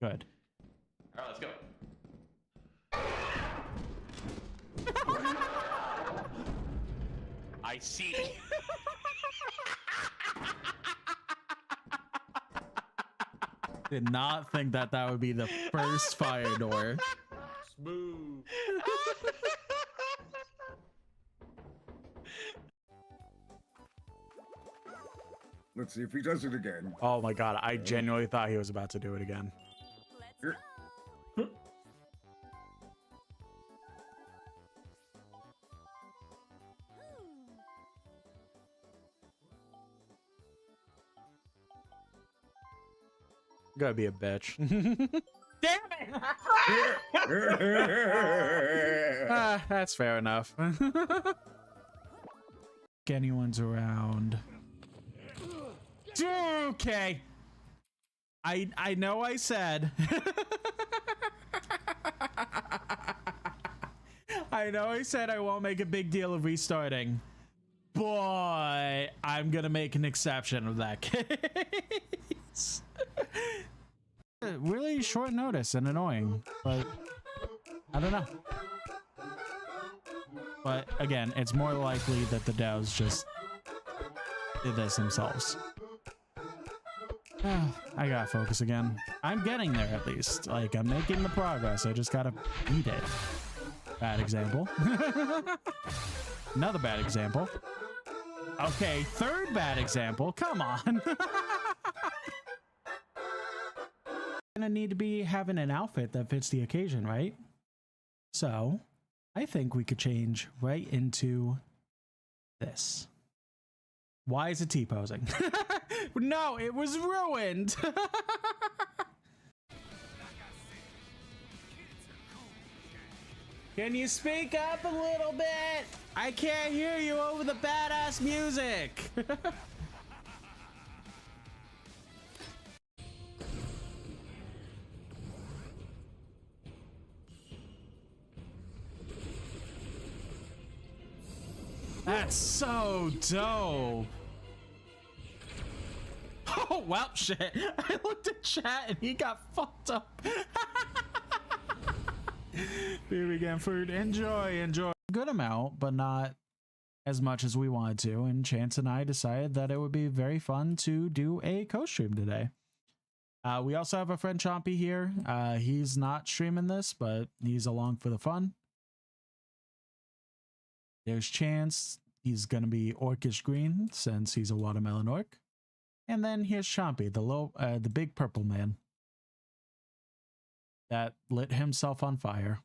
Good. All right, let's go. I see. Did not think that that would be the first fire door. Smooth. Let's see if he does it again. Oh my god, I genuinely thought he was about to do it again. Here. Gotta be a bitch. Damn it! That's fair enough. Anyone's around. Okay. I know I said. I know I said I won't make a big deal of restarting, but I'm gonna make an exception of that case. Really short notice and annoying, but I don't know. But again, it's more likely that the DAOs just did this themselves. I gotta focus again. I'm getting there at least. Like, I'm making the progress. I just gotta beat it. Bad example. Another bad example. Okay, third bad example. Come on. Gonna need to be having an outfit that fits the occasion, right? So I think we could change right into this. Why is it T-posing? No, it was ruined. Can you speak up a little bit? I can't hear you over the badass music. That's so dope. Oh, well, shit. I looked at chat and he got fucked up. Here we go, food. Enjoy, enjoy. Good amount, but not as much as we wanted to. And Chance and I decided that it would be very fun to do a co-stream today. We also have a friend Chompy here. He's not streaming this, but he's along for the fun. There's Chance. He's gonna be orcish green since he's a watermelon orc. And then here's Chompy, the big purple man that lit himself on fire.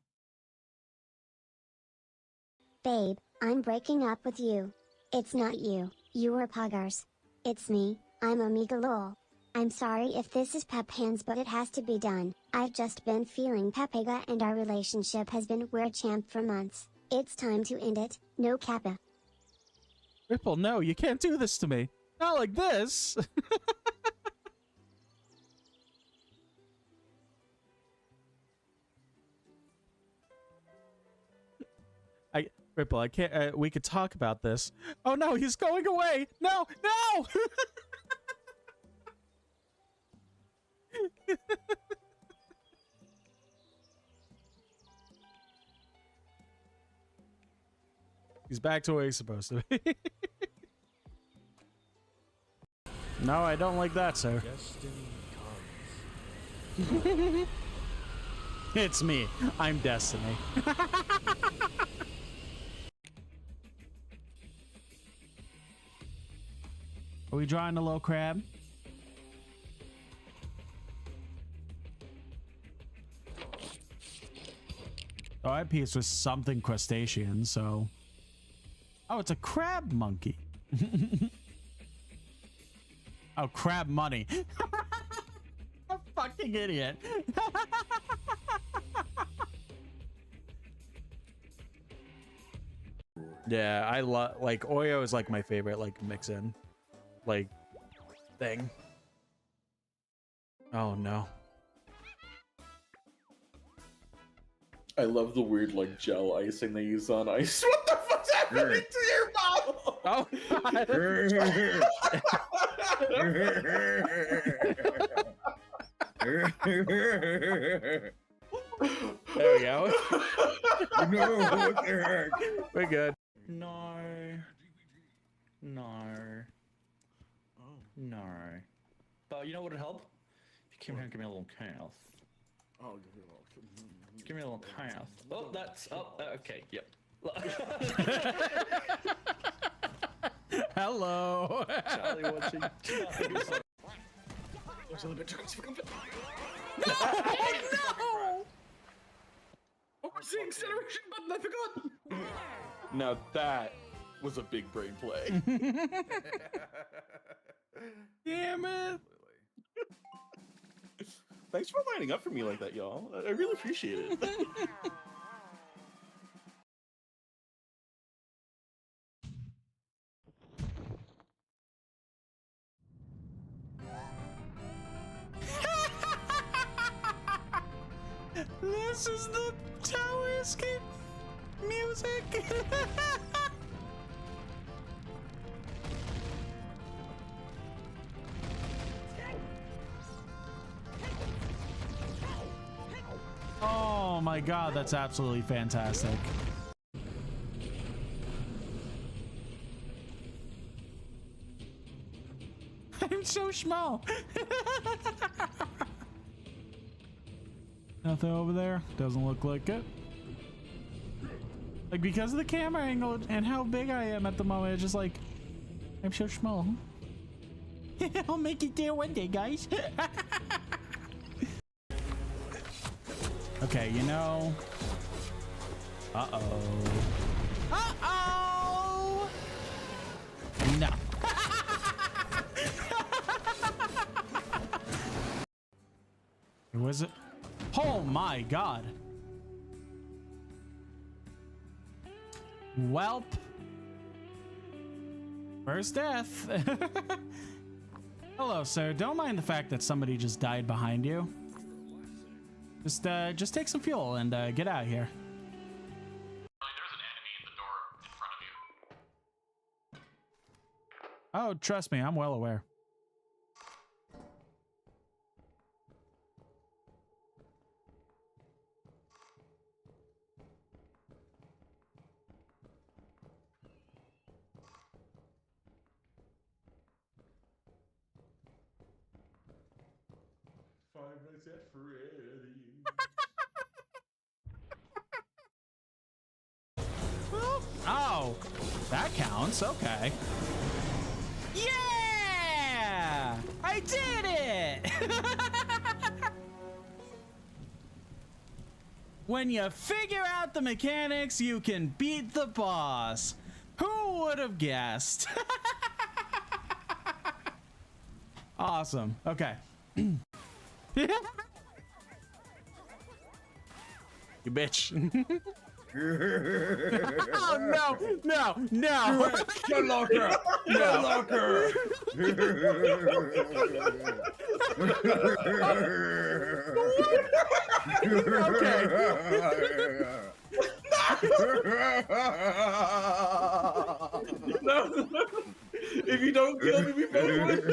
Babe, I'm breaking up with you. It's not you, you were Poggers. It's me, I'm Amiga Lol. I'm sorry if this is Pep Hands, but it has to be done. I've just been feeling Pepega and our relationship has been weird champ for months. It's time to end it, no kappa. Ripple, no, you can't do this to me. Not like this. Ripple, I can't. We could talk about this. Oh no, he's going away. No, no. He's back to where he's supposed to be. No, I don't like that, sir. It's me. I'm Destiny. Are we drawing a low crab? Oh, I pieced with something crustacean, so... Oh, it's a crab monkey. Oh, crab money. A fucking idiot. Yeah, I love, like, Oreo is like my favorite, like, mix-in, like, thing. Oh no. I love the weird, like, gel icing they use on ice. What the fuck's happening to your mouth? Oh God. There we go. No, what the heck? We're good. No. No. No. But you know what would help? If you came here and give me a little chaos. Oh, give me a little. Give me a little chaos. Oh, that's. Oh, okay, yep. Hello. Charlie watching. No! No! Oh, it's the acceleration button, I forgot! Now that was a big brain play. Damn it. Thanks for lining up for me like that, y'all. I really appreciate it. This is the tower escape music. Oh my god, that's absolutely fantastic. I'm so small. Nothing over there. Doesn't look like it. Like, because of the camera angle and how big I am at the moment, it's just like, I'm so small. I'll make it there one day, guys. Okay, you know. Uh-oh. Uh-oh! No. Who was it? Oh my god. Welp. First death. Hello, sir. Don't mind the fact that somebody just died behind you. Just take some fuel and get out of here. There's an enemy in the door in front of you. Oh, trust me, I'm well aware. Five Nights at Freddy's. Oh, that counts. Okay. Yeah! I did it! When you figure out the mechanics, you can beat the boss. Who would have guessed? Awesome. Okay. You bitch. Oh no, no, no! Good locker! Good locker! No. If you don't kill me, we both win.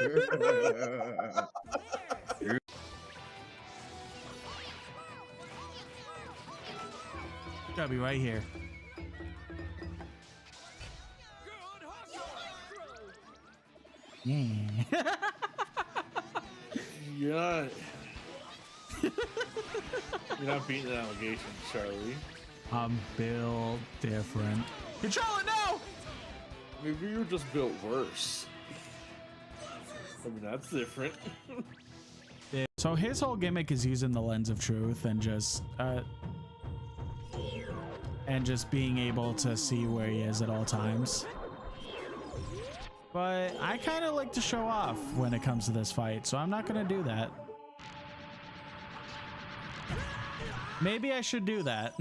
Gotta be right here. Yeah. You're not beating the allegations, Charlie. I'm built different. Control it, no! Maybe you were just built worse. I mean, that's different. So his whole gimmick is using the lens of truth and just being able to see where he is at all times. But I kind of like to show off when it comes to this fight, so I'm not gonna do that. Maybe I should do that.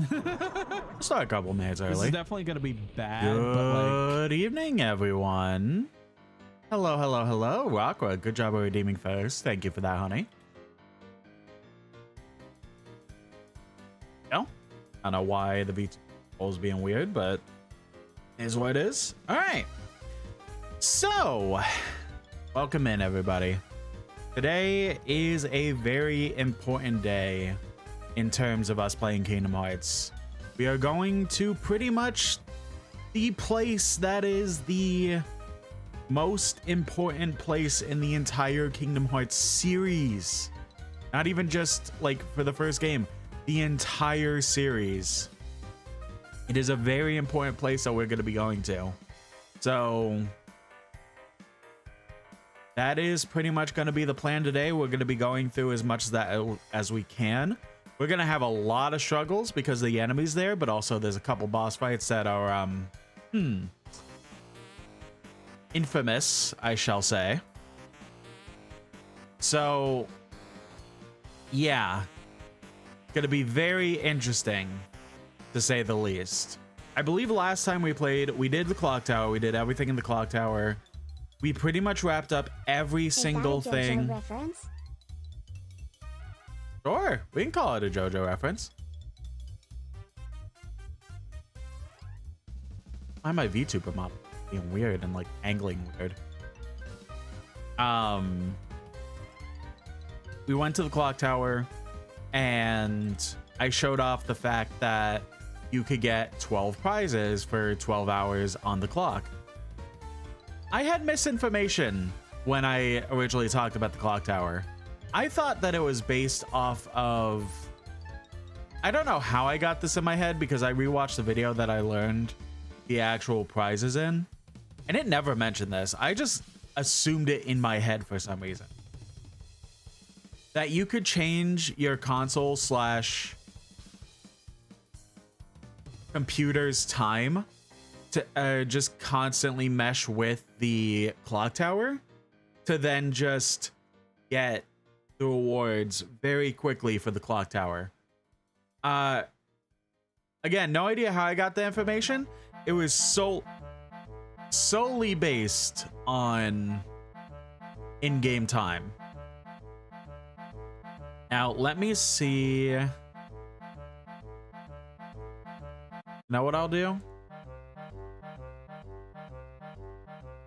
Start a couple minutes early. This is definitely gonna be bad. Good evening, everyone. Hello, hello, hello. Rockwood, good job of redeeming first. Thank you for that, honey. No, I don't know why the VT is being weird, but it is what it is. All right. So, welcome in, everybody. Today is a very important day in terms of us playing Kingdom Hearts. We are going to pretty much the place that is the most important place in the entire Kingdom Hearts series. Not even just like for the first game, the entire series. It is a very important place that we're going to be going to. So that is pretty much going to be the plan today. We're going to be going through as much of that as we can. We're going to have a lot of struggles because of the enemies there, but also there's a couple boss fights that are infamous, I shall say. So yeah, going to be very interesting to say the least. I believe last time we played, we did the clock tower. We did everything in the clock tower. We pretty much wrapped up every single thing. Reference? Sure, we can call it a JoJo reference. Why my VTuber model being weird and like angling weird? We went to the clock tower and I showed off the fact that you could get 12 prizes for 12 hours on the clock. I had misinformation when I originally talked about the clock tower. I thought that it was based off of... I don't know how I got this in my head because I rewatched the video that I learned the actual prizes in, and it never mentioned this. I just assumed it in my head for some reason. That you could change your console / computer's time to just constantly mesh with the clock tower to then just get the rewards very quickly for the clock tower. Again, no idea how I got the information. It was solely based on in-game time. Now, let me see. Know what I'll do?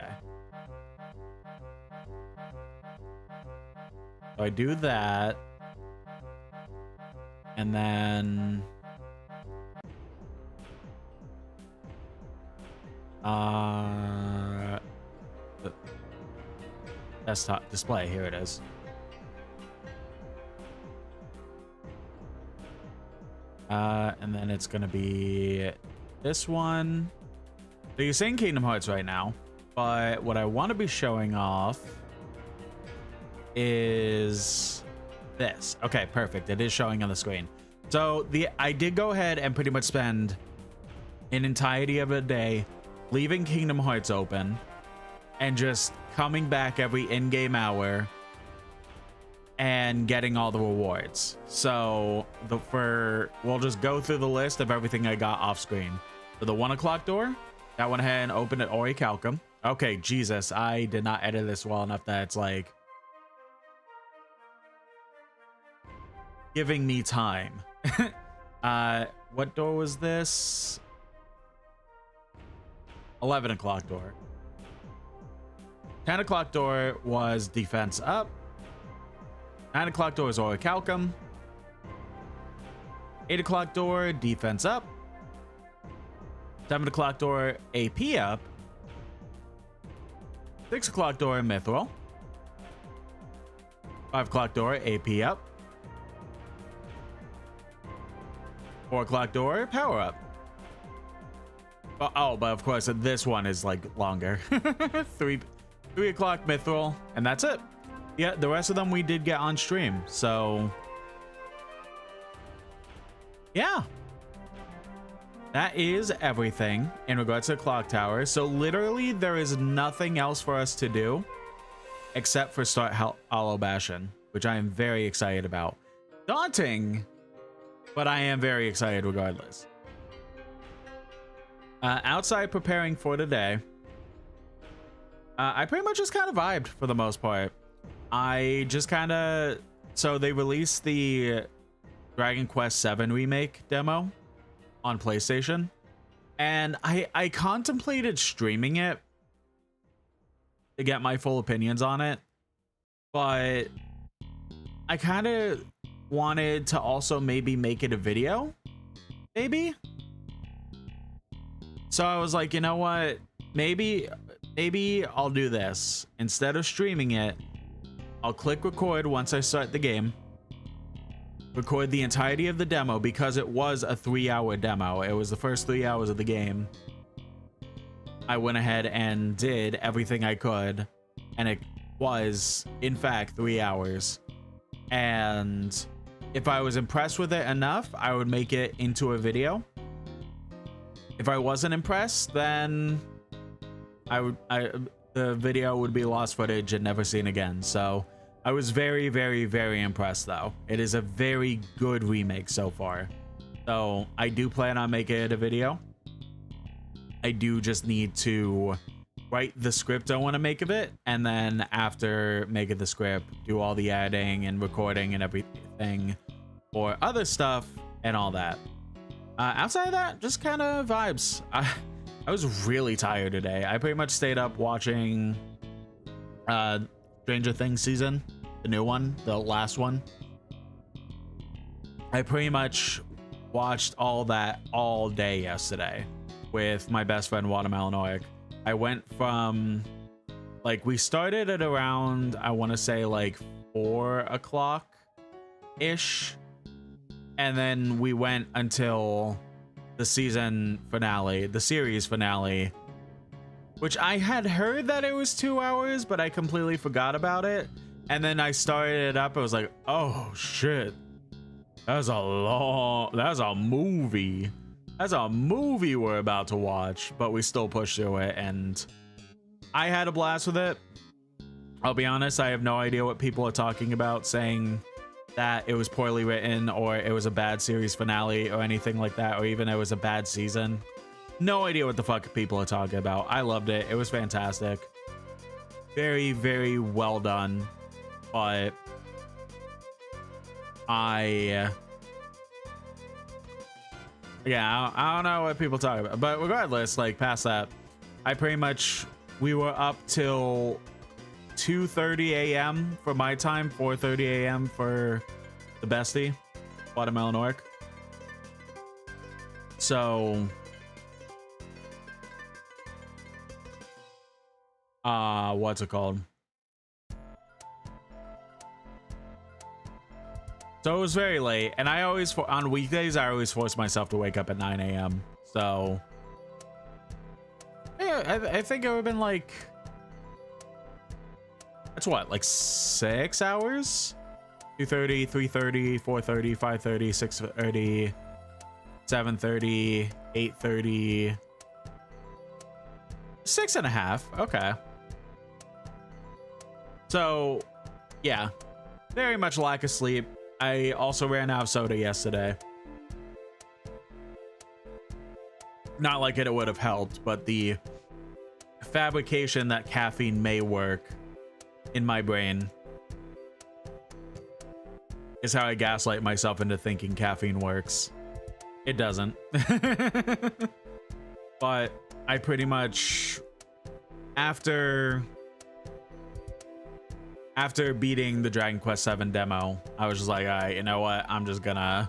Okay. So I do that. And then... the desktop display, here it is. And then it's gonna be this one. So you're saying Kingdom Hearts right now, but what I want to be showing off is this. Okay, perfect. It is showing on the screen. So I did go ahead and pretty much spend an entirety of a day leaving Kingdom Hearts open and just coming back every in-game hour and getting all the rewards. So we'll just go through the list of everything I got off screen. So the 1 o'clock door, that went ahead and opened at Orichalcum. Okay, Jesus, I did not edit this well enough that it's like giving me time. What door was this? 11 o'clock door. 10 o'clock door was defense up. 9 o'clock door is Orichalcum. 8 o'clock door, defense up. 7 o'clock door, AP up. 6 o'clock door, Mithril. 5 o'clock door, AP up. 4 o'clock door, power up. Oh, but of course, this one is like longer. 3 o'clock Mithril, and that's it. Yeah, the rest of them we did get on stream, so yeah. That is everything in regards to the clock tower. So literally there is nothing else for us to do except for start Hollow Bastion, which I am very excited about. Daunting, but I am very excited regardless. Outside preparing for today, I pretty much just kind of vibed for the most part. I just kind of... So they released the Dragon Quest VII Remake demo on PlayStation. And I contemplated streaming it to get my full opinions on it. but I kind of wanted to also maybe make it a video, maybe. So I was like, you know what? Maybe I'll do this. Instead of streaming it, I'll click record once I start the game. Record the entirety of the demo because it was a 3-hour demo. It was the first 3 hours of the game. I went ahead and did everything I could, and it was, in fact, 3 hours. And if I was impressed with it enough, I would make it into a video. If I wasn't impressed, then the video would be lost footage and never seen again. So I was very, very, very impressed, though. It is a very good remake so far. So I do plan on making it a video. I do just need to write the script I want to make of it, and then after making the script, do all the editing and recording and everything for other stuff and all that. Outside of that, just kind of vibes. I was really tired today. I pretty much stayed up watching Stranger Things season, the new one, the last one. I pretty much watched all that all day yesterday with my best friend Watermelon Oric. I went from, like, we started at around, I want to say like 4 o'clock ish, and then we went until the season finale, the series finale, which I had heard that it was 2 hours, but I completely forgot about it. And then I started it up. I was like, oh shit, that's a movie. That's a movie we're about to watch, but we still pushed through it, and I had a blast with it. I'll be honest, I have no idea what people are talking about, saying that it was poorly written or it was a bad series finale or anything like that, or even it was a bad season. No idea what the fuck people are talking about. I loved it. It was fantastic. Very, very well done. But I don't know what people talk about, but regardless, like, past that, we were up till 2:30 a.m. for my time, 4:30 a.m. for the bestie, Watermelon Oric. So, what's it called? So it was very late, and I always, on weekdays, I always force myself to wake up at 9 a.m. So, yeah, I think it would have been like, that's what, like 6 hours? 2:30, 3:30, 4:30, 5:30, 6:30, 7:30, 8:30, 6.5. Okay. So, yeah, very much lack of sleep. I also ran out of soda yesterday. Not like it would have helped, but the fabrication that caffeine may work in my brain is how I gaslight myself into thinking caffeine works. It doesn't. But I pretty much, after beating the Dragon Quest VII demo, I was just like, all right, you know what? I'm gonna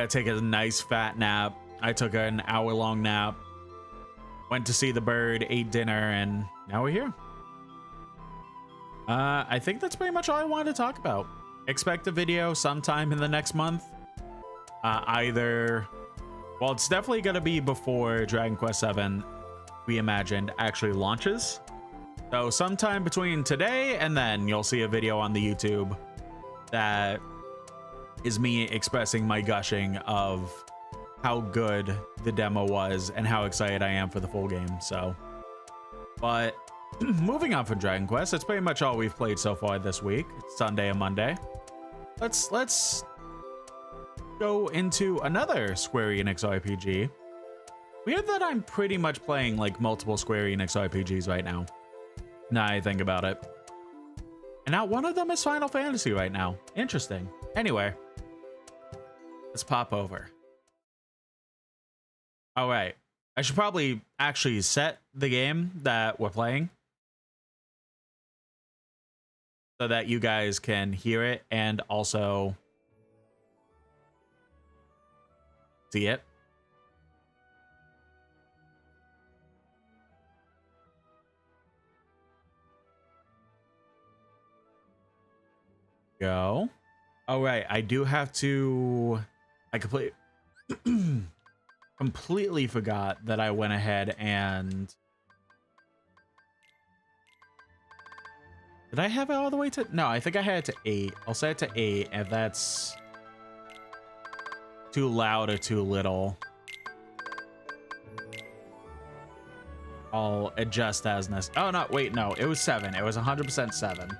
take a nice fat nap. I took an hour-long nap, went to see the bird, ate dinner, and now we're here. I think that's pretty much all I wanted to talk about. Expect a video sometime in the next month. Well, it's definitely gonna be before Dragon Quest VII Reimagined actually launches. So sometime between today and then, you'll see a video on the YouTube that is me expressing my gushing of how good the demo was and how excited I am for the full game. So, but moving on from Dragon Quest, that's pretty much all we've played so far this week. It's Sunday and Monday. Let's go into another Square Enix RPG. Weird that I'm pretty much playing like multiple Square Enix RPGs right now. Now I think about it. And not one of them is Final Fantasy right now. Interesting. Anyway, let's pop over. All right. I should probably actually set the game that we're playing. so that you guys can hear it and also see it. Go. All right, I do have to. I completely forgot that I went ahead and. Did I have it all the way to? No, I think I had it to 8. I'll set it to 8 if that's too loud or too little. I'll adjust as necessary. Oh, no, wait, no, it was 7. It was 100% 7.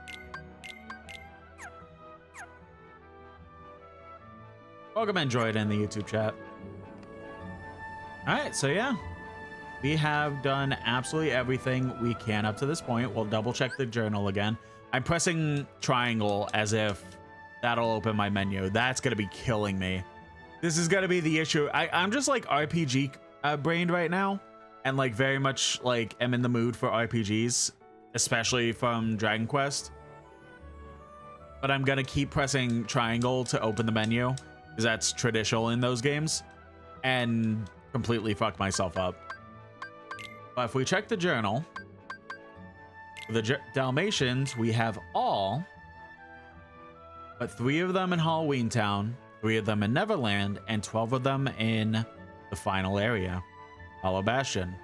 Welcome, Android, in the YouTube chat. All right, so yeah, we have done absolutely everything we can up to this point. We'll double check the journal again. I'm pressing triangle as if that'll open my menu. That's gonna be killing me. This is gonna be the issue. I'm just like RPG brained right now, and like very much like am in the mood for RPGs, especially from Dragon Quest. But I'm gonna keep pressing triangle to open the menu because that's traditional in those games, and completely fuck myself up. But if we check the journal, the Dalmatians, we have all but 3 of them in Halloween Town, 3 of them in Neverland, and 12 of them in the final area, Hollow Bastion.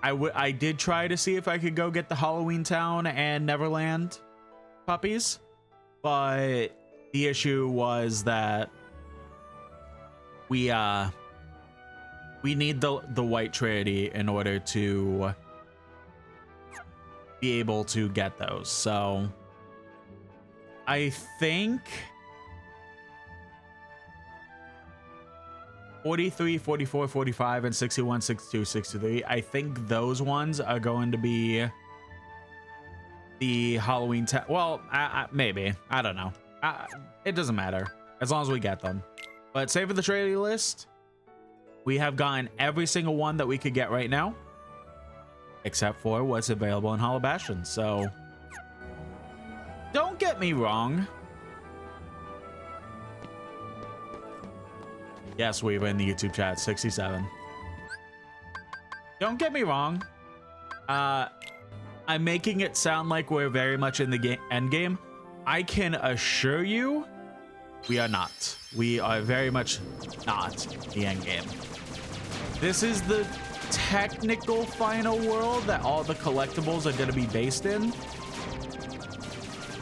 I did try to see if I could go get the Halloween Town and Neverland puppies, but the issue was that we need the White Trinity in order to be able to get those. So I think 43, 44, 45, and 61, 62, 63. I think those ones are going to be the Halloween. Well, maybe. I don't know. It doesn't matter as long as we get them. But save for the trading list. We have gotten every single one that we could get right now, except for what's available in Hollow Bastion. So don't get me wrong. Yes, we were in the YouTube chat. 67. Don't get me wrong. I'm making it sound like we're very much in the end game. I can assure you we are not. We are very much not the end game. This is the technical final world that all the collectibles are going to be based in.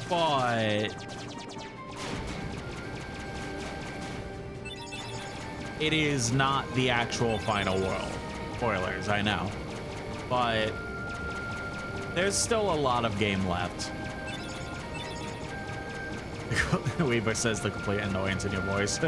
But it is not the actual final world. Spoilers, I know. But there's still a lot of game left. Weaver says the complete annoyance in your voice.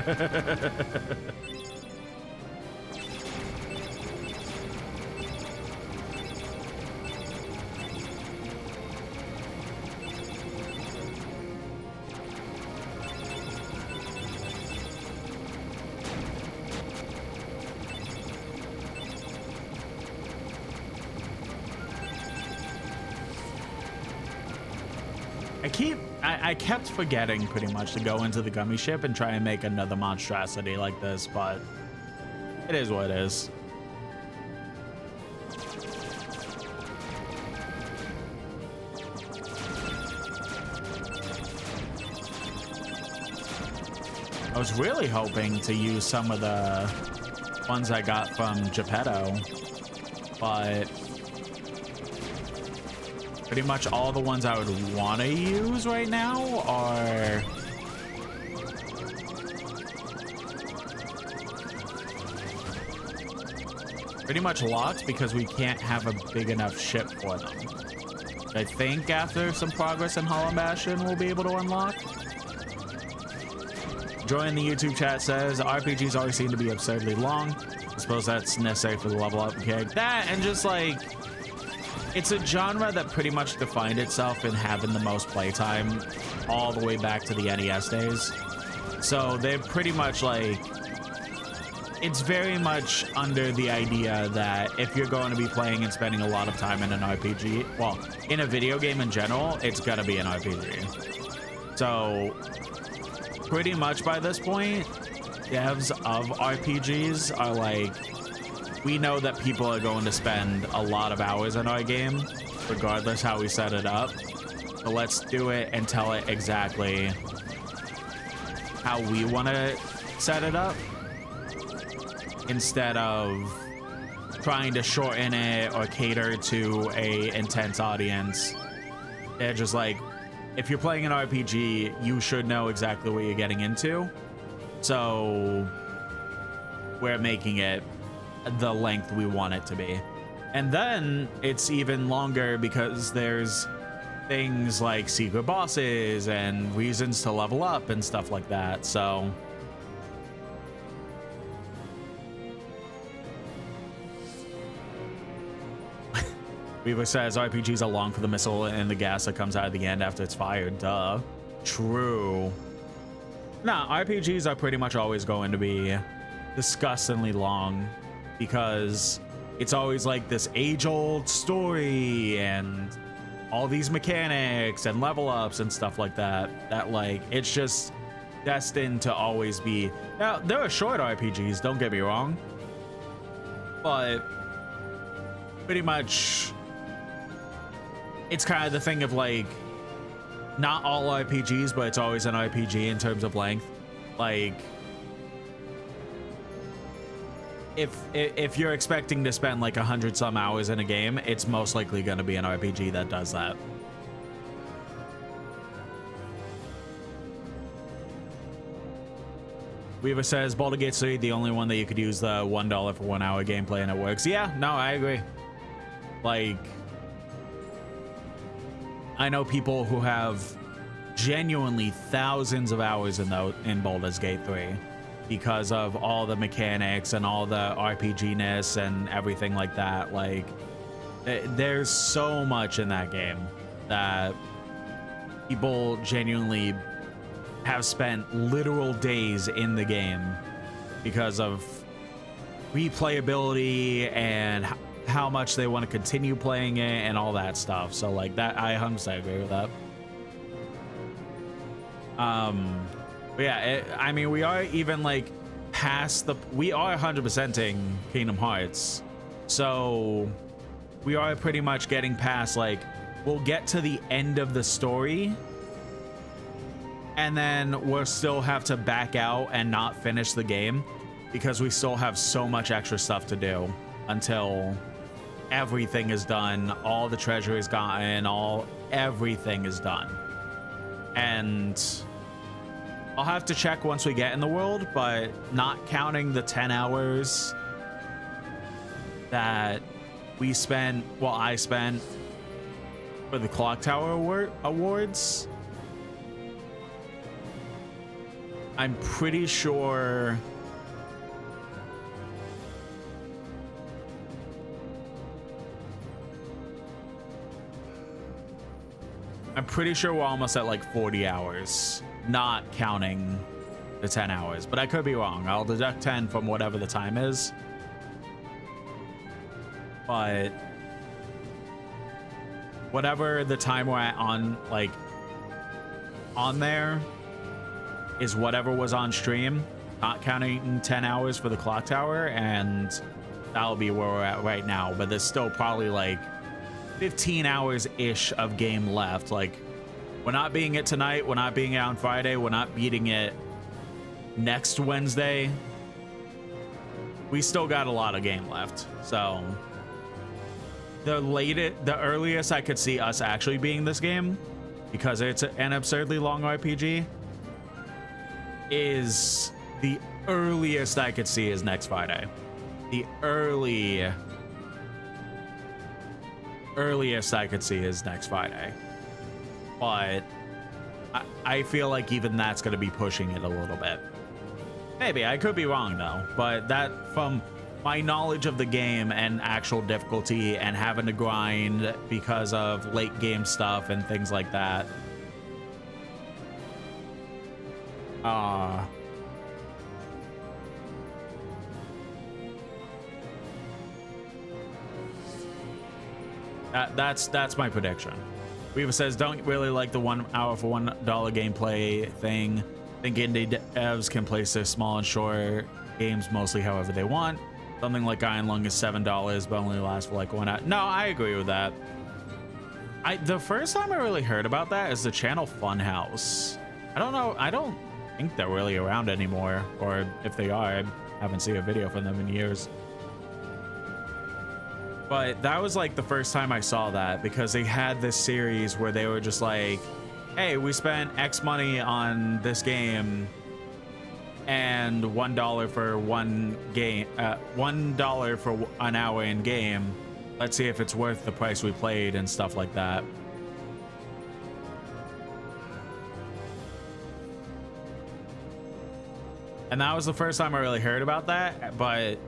I kept forgetting pretty much to go into the gummy ship and try and make another monstrosity like this, but it is what it is. I was really hoping to use some of the ones I got from Geppetto, but pretty much all the ones I would want to use right now are pretty much locked because we can't have a big enough ship for them. I think after some progress in Hollow Bastion, we'll be able to unlock. Join the YouTube chat says RPGs always seem to be absurdly long. I suppose that's necessary for the level up gig. That and just like, it's a genre that pretty much defined itself in having the most playtime all the way back to the NES days. So they're pretty much like it's very much under the idea that if you're going to be playing and spending a lot of time in an RPG, well, in a video game in general, it's gonna be an RPG. So pretty much by this point, devs of RPGs are like, we know that people are going to spend a lot of hours in our game, regardless how we set it up. So let's do it and tell it exactly how we want to set it up, instead of trying to shorten it or cater to a intense audience. They're just like, if you're playing an RPG, you should know exactly what you're getting into. So we're making it the length we want it to be. And then it's even longer because there's things like secret bosses and reasons to level up and stuff like that. So Weaver says RPGs are long for the missile and the gas that comes out of the end after it's fired. Duh. True. Nah, RPGs are pretty much always going to be disgustingly long because it's always like this age-old story and all these mechanics and level ups and stuff like that, that like it's just destined to always be. Now there are short RPGs, don't get me wrong, but pretty much it's kind of the thing of like, not all RPGs, but it's always an RPG in terms of length. Like if you're expecting to spend like 100 some hours in a game, it's most likely going to be an RPG that does that. Weaver says Baldur's Gate 3, the only one that you could use the $1 for 1 hour gameplay and it works. Yeah, no, I agree. Like, I know people who have genuinely thousands of hours in Baldur's Gate 3 because of all the mechanics and all the RPG-ness and everything like that. Like, there's so much in that game that people genuinely have spent literal days in the game because of replayability and how much they want to continue playing it and all that stuff. So like that, I 100% agree with that. But yeah, I mean, we are even like past we are 100%ing Kingdom Hearts. So we are pretty much getting past, like, we'll get to the end of the story and then we'll still have to back out and not finish the game because we still have so much extra stuff to do until everything is done, all the treasure is gotten, everything is done. And I'll have to check once we get in the world, but not counting the 10 hours that we spent, well, I spent for the Clock Tower awards, I'm pretty sure we're almost at like 40 hours, not counting the 10 hours, but I could be wrong. I'll deduct 10 from whatever the time is. But whatever the time we're at on, like, on there is whatever was on stream, not counting 10 hours for the Clock Tower, and that'll be where we're at right now. But there's still probably like 15 hours ish of game left. Like, we're not beating it tonight, we're not beating it on Friday, we're not beating it next Wednesday. We still got a lot of game left. So the earliest I could see us actually beating this game, because it's an absurdly long RPG, is the earliest I could see is next Friday. The earliest I could see is next Friday. But I feel like even that's going to be pushing it a little bit. Maybe, I could be wrong though, but that, from my knowledge of the game and actual difficulty and having to grind because of late game stuff and things like that, That's my prediction. Weaver says, don't really like the 1 hour for $1 gameplay thing. Think indie devs can place their small and short games mostly however they want. Something like Iron Lung is $7, but only lasts for like 1 hour. No, I agree with that. The first time I really heard about that is the channel Funhouse. I don't know. I don't think they're really around anymore, or if they are, I haven't seen a video from them in years. But that was like the first time I saw that, because they had this series where they were just like, hey, we spent X money on this game, and $1 for one game, $1 for an hour in game. Let's see if it's worth the price we played and stuff like that. And that was the first time I really heard about that. But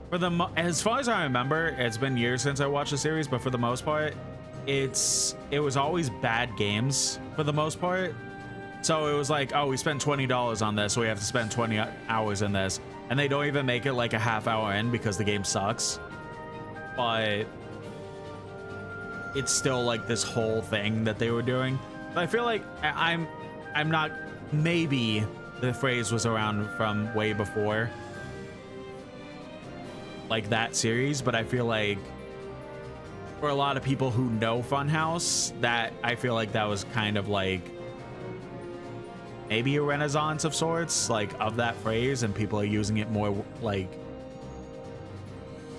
for as far as I remember, it's been years since I watched the series, but for the most part, it was always bad games for the most part. So it was like, oh, we spent $20 on this, so we have to spend 20 hours in this. And they don't even make it like a half hour in because the game sucks. But it's still like this whole thing that they were doing. But I feel like I'm not, maybe the phrase was around from way before like that series, but I feel like for a lot of people who know Funhouse, that I feel like that was kind of like maybe a renaissance of sorts, like of that phrase, and people are using it more like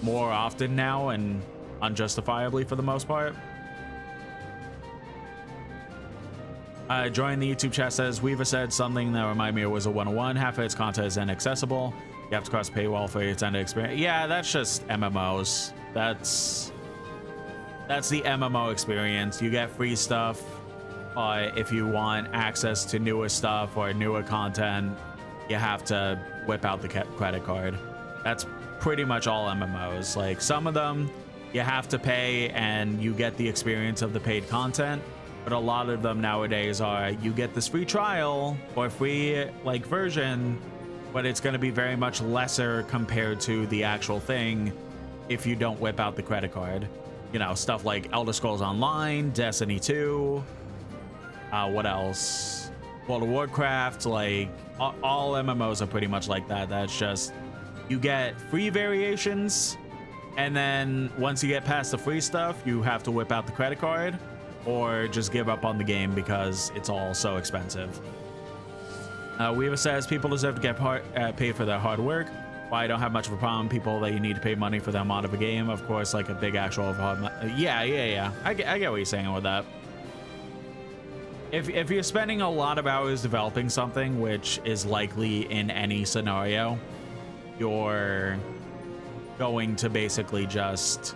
more often now and unjustifiably for the most part. Join the YouTube chat says, Weaver said something that reminded me it was a 101. Half of its content is inaccessible. You have to cross paywall for your extended experience. Yeah, that's just MMOs. That's the MMO experience. You get free stuff. If you want access to newer stuff or newer content, you have to whip out the credit card. That's pretty much all MMOs. Like some of them you have to pay and you get the experience of the paid content, but a lot of them nowadays are you get this free trial or free like version, but it's going to be very much lesser compared to the actual thing if you don't whip out the credit card. You know, stuff like Elder Scrolls Online, Destiny 2, what else? World of Warcraft. Like all MMOs are pretty much like that. That's just you get free variations, and then once you get past the free stuff, you have to whip out the credit card or just give up on the game because it's all so expensive. Weaver says people deserve to get paid for their hard work. Why I don't have much of a problem. People that you need to pay money for the amount of a game, of course, like a big actual overhaul. Yeah. I get what you're saying with that. If you're spending a lot of hours developing something, which is likely in any scenario, you're going to basically just,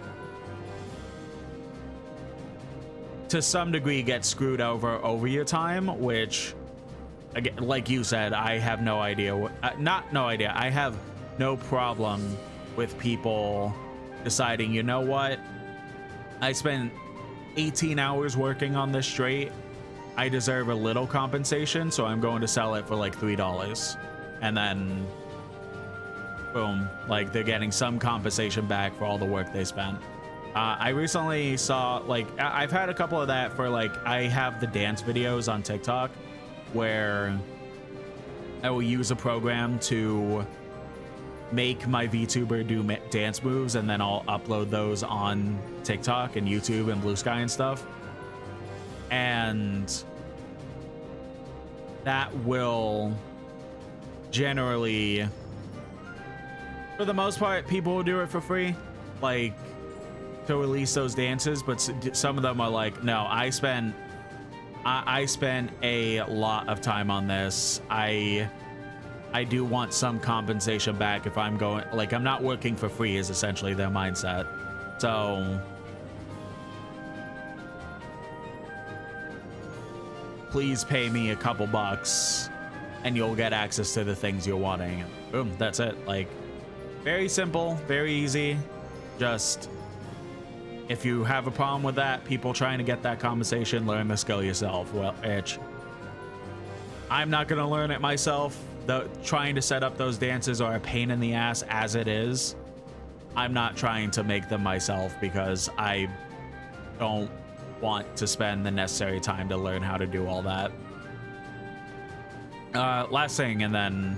to some degree, get screwed over your time, which, again, like you said, I have no idea what, I have no problem with people deciding, you know what, I spent 18 hours working on this straight, I deserve a little compensation, so I'm going to sell it for like $3, and then boom, like they're getting some compensation back for all the work they spent. I recently saw, like, I've had a couple of that for, like, I have the dance videos on TikTok where I will use a program to make my VTuber do dance moves, and then I'll upload those on TikTok and YouTube and Blue Sky and stuff. And that will generally, for the most part, people will do it for free, like, to release those dances, but some of them are like, no, I spent a lot of time on this. I do want some compensation back if I'm going, like, I'm not working for free is essentially their mindset. So please pay me a couple bucks and you'll get access to the things you're wanting. Boom, that's it. Like, very simple, very easy. Just, if you have a problem with that, people trying to get that compensation, learn the skill yourself. Well, I'm not gonna learn it myself. Trying to set up those dances are a pain in the ass as it is. I'm not trying to make them myself because I don't want to spend the necessary time to learn how to do all that. Last thing, and then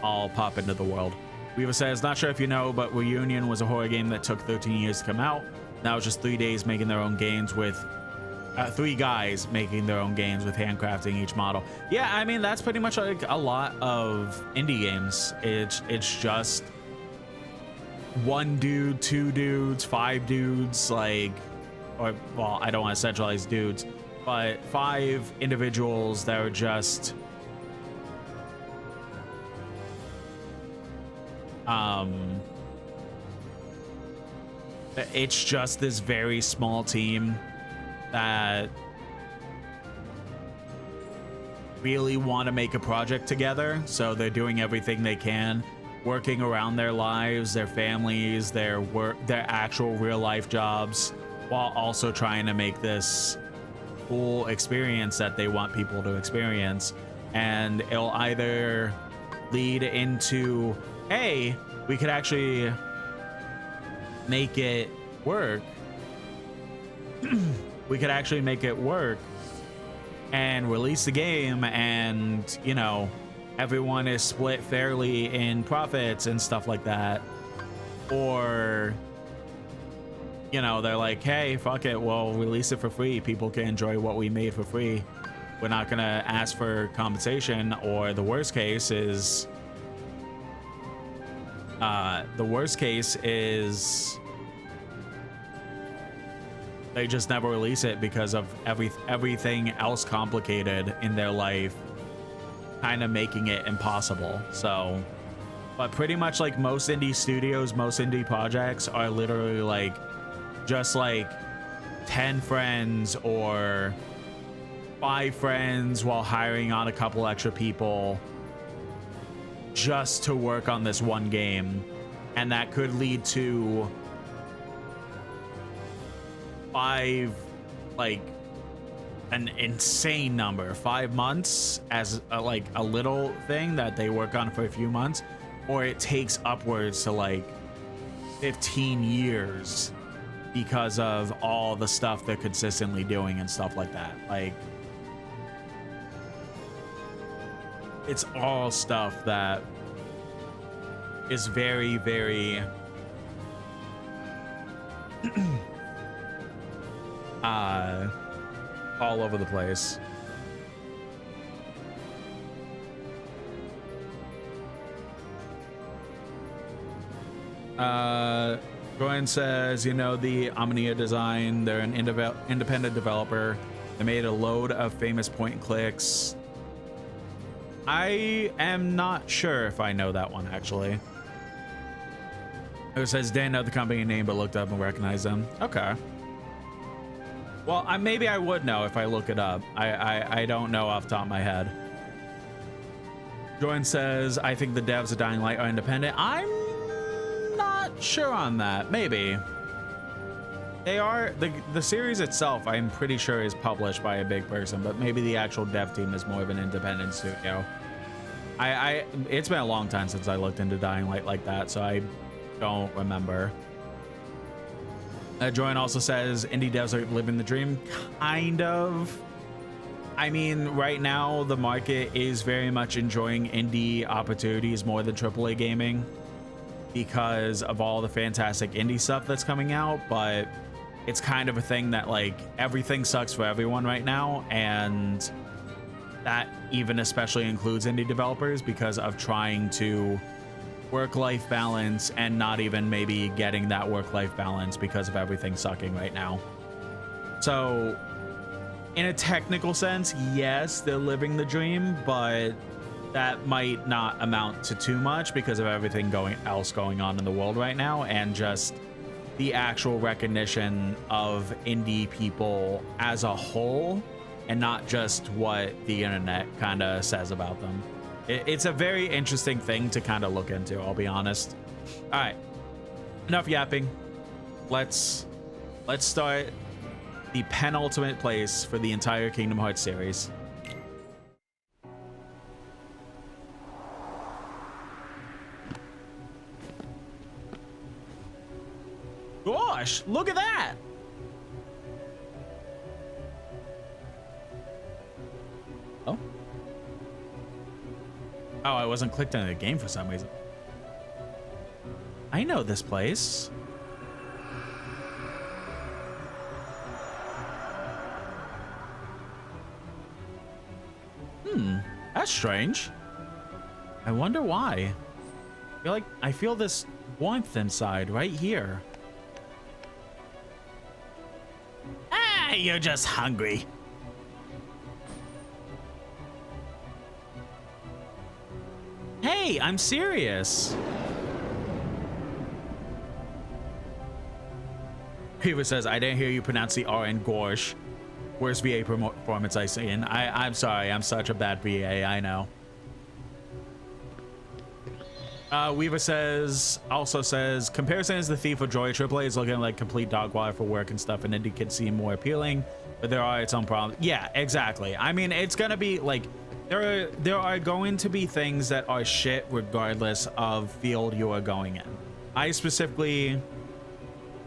I'll pop into the world. Weaver says, not sure if you know, but Reunion was a horror game that took 13 years to come out. Now it's just 3 days making their own games with 3 guys making their own games with handcrafting each model. Yeah, I mean, that's pretty much like a lot of indie games. It's just 1 dude, 2 dudes, 5 dudes, like, or, well, I don't want to centralize dudes, but 5 individuals that are just it's just this very small team that really want to make a project together, so they're doing everything they can, working around their lives, their families, their work, their actual real life jobs, while also trying to make this cool experience that they want people to experience. And it'll either lead into, hey, we could actually make it work. We could actually make it work and release the game, and, you know, everyone is split fairly in profits and stuff like that. Or, you know, they're like, hey, fuck it, we'll release it for free. People can enjoy what we made for free. We're not gonna ask for compensation. Or the worst case is they just never release it because of everything else complicated in their life, kind of making it impossible. So, but pretty much like most indie studios, most indie projects are literally like just like 10 friends or 5 friends while hiring on a couple extra people just to work on this one game. And that could lead to 5, like an insane number, 5 months as like a little thing that they work on for a few months, or it takes upwards to like 15 years because of all the stuff they're consistently doing and stuff like that. Like, it's all stuff that is very, very all over the place. Goyen says, you know, the Omnia Design, they're an independent developer. They made a load of famous point and clicks. I am not sure if I know that one, actually. It says, didn't know the company name, but looked up and recognized them. Okay. Well, maybe I would know if I look it up. I don't know off the top of my head. Join says, I think the devs of Dying Light are independent. I'm not sure on that. Maybe. They are. The series itself, I'm pretty sure, is published by a big person, but maybe the actual dev team is more of an independent studio. It's been a long time since I looked into Dying Light like that, so I don't remember. Join also says, indie devs are living the dream. Kind of. I mean, right now, the market is very much enjoying indie opportunities more than AAA gaming because of all the fantastic indie stuff that's coming out, but it's kind of a thing that, like, everything sucks for everyone right now, and that even especially includes indie developers because of trying to work-life balance and not even maybe getting that work-life balance because of everything sucking right now. So in a technical sense, yes, they're living the dream, but that might not amount to too much because of everything else going on in the world right now, and just the actual recognition of indie people as a whole, and not just what the internet kind of says about them. It's a very interesting thing to kind of look into, I'll be honest. All right, enough yapping. Let's start the penultimate place for the entire Kingdom Hearts series. Gosh, look at that! Oh, I wasn't clicked into the game for some reason. I know this place. That's strange. I wonder why. I feel this warmth inside right here. Ah, you're just hungry. Hey, I'm serious. Peter says, I didn't hear you pronounce the R in Gorsh. Worst VA performance I've seen. I'm sorry, I'm such a bad VA, I know. Weaver also says, comparison is the Thief of Joy. AAA is looking like complete dog water for work and stuff, and Indie can seem more appealing, but there are its own problems. Yeah, exactly. I mean, it's gonna be like, there are going to be things that are shit regardless of field you are going in. I specifically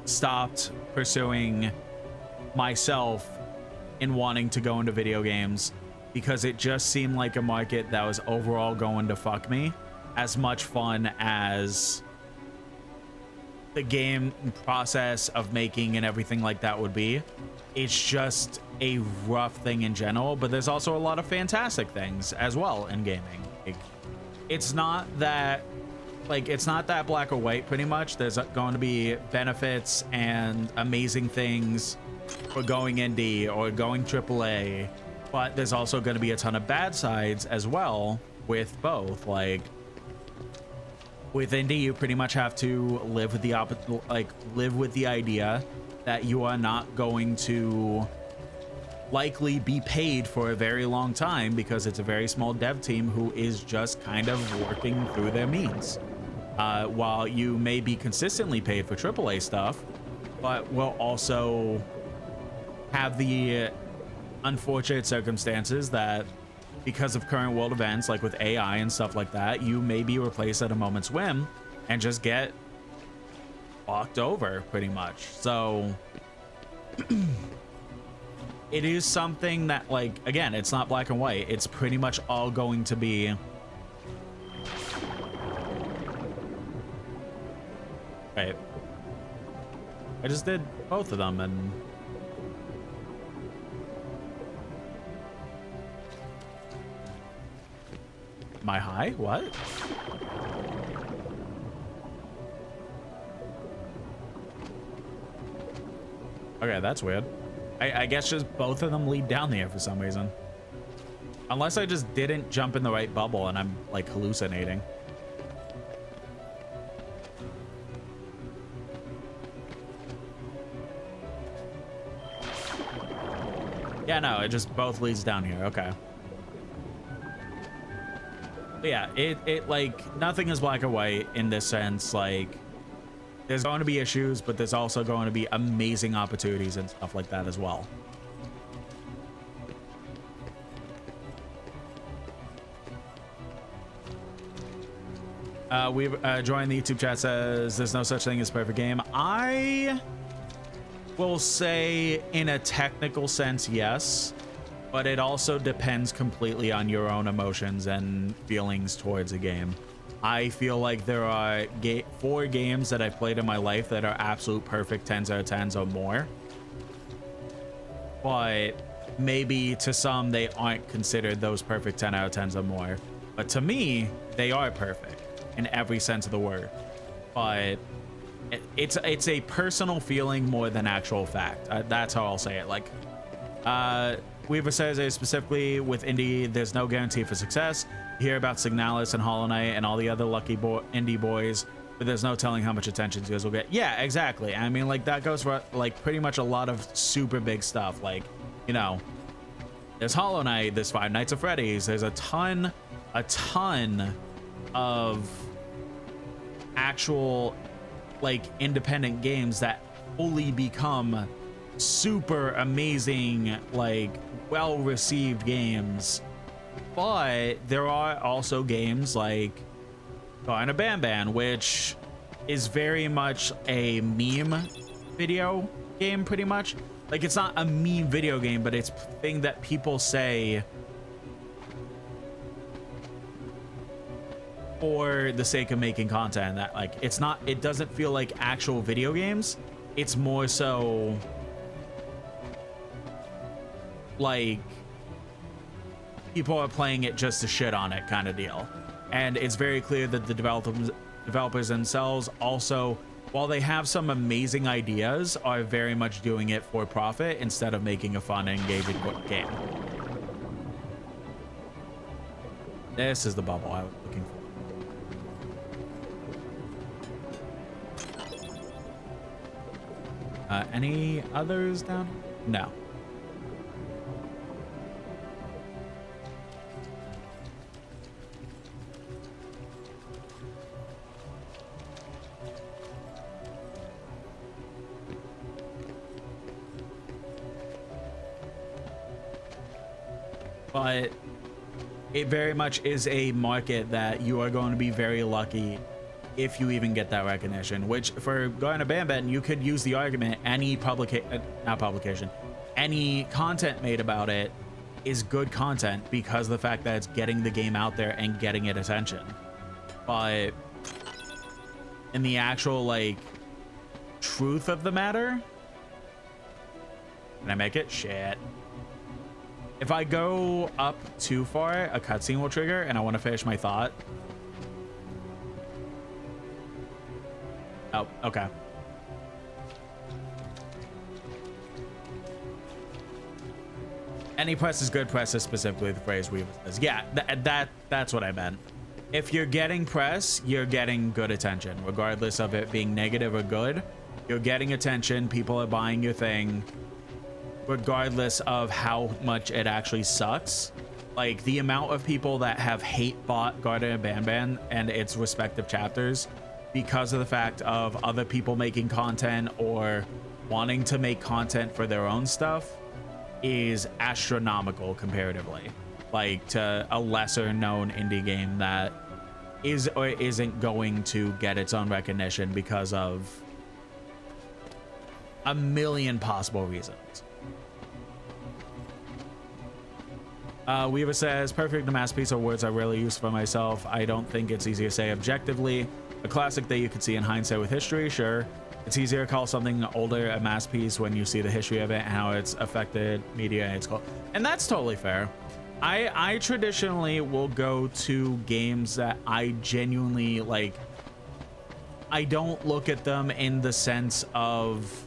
stopped pursuing myself in wanting to go into video games because it just seemed like a market that was overall going to fuck me. As much fun as the game process of making and everything like that would be, it's just a rough thing in general. But there's also a lot of fantastic things as well in gaming. It's not that black or white pretty much. There's going to be benefits and amazing things for going indie or going AAA, but there's also going to be a ton of bad sides as well with both. Like with indie, you pretty much have to live with the idea that you are not going to likely be paid for a very long time because it's a very small dev team who is just kind of working through their means. While you may be consistently paid for AAA stuff, but will also have the unfortunate circumstances that because of current world events, like with AI and stuff like that, you may be replaced at a moment's whim and just get fucked over pretty much. So it is something that, like, again, it's not black and white. It's pretty much all going to be right. I just did both of them and my high? What? Okay, that's weird. I guess just both of them lead down there for some reason. Unless I just didn't jump in the right bubble and I'm like hallucinating. Yeah, no, it just both leads down here. Okay. But yeah, it like nothing is black or white in this sense. Like there's going to be issues, but there's also going to be amazing opportunities and stuff like that as well. We've joined the YouTube chat, says there's no such thing as perfect game. I will say in a technical sense, yes, but it also depends completely on your own emotions and feelings towards a game. I feel like there are 4 games that I've played in my life that are absolute perfect 10s out of 10s or more, but maybe to some they aren't considered those perfect 10 out of 10s or more, but to me they are perfect in every sense of the word. But it's a personal feeling more than actual fact. That's how I'll say it. Like Weaver says, specifically with indie, there's no guarantee for success. You hear about Signalis and Hollow Knight and all the other lucky indie boys, but there's no telling how much attention you guys will get. Yeah, exactly. I mean, like that goes for like pretty much a lot of super big stuff. Like, you know, there's Hollow Knight, there's Five Nights at Freddy's, there's a ton of actual like independent games that fully become super amazing, like well-received games. But there are also games like Gone to Ban, which is very much a meme video game pretty much. Like it's not a meme video game, but it's a thing that people say for the sake of making content. That like it doesn't feel like actual video games. It's more so like people are playing it just to shit on it kind of deal. And it's very clear that the developers themselves also, while they have some amazing ideas, are very much doing it for profit instead of making a fun and engaging game. This is the bubble I was looking for. Any others down? No. But it very much is a market that you are going to be very lucky if you even get that recognition, which for going to Banban, you could use the argument any any content made about it is good content because of the fact that it's getting the game out there and getting it attention. But in the actual like truth of the matter, can I make it? Shit. If I go up too far, a cutscene will trigger, and I want to finish my thought. Oh, okay. Any press is good press is specifically the phrase we says. Yeah, that's what I meant. If you're getting press, you're getting good attention, regardless of it being negative or good. You're getting attention. People are buying your thing, regardless of how much it actually sucks. Like the amount of people that have hate bought Garden of Banban and its respective chapters because of the fact of other people making content or wanting to make content for their own stuff is astronomical comparatively, like to a lesser known indie game that is or isn't going to get its own recognition because of a million possible reasons. Weaver says, perfect, a masterpiece are words I rarely use for myself. I don't think it's easy to say objectively. A classic that you could see in hindsight with history, sure. It's easier to call something older a masterpiece when you see the history of it and how it's affected media and its called. And that's totally fair. I traditionally will go to games that I genuinely like. I don't look at them in the sense of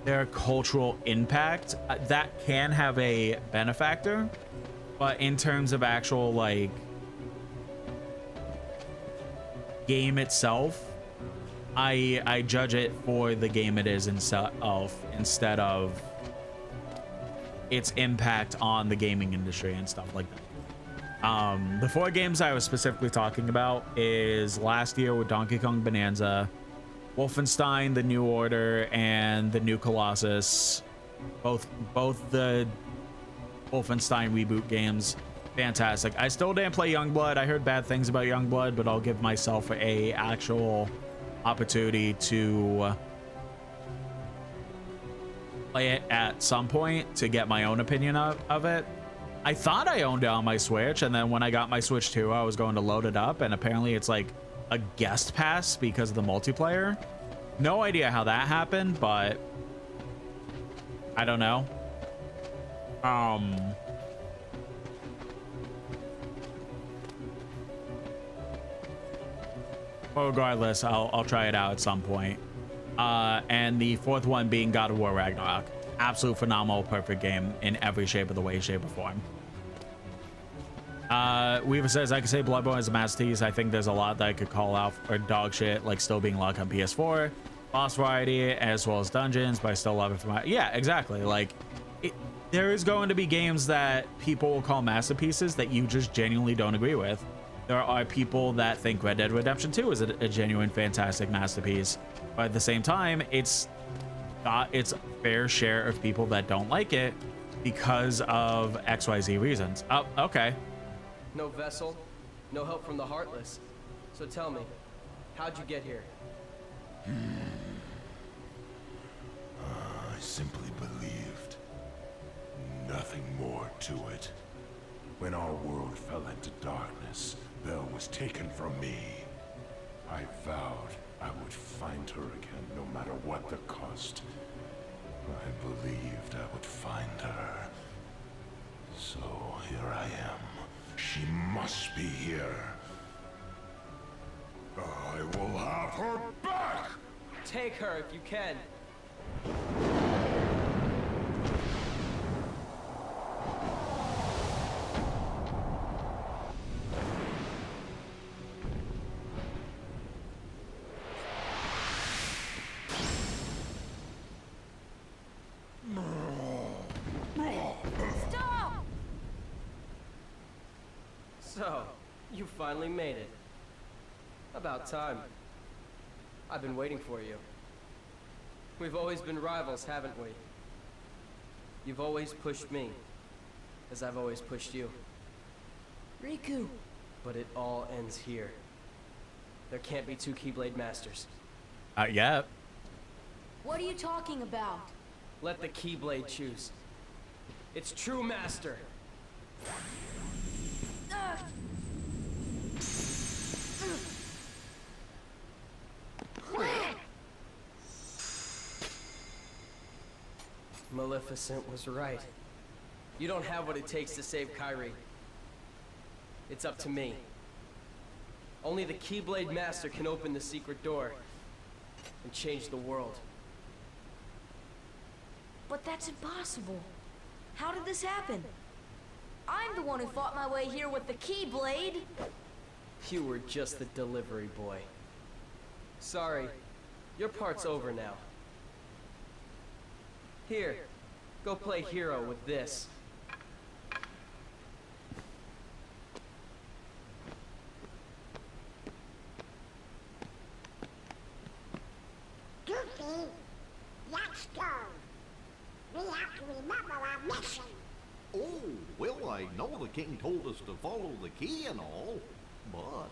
their cultural impact. That can have a benefactor, but in terms of actual like game itself, I judge it for the game it is itself instead of its impact on the gaming industry and stuff like that. The 4 games I was specifically talking about is last year with Donkey Kong Bonanza, Wolfenstein, The New Order, and The New Colossus. Both the Wolfenstein reboot games, fantastic. I still didn't play Youngblood. I heard bad things about Youngblood, but I'll give myself a actual opportunity to play it at some point to get my own opinion of it. I thought I owned it on my Switch, and then when I got my Switch 2, I was going to load it up, and apparently it's like a guest pass because of the multiplayer. No idea how that happened, but I don't know. Well, regardless, I'll try it out at some point. And the 4th one being God of War Ragnarok. Absolute phenomenal, perfect game in every shape of the way, shape, or form. Weaver says, I could say Bloodborne is a masterpiece. I think there's a lot that I could call out for dog shit, like still being locked on PS4, boss variety, as well as dungeons, but I still love it for my... Yeah, exactly. Like, there is going to be games that people will call masterpieces that you just genuinely don't agree with. There are people that think Red Dead Redemption 2 is a genuine, fantastic masterpiece, but at the same time, it's got its fair share of people that don't like it because of XYZ reasons. Oh, okay. No vessel, no help from the Heartless. So tell me, how'd you get here? I simply believed. Nothing more to it. When our world fell into darkness, Belle was taken from me. I vowed I would find her again, no matter what the cost. I believed I would find her. So here I am. She must be here. I will have her back! Take her if you can. Stop! So, you finally made it. About time. I've been waiting for you. We've always been rivals, haven't we? You've always pushed me, as I've always pushed you. Riku. But it all ends here. There can't be two Keyblade Masters. Yeah. What are you talking about? Let the Keyblade choose. Its true master. Ugh. Maleficent was right. You don't have what it takes to save Kairi. It's up to me. Only the Keyblade Master can open the secret door and change the world. But that's impossible. How did this happen? I'm the one who fought my way here with the Keyblade. You were just the delivery boy. Sorry, your part's over now. Here, go play hero with this. Goofy, let's go. We have to remember our mission. Oh, well, I know the king told us to follow the key and all, but...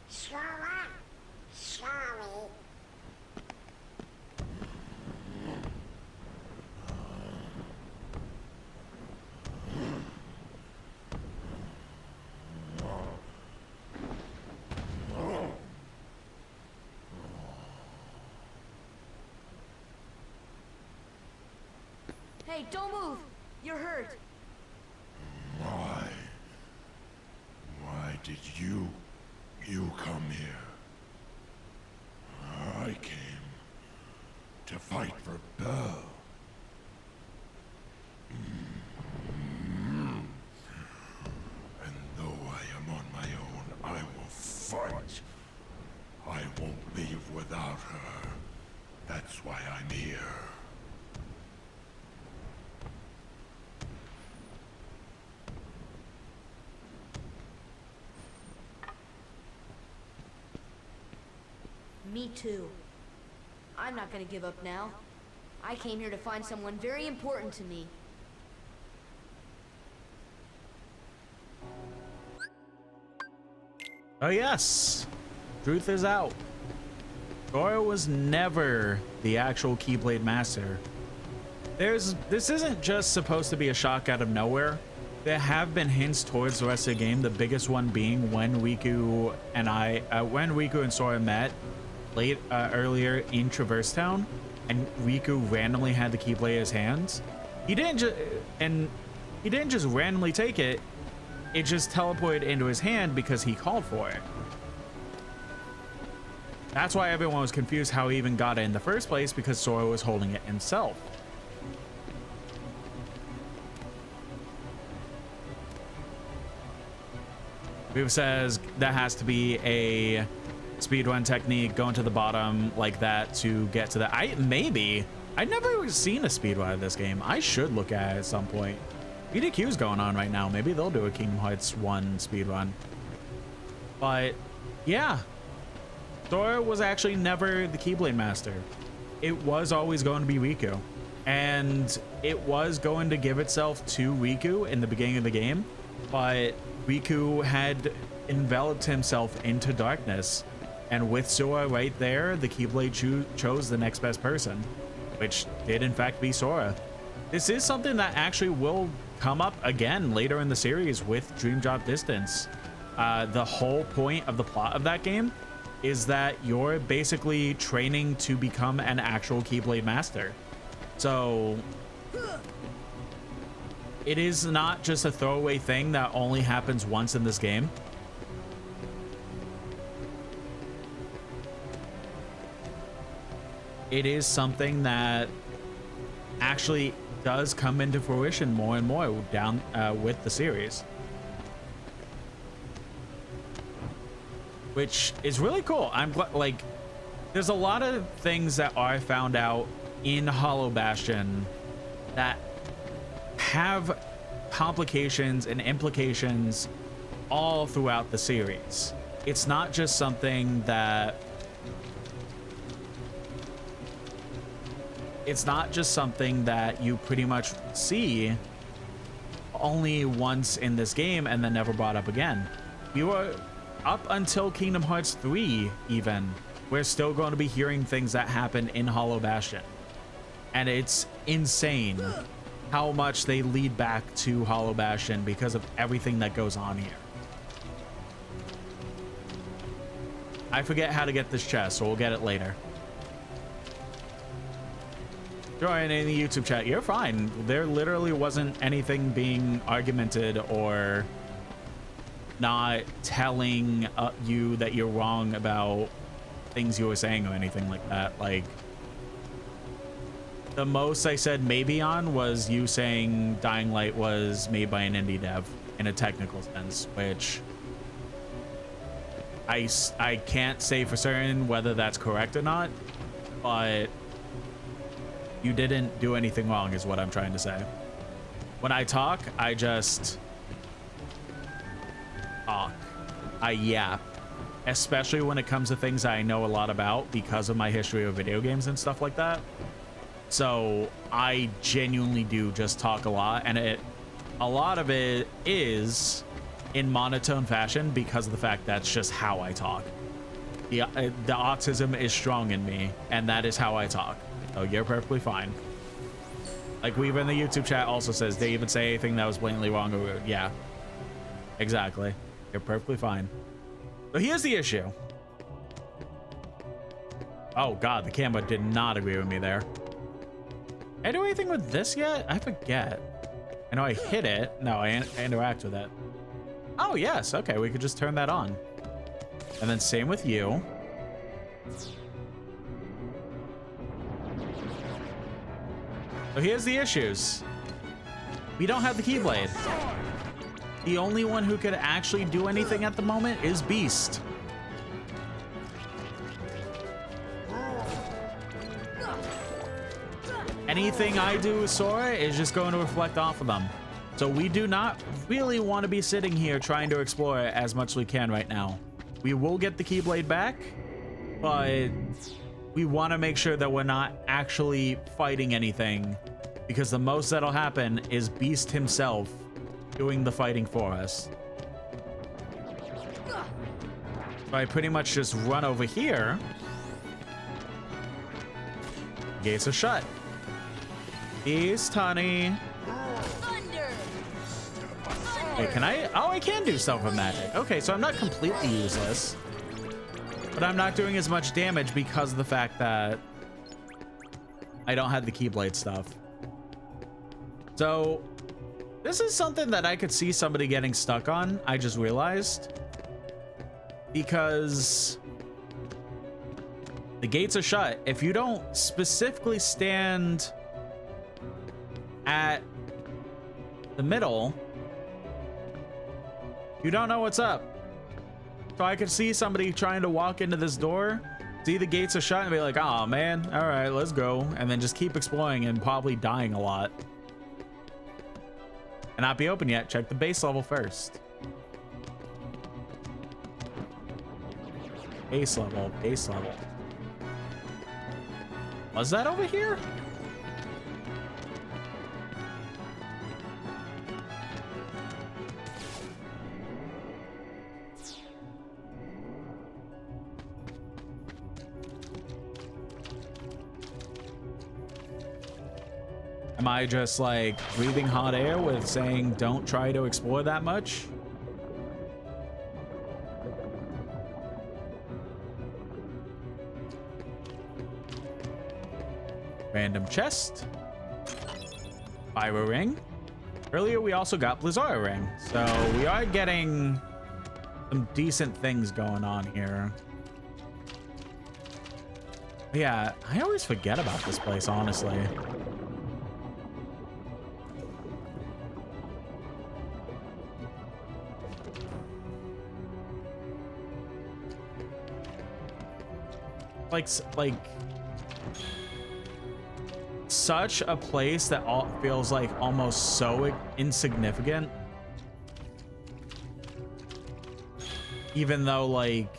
Slower, slowly. Hey, don't move. You're hurt. Why? Why did you come here? I came to fight for Belle. And though I am on my own, I will fight. I won't leave without her. That's why I'm here. Me too. I'm not gonna give up now. I came here to find someone very important to me. Oh yes, truth is out. Sora was never the actual Keyblade Master. This isn't just supposed to be a shock out of nowhere. There have been hints towards the rest of the game, the biggest one being when Riku and Sora met earlier in Traverse Town, and Riku randomly had the Keyblade in his hands. He didn't just randomly take it. It just teleported into his hand because he called for it. That's why everyone was confused how he even got it in the first place, because Sora was holding it himself. Viva says that has to be a speedrun technique, going to the bottom like that to get to the... I've never seen a speedrun of this game. I should look at it at some point. BDQ's going on right now. Maybe they'll do a Kingdom Hearts 1 speedrun. But yeah, Sora was actually never the Keyblade Master. It was always going to be Riku, and it was going to give itself to Riku in the beginning of the game, but Riku had enveloped himself into darkness, and with Sora right there, the Keyblade chose the next best person. which did in fact be Sora. This is something that actually will come up again later in the series with Dream Drop Distance. The whole point of the plot of that game is that you're basically training to become an actual Keyblade Master. So it is not just a throwaway thing that only happens once in this game. It is something that actually does come into fruition more and more down with the series, which is really cool. I'm glad, like, there's a lot of things that are found out in Hollow Bastion that have complications and implications all throughout the series. It's not just something that you pretty much see only once in this game and then never brought up again. We were up until Kingdom Hearts 3 even. We're still going to be hearing things that happen in Hollow Bastion. And it's insane how much they lead back to Hollow Bastion because of everything that goes on here. I forget how to get this chest, so we'll get it later. Join in the YouTube chat. You're fine. There literally wasn't anything being argumented or not telling you that you're wrong about things you were saying or anything like that. Like, the most I said maybe on was you saying Dying Light was made by an indie dev in a technical sense, which I can't say for certain whether that's correct or not, but you didn't do anything wrong is what I'm trying to say. When I talk, I just talk. I yap. Especially when it comes to things I know a lot about because of my history of video games and stuff like that. So I genuinely do just talk a lot, and a lot of it is in monotone fashion because of the fact that's just how I talk. The autism is strong in me, and that is how I talk. Oh, you're perfectly fine. Like Weaver in the YouTube chat also says, did they even say anything that was blatantly wrong or rude? Yeah, exactly. You're perfectly fine. So here's the issue. Oh God, the camera did not agree with me there. Can I do anything with this yet? I forget. I know I hit it. No, I interact with it. Oh yes, okay, we could just turn that on. And then same with you. So here's the issues. We don't have the Keyblade. The only one who could actually do anything at the moment is Beast. Anything I do with Sora is just going to reflect off of them. So we do not really want to be sitting here trying to explore as much as we can right now. We will get the Keyblade back, but we want to make sure that we're not actually fighting anything, because the most that'll happen is Beast himself doing the fighting for us. So I pretty much just run over here. Gates are shut. Beast, honey. Thunder! Wait, can I? Oh, I can do stuff with magic. Okay, so I'm not completely useless, but I'm not doing as much damage because of the fact that I don't have the Keyblade stuff. So this is something that I could see somebody getting stuck on, I just realized, because the gates are shut. If you don't specifically stand at the middle, you don't know what's up. So I could see somebody trying to walk into this door, see the gates are shut, and be like, oh man, all right, let's go, and then just keep exploring and probably dying a lot. And not be open yet. Check the base level first. Base level, base level. Was that over here? Am I just like breathing hot air with saying don't try to explore that much? Random chest. Fire ring. Earlier we also got Blizzard ring. So we are getting some decent things going on here. Yeah, I always forget about this place, honestly. Like such a place that feels like almost so insignificant, even though like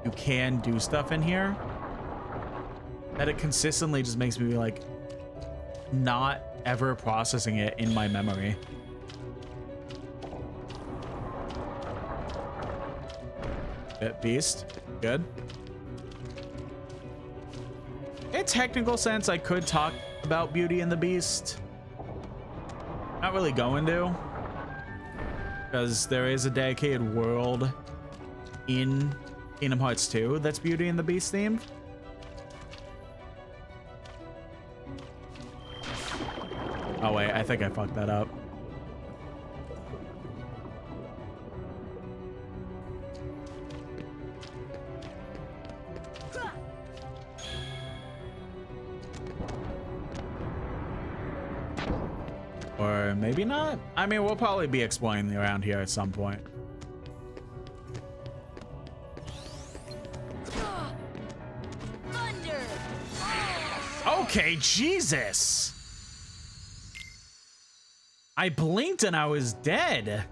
you can do stuff in here, that it consistently just makes me like not ever processing it in my memory. Beast, good. In technical sense, I could talk about Beauty and the Beast. Not really going to, because there is a dedicated world in Kingdom Hearts 2 that's Beauty and the Beast themed. Oh wait, I think I fucked that up. Or maybe not. I mean, we'll probably be exploring around here at some point. Thunder! Okay, Jesus. I blinked and I was dead.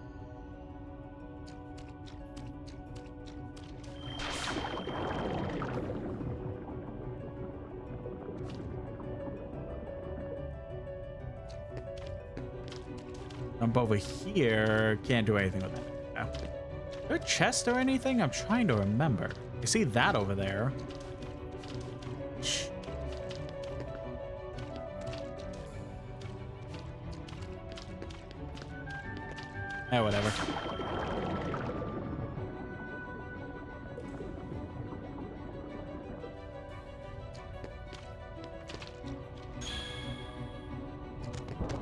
Jump over here. Can't do anything with that. No. Is there a chest or anything? I'm trying to remember. You see that over there. Shh. Whatever.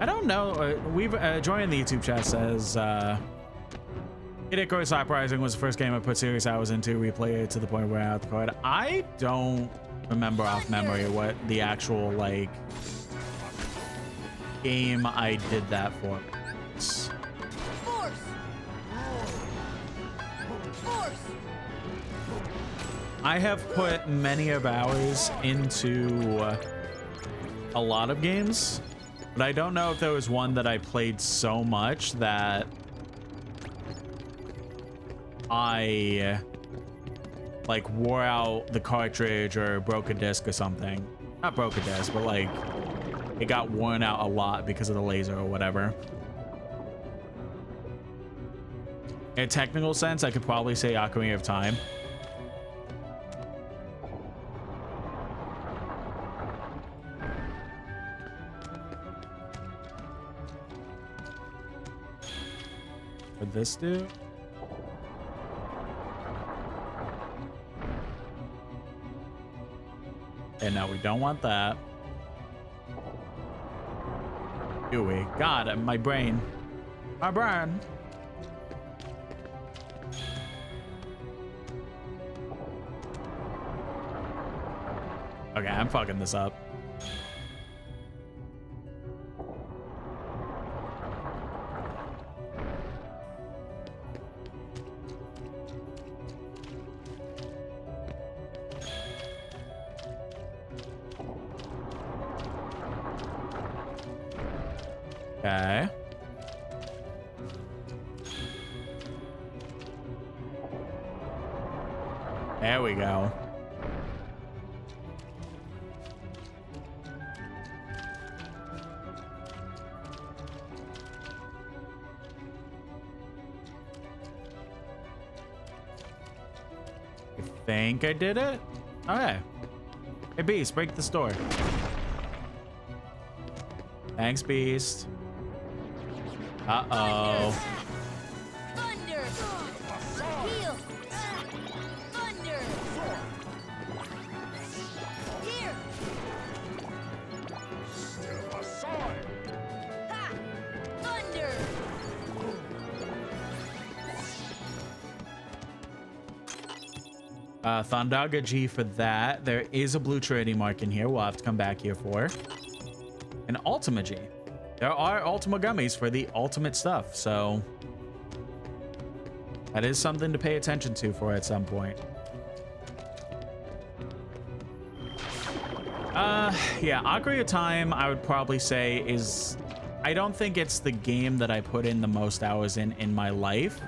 I don't know. We've joined the YouTube chat says Kid Icarus Uprising was the first game I put serious hours into. We played it to the point where I had to code. I don't remember off memory what the actual like game I did that for. I have put many of hours into a lot of games, but I don't know if there was one that I played so much that I like wore out the cartridge or broke a disc or something. Not broke a disc, but like it got worn out a lot because of the laser or whatever. In a technical sense, I could probably say Ocarina of Time. What'd this do? And no, we don't want that. Do we? God, my brain. My brain. Okay, I'm fucking this up. Okay. There we go. I think I did it. Okay. Hey, Beast, break this door. Thanks, Beast. Uh-oh. Thunder! Heal! Thunder! Here! Step aside. Ha! Thunder! Thondaga G for that. There is a blue trading mark in here we'll have to come back here for. An Ultima G. There are Ultima Gummies for the ultimate stuff, so that is something to pay attention to for at some point. Yeah, Ocarina of Time, I would probably say is... I don't think it's the game that I put in the most hours in my life,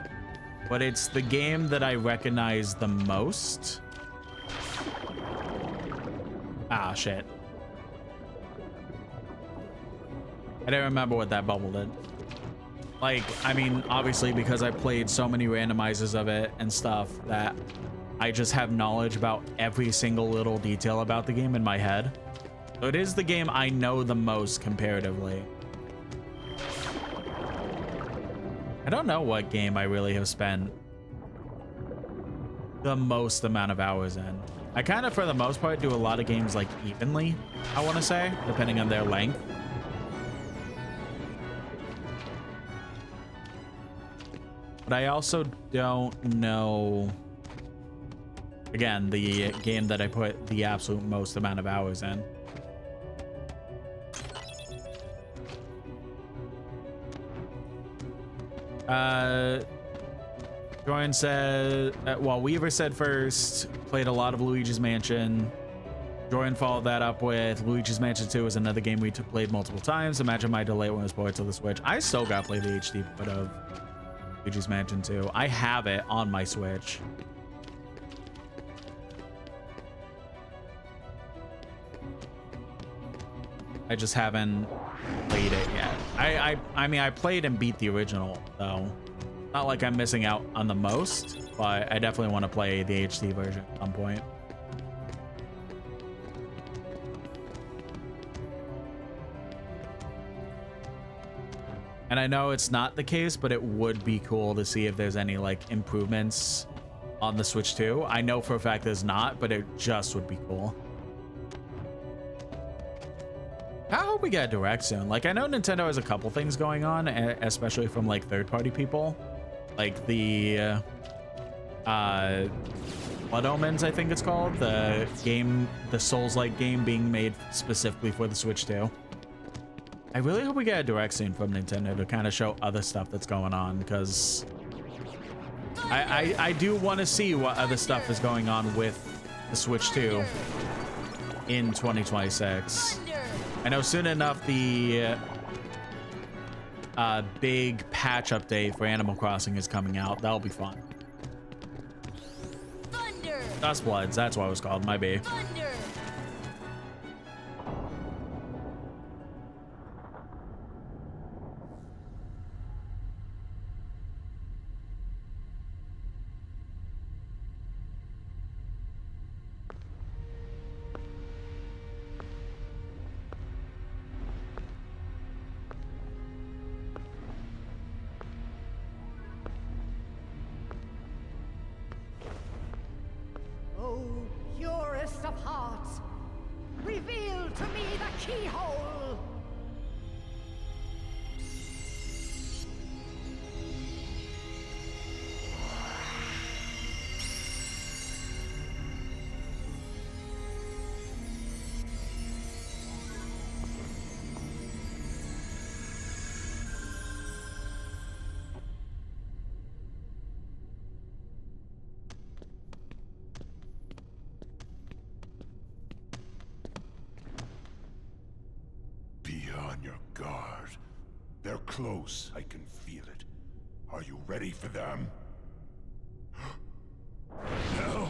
but it's the game that I recognize the most. Ah, shit. I don't remember what that bubble did. Like, I mean, obviously because I played so many randomizers of it and stuff that I just have knowledge about every single little detail about the game in my head. So it is the game I know the most comparatively. I don't know what game I really have spent the most amount of hours in. I kind of, for the most part, do a lot of games like evenly, I want to say, depending on their length. But I also don't know, again, the game that I put the absolute most amount of hours in. Jordan said, well, Weaver said first, played a lot of Luigi's Mansion. Jordan followed that up with Luigi's Mansion 2 is another game we played multiple times. Imagine my delay when it was ported to the Switch. I still got to play the HD port of Luigi's Mansion 2. I have it on my Switch. I just haven't played it yet. I mean, I played and beat the original, though. Not like I'm missing out on the most, but I definitely want to play the HD version at some point. And I know it's not the case, but it would be cool to see if there's any like improvements on the Switch 2. I know for a fact there's not, but it just would be cool. I hope we get a Direct soon. Like, I know Nintendo has a couple things going on, especially from like third-party people. Like the Blood Omens, I think it's called. The game, the Souls-like game being made specifically for the Switch 2. I really hope we get a Direct soon from Nintendo to kind of show other stuff that's going on, because I do want to see what other stuff is going on with the Switch 2 in 2026. I know soon enough the big patch update for Animal Crossing is coming out. That'll be fun. Dustbloods, that's what it was called. My bad. Oh, purest of hearts, reveal to me the keyhole! Be on your guard. They're close. I can feel it. Are you ready for them? No.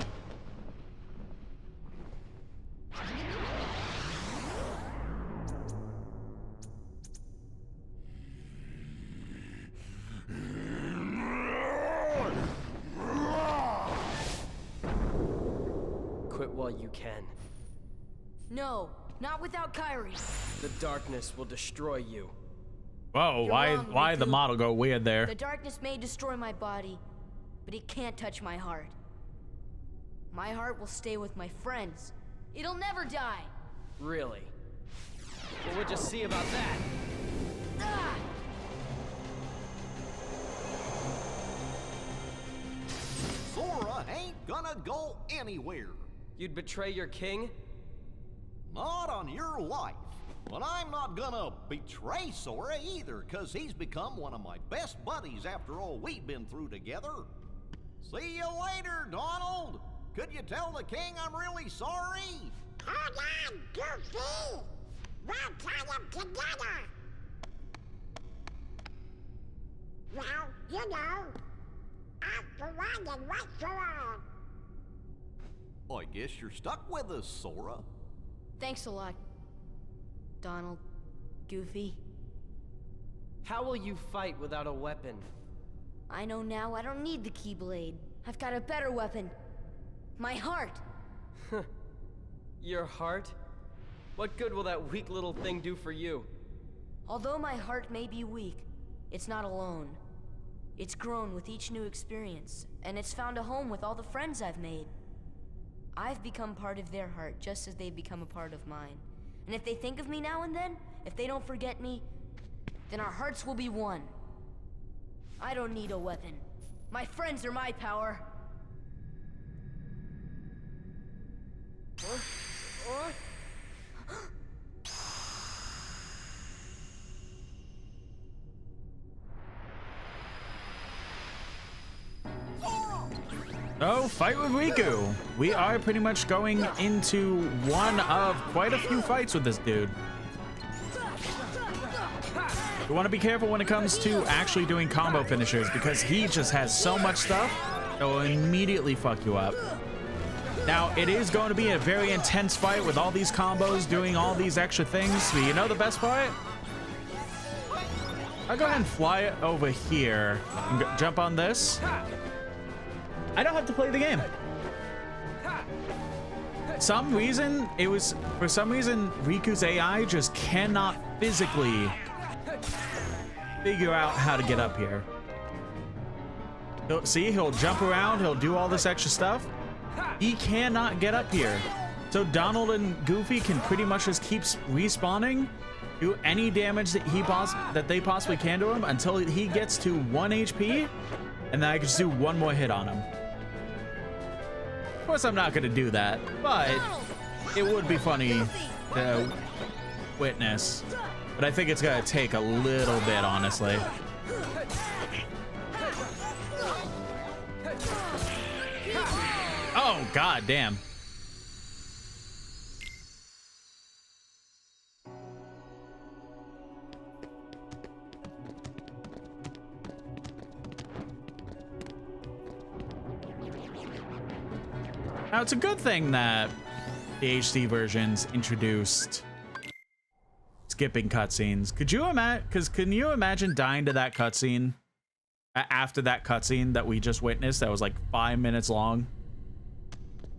Quit while you can. No, Not without Kyrie. The darkness will destroy you. Whoa, You're why wrong, the Riku. model go weird there? The darkness may destroy my body, but it can't touch my heart. My heart will stay with my friends. It'll never die. Really? Well, we'll just see about that. Ah! Sora ain't gonna go anywhere. You'd betray your king? Not on your life. But I'm not gonna betray Sora either, cause he's become one of my best buddies after all we've been through together. See you later, Donald. Could you tell the king I'm really sorry? Hold on, Goofy! We'll try them together! Well, you know, out for one and right for all. I guess you're stuck with us, Sora. Thanks a lot, Donald. Goofy. How will you fight without a weapon? I know now I don't need the Keyblade. I've got a better weapon. My heart. Your heart? What good will that weak little thing do for you? Although my heart may be weak, it's not alone. It's grown with each new experience, and it's found a home with all the friends I've made. I've become part of their heart just as they've become a part of mine. And if they think of me now and then, if they don't forget me, then our hearts will be one. I don't need a weapon. My friends are my power. Oh, fight with Riku. We are pretty much going into one of quite a few fights with this dude. You want to be careful when it comes to actually doing combo finishers because he just has so much stuff that will immediately fuck you up. Now, it is going to be a very intense fight with all these combos, doing all these extra things. But you know the best part? I'll go ahead and fly it over here and jump on this. I don't have to play the game. For some reason, Riku's AI just cannot physically figure out how to get up here. He'll jump around, he'll do all this extra stuff. He cannot get up here. So Donald and Goofy can pretty much just keep respawning, do any damage that they possibly can to him until he gets to 1 HP, and then I can just do one more hit on him. Of course, I'm not going to do that, but it would be funny to witness. But I think it's going to take a little bit, honestly. Oh, god damn. Now, it's a good thing that the HD versions introduced skipping cutscenes. Could you imagine? Because can you imagine dying to that cutscene after that cutscene that we just witnessed that was like 5 minutes long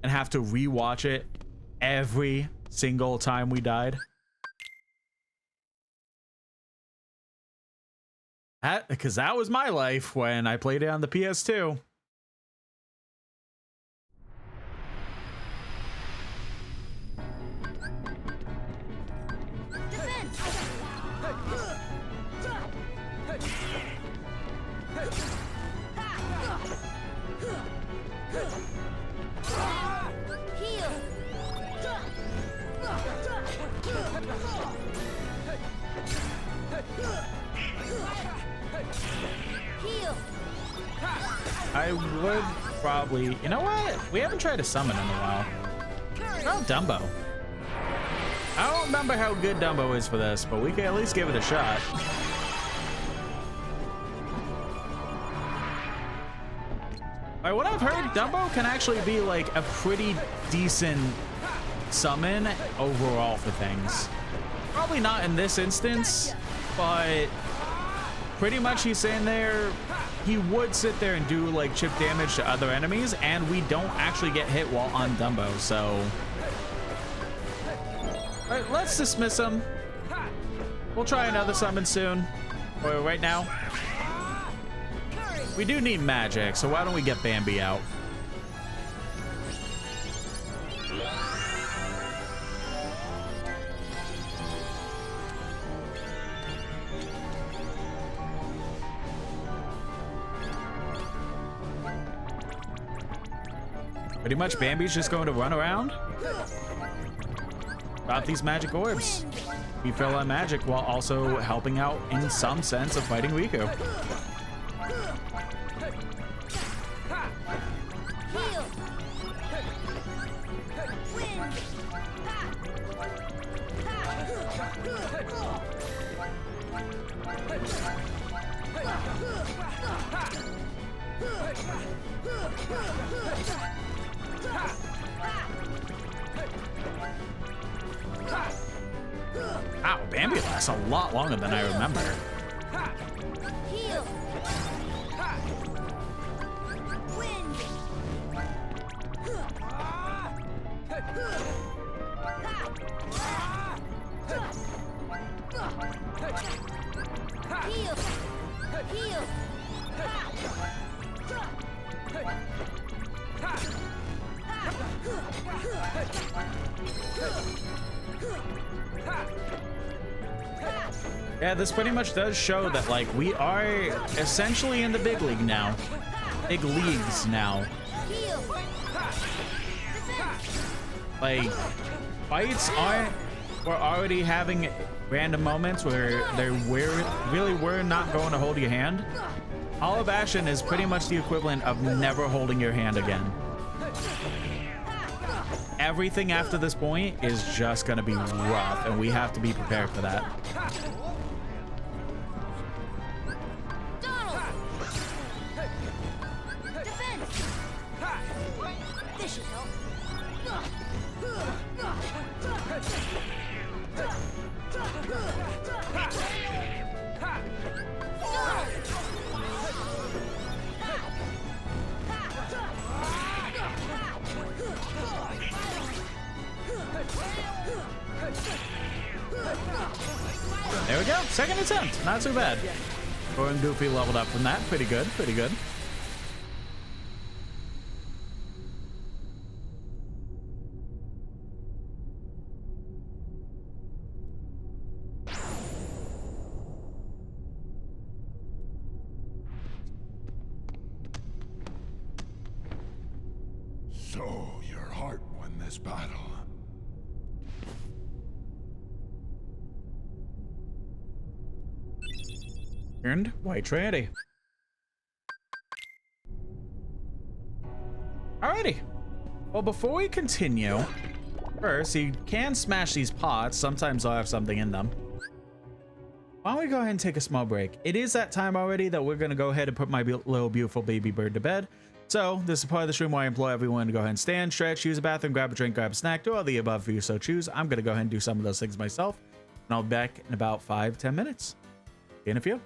and have to rewatch it every single time we died? Because that was my life when I played it on the PS2. I would probably... You know what? We haven't tried to summon in a while. Oh, Dumbo. I don't remember how good Dumbo is for this, but we can at least give it a shot. By what I've heard, Dumbo can actually be like a pretty decent summon overall for things. Probably not in this instance, but pretty much he's saying there he would sit there and do like chip damage to other enemies, and we don't actually get hit while on Dumbo, so Alright, let's dismiss him. We'll try another summon soon. Or right now. We do need magic, so why don't we get Bambi out? Pretty much Bambi's just going to run around about these magic orbs. We fill our magic while also helping out in some sense of fighting Riku. Wow, Bambi lasts a lot longer than I remember. Yeah, this pretty much does show that, like, we are essentially in the big league now. Big leagues now. Like, fights aren't... We're already having random moments where really were not going to hold your hand. All of Bastion is pretty much the equivalent of never holding your hand again. Everything after this point is just going to be rough, and we have to be prepared for that. There we go. Second attempt. Not too bad. Or and Goofy leveled up from that. Pretty good. Pretty good. So your heart won this battle. Earned White Trinity. Alrighty. Well, before we continue, first, you can smash these pots. Sometimes they'll have something in them. Why don't we go ahead and take a small break? It is that time already that we're going to go ahead and put my little beautiful baby bird to bed. So this is part of the stream where I implore everyone to go ahead and stand, stretch, use a bathroom, grab a drink, grab a snack, do all the above if you so choose. I'm going to go ahead and do some of those things myself. And I'll be back in about 5-10 minutes. See you in a few.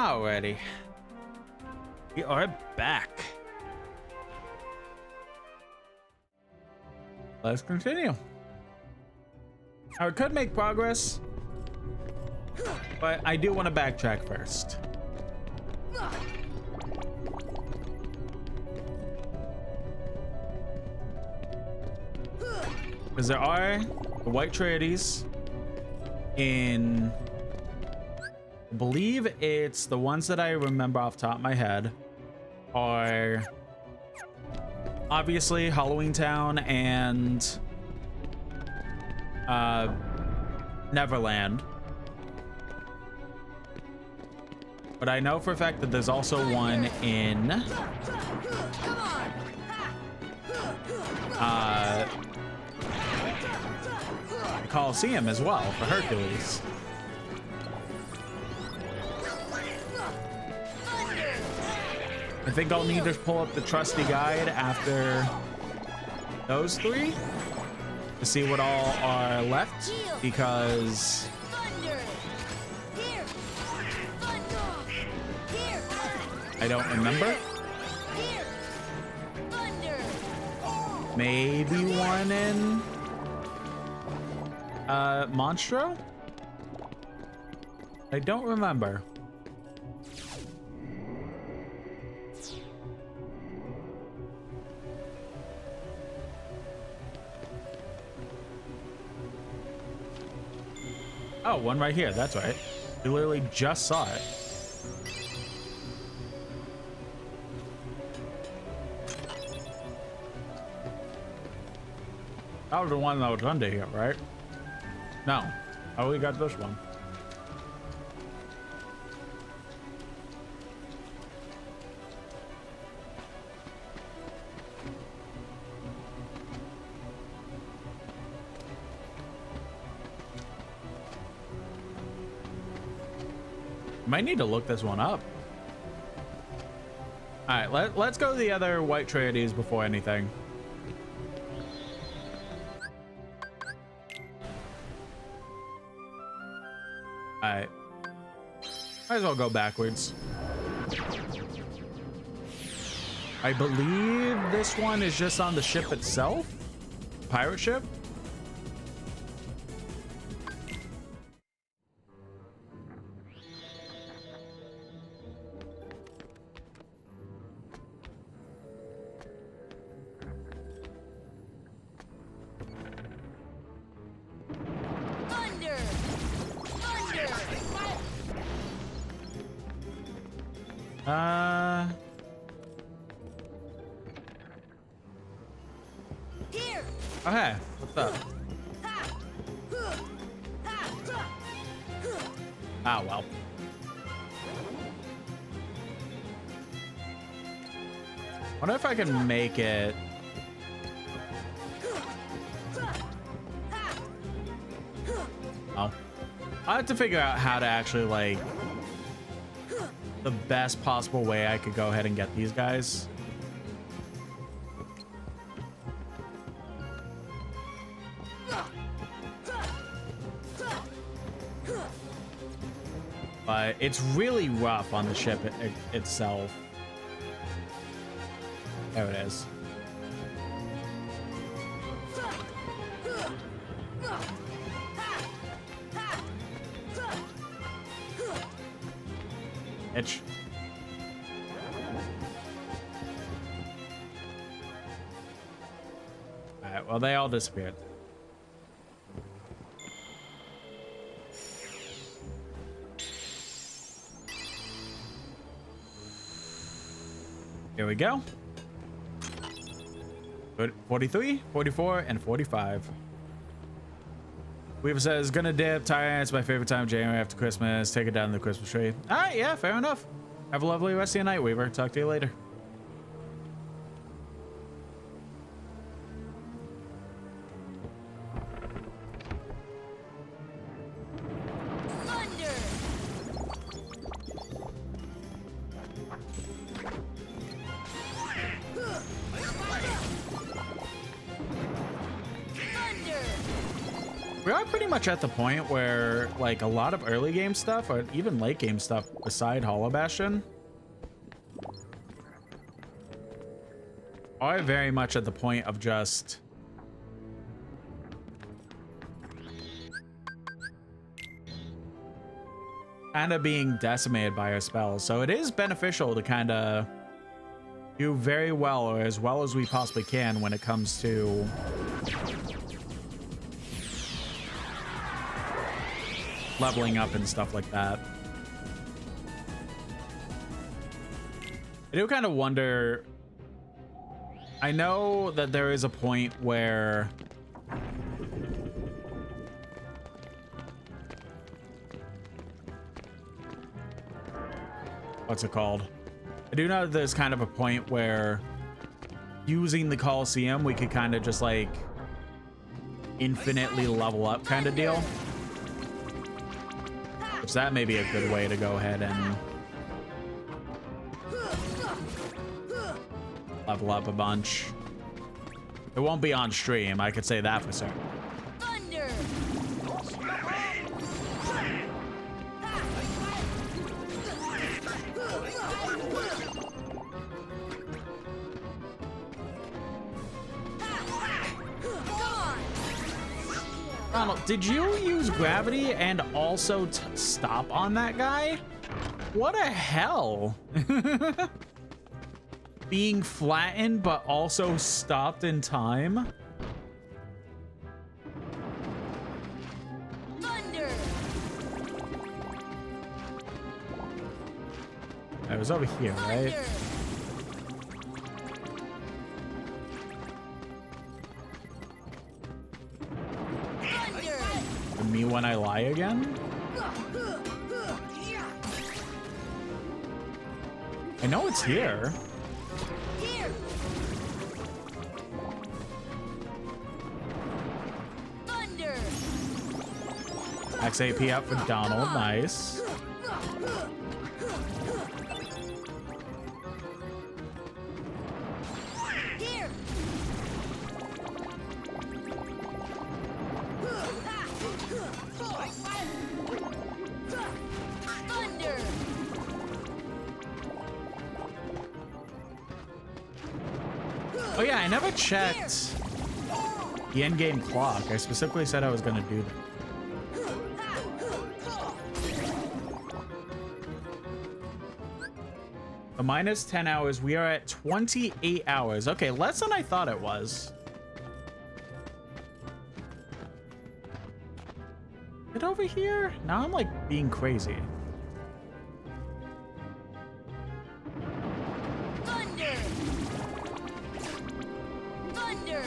Alrighty. We are back. Let's continue. Now, we could make progress, but I do want to backtrack first. Because there are the white Triades in, I believe it's the ones that I remember off the top of my head are obviously Halloween Town and Neverland. But I know for a fact that there's also one in Coliseum as well for Hercules. I think I'll need to pull up the trusty guide after those three to see what all are left, because I don't remember. Maybe one in Monstro? I don't remember. Oh, one right here. That's right. We literally just saw it. That was the one that was under here, right? No. Oh, we got this one. Might need to look this one up. All right, let's go to the other white Triades before anything. All right, might as well go backwards. I believe this one is just on the ship itself, pirate ship. Okay, what's up? Ah, well. Wonder if I can make it. Oh. I have to figure out how to actually, like, the best possible way I could go ahead and get these guys. But it's really rough on the ship itself. There it is. Itch. All right, well, they all disappeared. Here we go. 43, 44, and 45. Weaver says, gonna dip. Tired. It's my favorite time of January after Christmas. Take it down to the Christmas tree. All right, yeah, fair enough. Have a lovely rest of your night, Weaver. Talk to you later. We are pretty much at the point where, like, a lot of early game stuff, or even late game stuff, beside Hollow Bastion, are very much at the point of just kind of being decimated by our spells. So it is beneficial to kind of do very well, or as well as we possibly can, when it comes to leveling up and stuff like that. I do kind of wonder, I know that there is a point where what's it called? I do know that there's kind of a point where using the Coliseum, we could kind of just like infinitely level up kind of deal. Which that may be a good way to go ahead and level up a bunch. It won't be on stream, I could say that for certain. Thunder! Ronald, did you use gravity and also stop on that guy? What a hell. Being flattened, but also stopped in time. Thunder! It was over here, right? And me when I lie again? I know it's here. Max AP up for Donald, nice. Oh yeah, I never checked the end game clock. I specifically said I was gonna do that. The minus 10 hours, we are at 28 hours. Okay, less than I thought it was. Get over here. Now I'm like being crazy. Thunder! Thunder!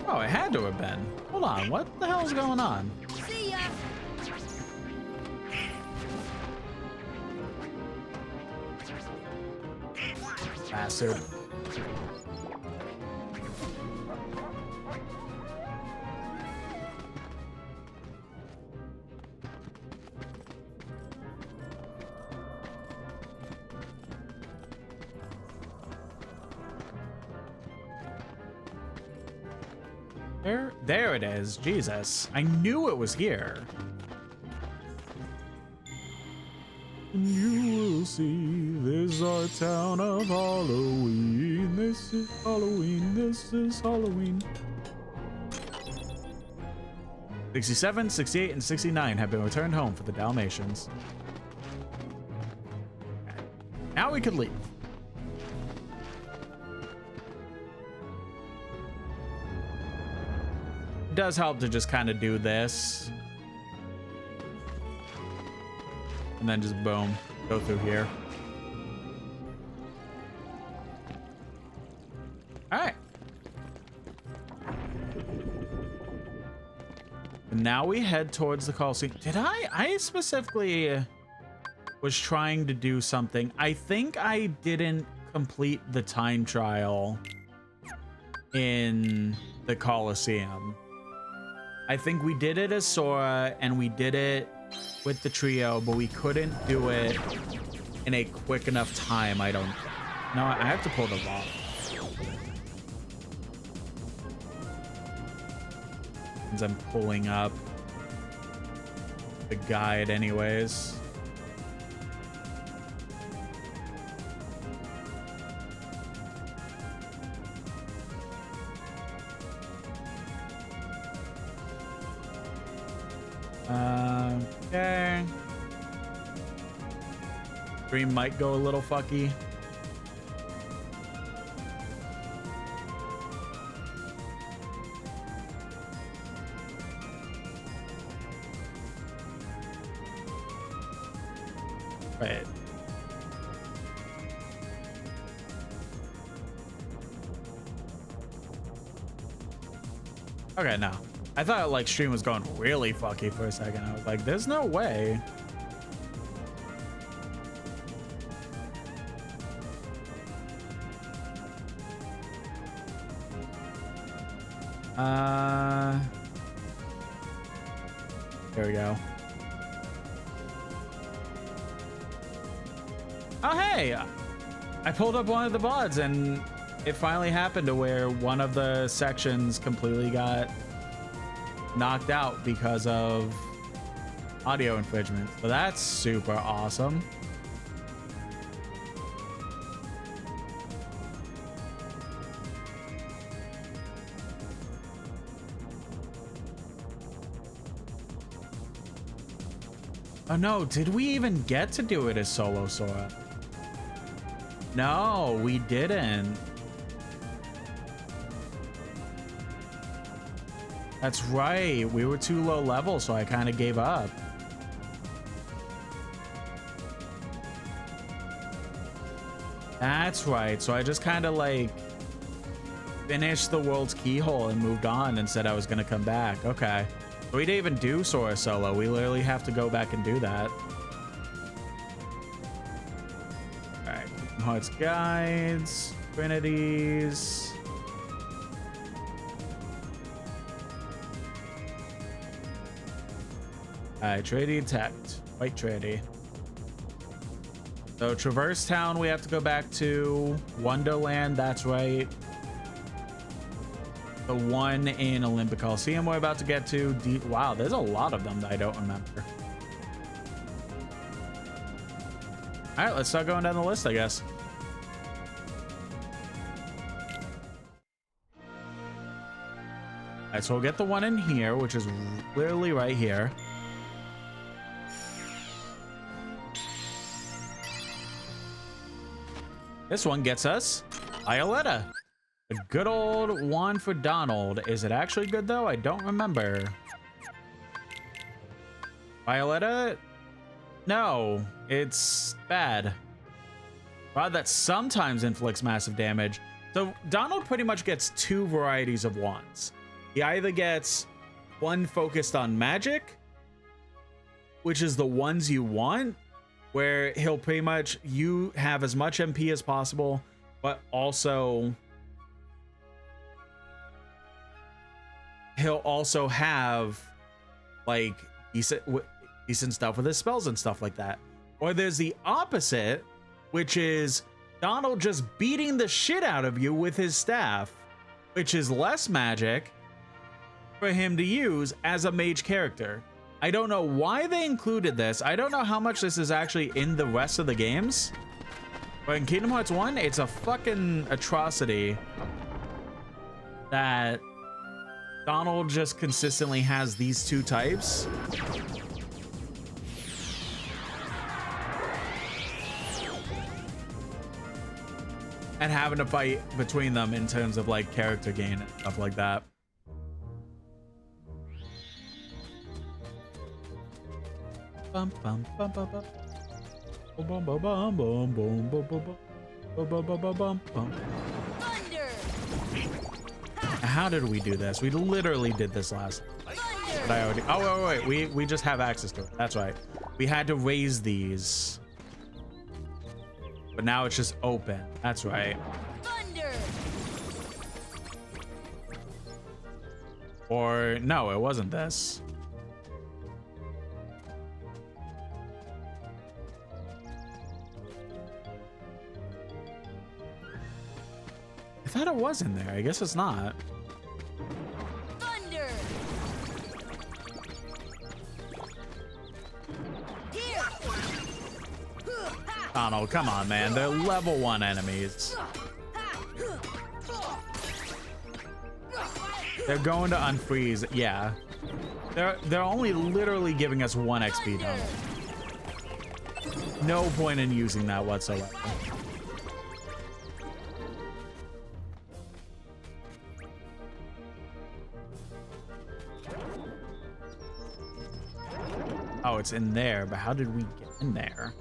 Oh, it had to have been. Hold on, what the hell is going on? See ya! Bastard. There it is. Jesus. I knew it was here. You will see, this is our town of Halloween. This is Halloween. This is Halloween. 67, 68, and 69 have been returned home for the Dalmatians. Now we could leave. It does help to just kind of do this. And then just boom, go through here. All right. And now we head towards the Coliseum. Did I specifically was trying to do something. I think I didn't complete the time trial in the Coliseum. I think we did it as Sora and we did it with the trio, but we couldn't do it in a quick enough time, I don't think. No, I have to pull the log. Since I'm pulling up the guide anyways. Okay. Stream might go a little fucky. Wait. Okay, no. I thought like stream was going really fucky for a second. I was like, there's no way. There we go. Oh, hey! I pulled up one of the VODs and it finally happened to where one of the sections completely got knocked out because of audio infringement. So that's super awesome. Oh no, did we even get to do it as solo Sora? No, we didn't. That's right. We were too low level, so I kind of gave up. That's right. So I just kind of like finished the world's keyhole and moved on and said I was going to come back. Okay. So we didn't even do Sora solo. We literally have to go back and do that. All right. Hearts guides, Trinities. Alright, Trinity attacked. White Trinity. So Traverse Town we have to go back to. Wonderland, that's right. The one in Olympic Coliseum we're about to get to. Wow, there's a lot of them that I don't remember. Alright, let's start going down the list, I guess. Alright, so we'll get the one in here, which is literally right here. This one gets us Violetta. A good old one for Donald. Is it actually good though? I don't remember. Violetta? No, it's bad. Wow, that sometimes inflicts massive damage. So Donald pretty much gets two varieties of wands. He either gets one focused on magic, which is the ones you want, where he'll pretty much, you have as much MP as possible, but also he'll also have like decent stuff with his spells and stuff like that. Or there's the opposite, which is Donald just beating the shit out of you with his staff, which is less magic for him to use as a mage character. I don't know why they included this. I don't know how much this is actually in the rest of the games. But in Kingdom Hearts 1, it's a fucking atrocity that Donald just consistently has these two types. And having to fight between them in terms of like character gain and stuff like that. Bum bum bum bum bum. Bum bum bum bum bum bum bum bum bum bum bum bum. Thunder! How did we do this? We literally did this last. But I already. Oh wait, we just have access to it. That's right. We had to raise these, but now it's just open. That's right. Thunder! Or no, it wasn't this. I thought it was in there. I guess it's not. Thunder! Ronald, come on, man. They're level 1 enemies. They're going to unfreeze. Yeah. They're only literally giving us 1 XP down. No point in using that whatsoever. Oh, it's in there, but how did we get in there?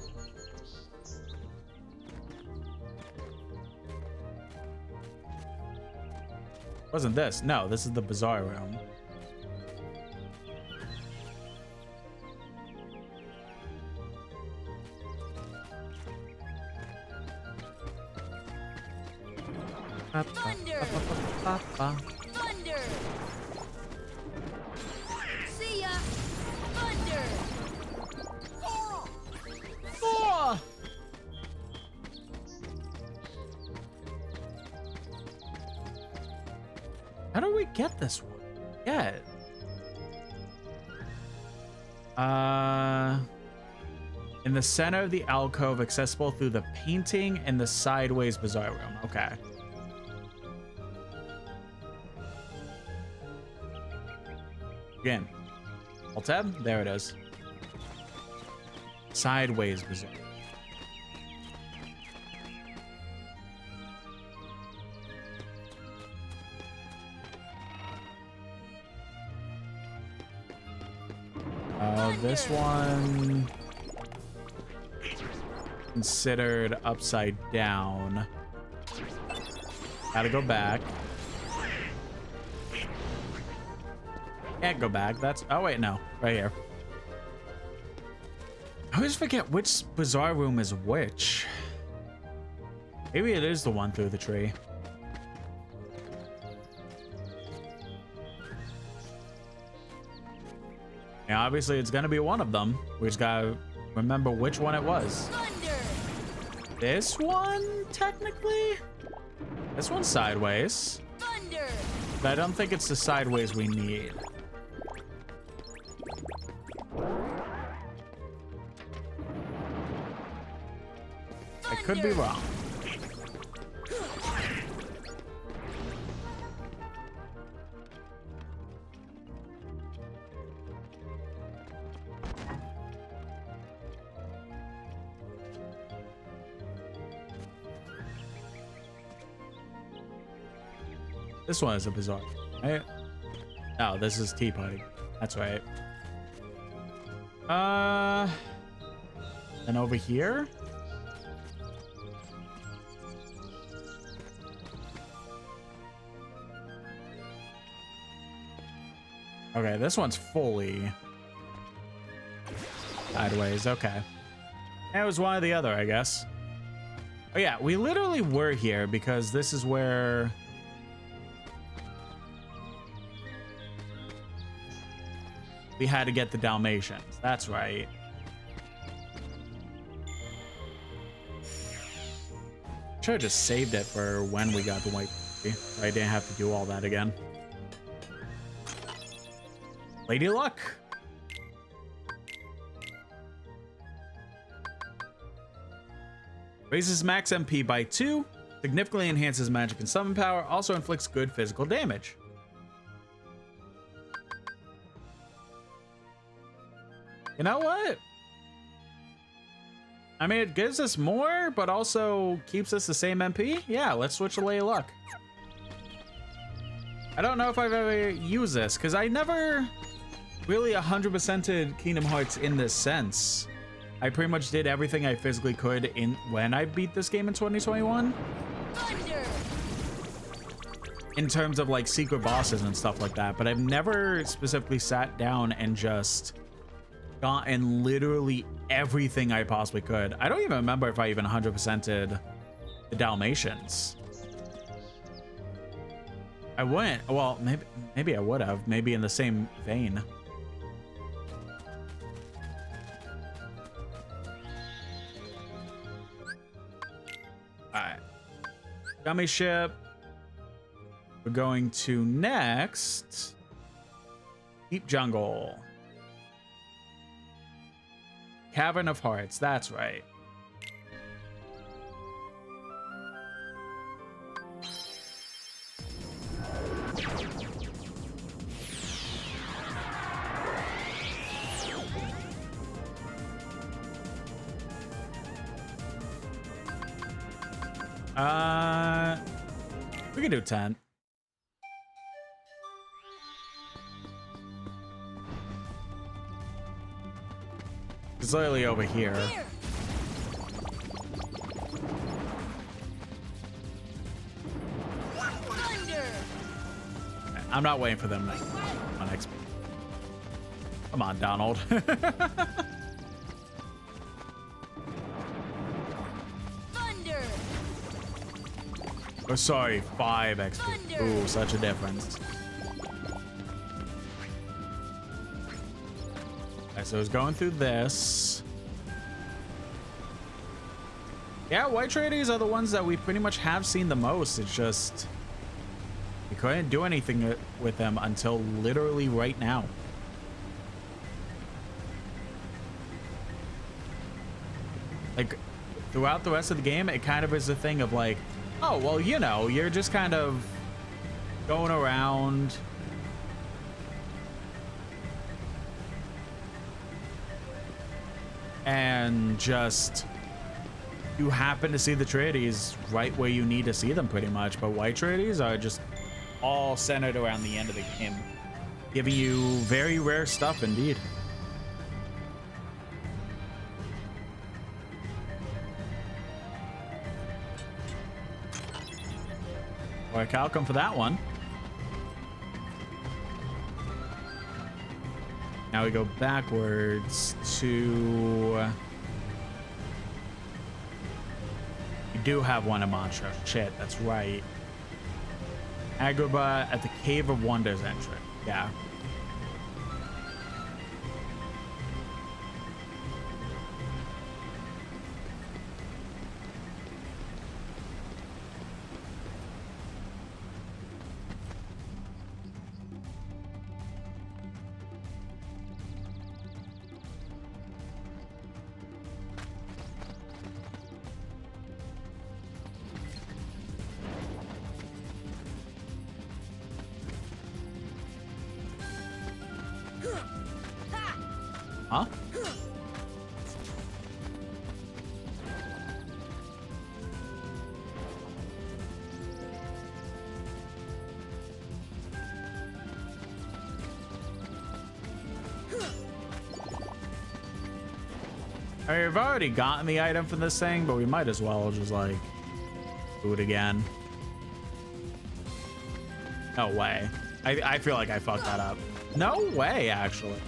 Wasn't this? No, this is the bizarre room. Thunder! Thunder! See ya! Thunder! Oh! How do we get this one? Yeah. In the center of the alcove, accessible through the painting in the sideways bizarre room. Okay. Again. Alt tab. There it is. Sideways bizarre. This one considered upside down. Gotta go back. Can't go back. That's, oh wait, no, right here. I always forget which bizarre room is which. Maybe it is the one through the tree. Yeah, obviously it's gonna be one of them. We just gotta remember which one it was. Thunder! This one, technically? This one's sideways. Thunder! But I don't think it's the sideways we need. I could be wrong. This one is a bizarre, right? Oh, this is Tea Party. That's right. And over here? Okay, this one's fully sideways. Okay. It was one or the other, I guess. Oh yeah, we literally were here because this is where we had to get the Dalmatians. That's right. Should have just saved it for when we got the white party. I didn't have to do all that again. Lady Luck. Raises max MP by 2. Significantly enhances magic and summon power. Also inflicts good physical damage. You know what? I mean, it gives us more, but also keeps us the same MP. Yeah, let's switch to Lady Luck. I don't know if I've ever used this, because I never really 100%ed Kingdom Hearts in this sense. I pretty much did everything I physically could when I beat this game in 2021. Thunder! In terms of like secret bosses and stuff like that, but I've never specifically sat down and just gotten literally everything I possibly could. I don't even remember if I even 100%ed the Dalmatians. I wouldn't. Well, maybe I would have. Maybe in the same vein. Alright. Gummy ship. We're going to next. Deep Jungle. Cavern of Hearts. That's right. We can do 10. It's literally over here. I'm not waiting for them on XP. Come on, Donald. Oh, sorry, 5 XP. Ooh, such a difference. Alright, so it's going through this. Yeah, white tradies are the ones that we pretty much have seen the most. It's just we couldn't do anything with them until literally right now. Like, throughout the rest of the game, it kind of is a thing of like, oh, well, you know, you're just kind of going around. And just, you happen to see the tradies right where you need to see them pretty much. But white tradies are just all centered around the end of the game, giving you very rare stuff indeed. Or Calcum for that one. Now we go backwards to... We do have one in Mantra. Shit, that's right. Agrabah at the Cave of Wonders entrance. Yeah. Huh? I mean, we've already gotten the item from this thing, but we might as well just like do it again. No way. I feel like I fucked that up. No way, actually.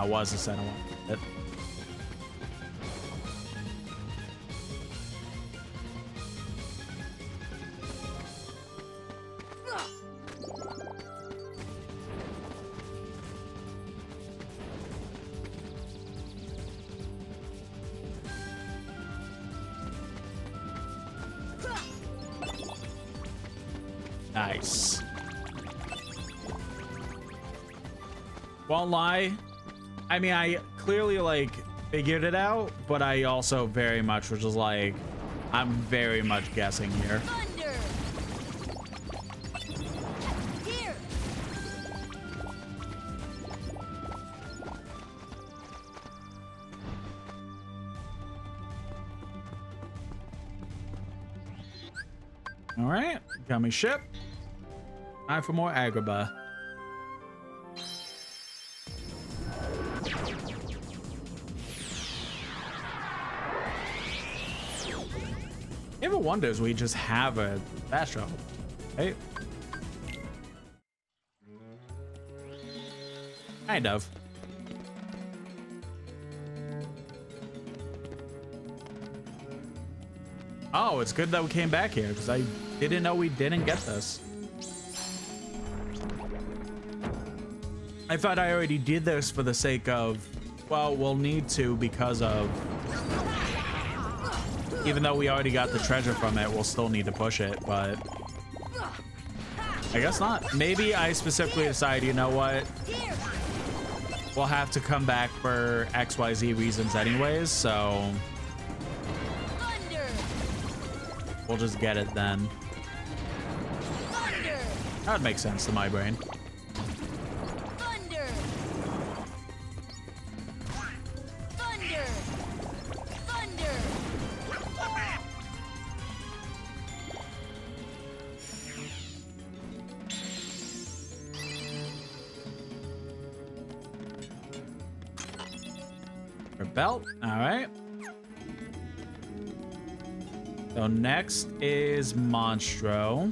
Was the center one. Nice. Won't lie. I mean, I clearly like figured it out, but I also very much was just like, I'm very much guessing here. Here. All right, gummy ship. Time for more Agrabah. Ever wonders we just have a Bastion, hey? Kind of. Oh, it's good that we came back here because I didn't know we didn't get this. I thought I already did this for the sake of, well, we'll need to because of, even though we already got the treasure from it, we'll still need to push it, but I guess not. Maybe I specifically decided, you know what? We'll have to come back for XYZ reasons anyways, so we'll just get it then. That would make sense to my brain. Thunder! Thunder! Thunder! For belt. All right. So next is Monstro.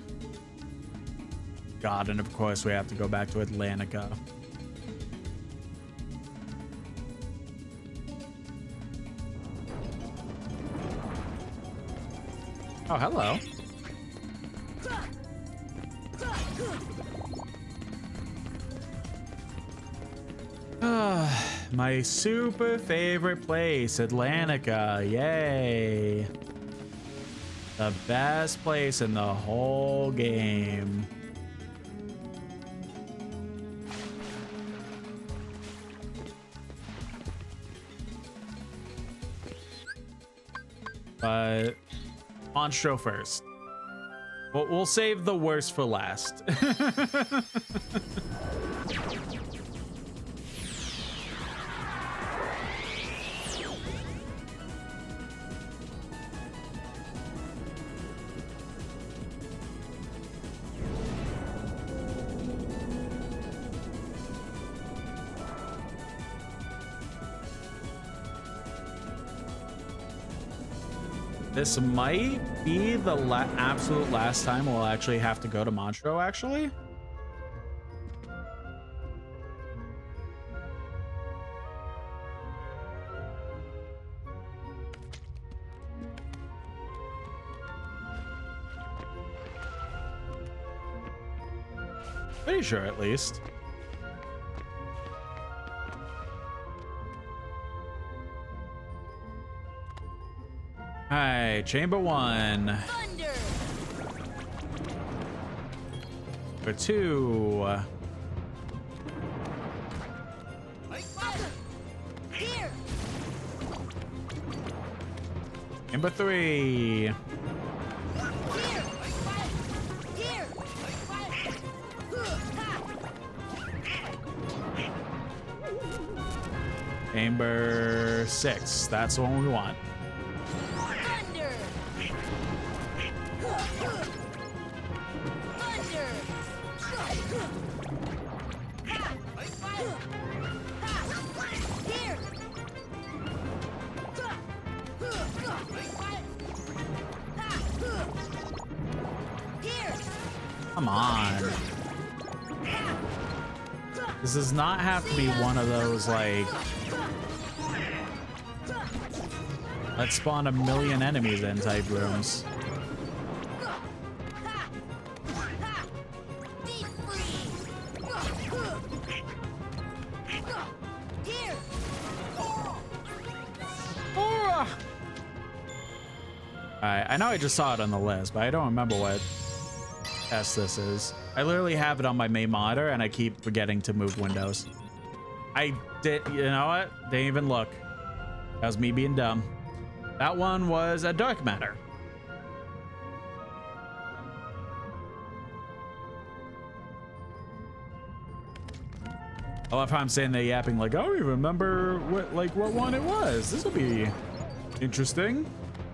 God, and of course we have to go back to Atlantica. Oh, hello. My super favorite place, Atlantica. Yay. The best place in the whole game. But Monstro first. We'll save the worst for last. This might be the absolute last time we'll actually have to go to Monstro, actually. Pretty sure, at least. Hi, Chamber 1. Thunder! For 2. Here! Chamber 3. Here! Here! Chamber 6. That's the one we want. Thunder! Thunder! Here! Here! Come on. This does not have to be one of those, like, let's spawn a million enemies in type rooms. Deep freeze! Here! Alright, I know I just saw it on the list, but I don't remember what test this is. I literally have it on my main monitor and I keep forgetting to move windows. I did, you know what? Didn't even look. That was me being dumb. That one was a dark matter. I love how I'm saying there yapping like, I don't even remember what one it was. This will be interesting.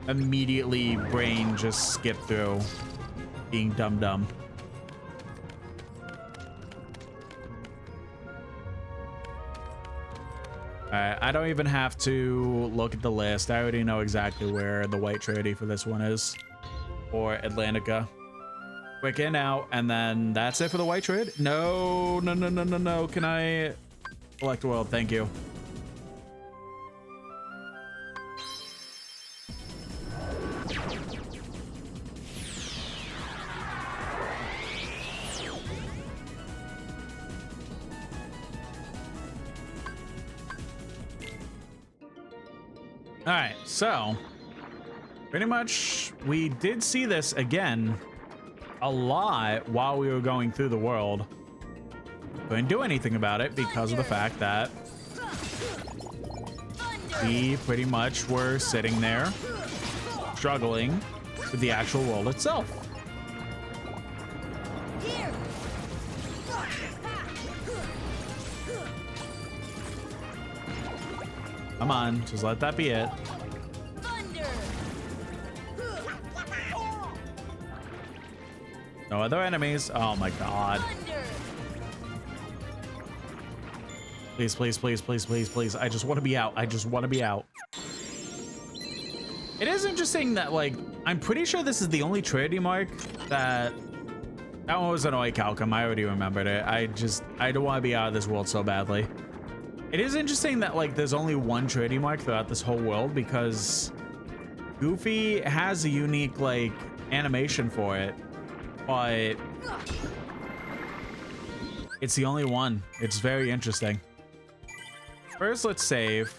Immediately brain just skipped through being dumb. Alright, I don't even have to look at the list. I already know exactly where the white tradie for this one is. Or Atlantica. Quick in, out, and then that's it for the white trade? No. Can I select world? Thank you. All right, so pretty much we did see this again a lot while we were going through the world. Couldn't do anything about it because of the fact that we pretty much were sitting there struggling with the actual world itself. Here! Come on, just let that be it. No other enemies. Oh my god. Please, please, please, please, please, please. I just want to be out. I just want to be out. It is interesting that, like, I'm pretty sure this is the only Trinity mark that... That one was an Oicalcum. I already remembered it. I don't want to be out of this world so badly. It is interesting that, like, there's only one Trinity mark throughout this whole world because Goofy has a unique, like, animation for it. But it's the only one. It's very interesting. First, let's save.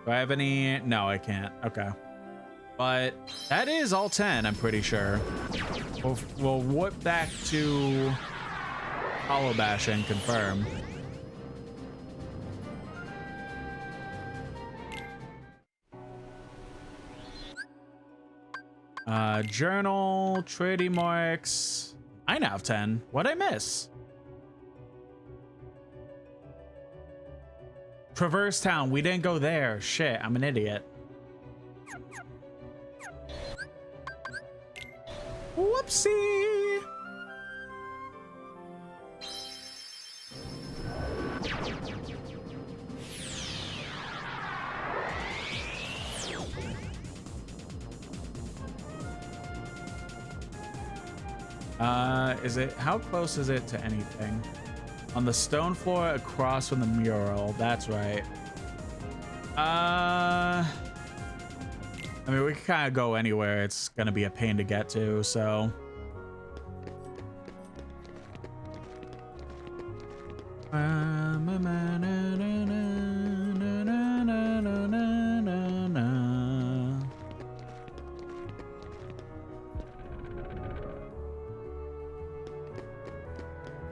Do I have any? No, I can't. Okay. But that is all 10, I'm pretty sure. We'll whip back to Hollow Bash and confirm. Journal, Trinity marks. I now have 10. What'd I miss? Traverse Town. We didn't go there. Shit, I'm an idiot. Whoopsie. Is it, how close is it to anything? On the stone floor across from the mural. That's right. I mean, we can kind of go anywhere. It's gonna be a pain to get to, so.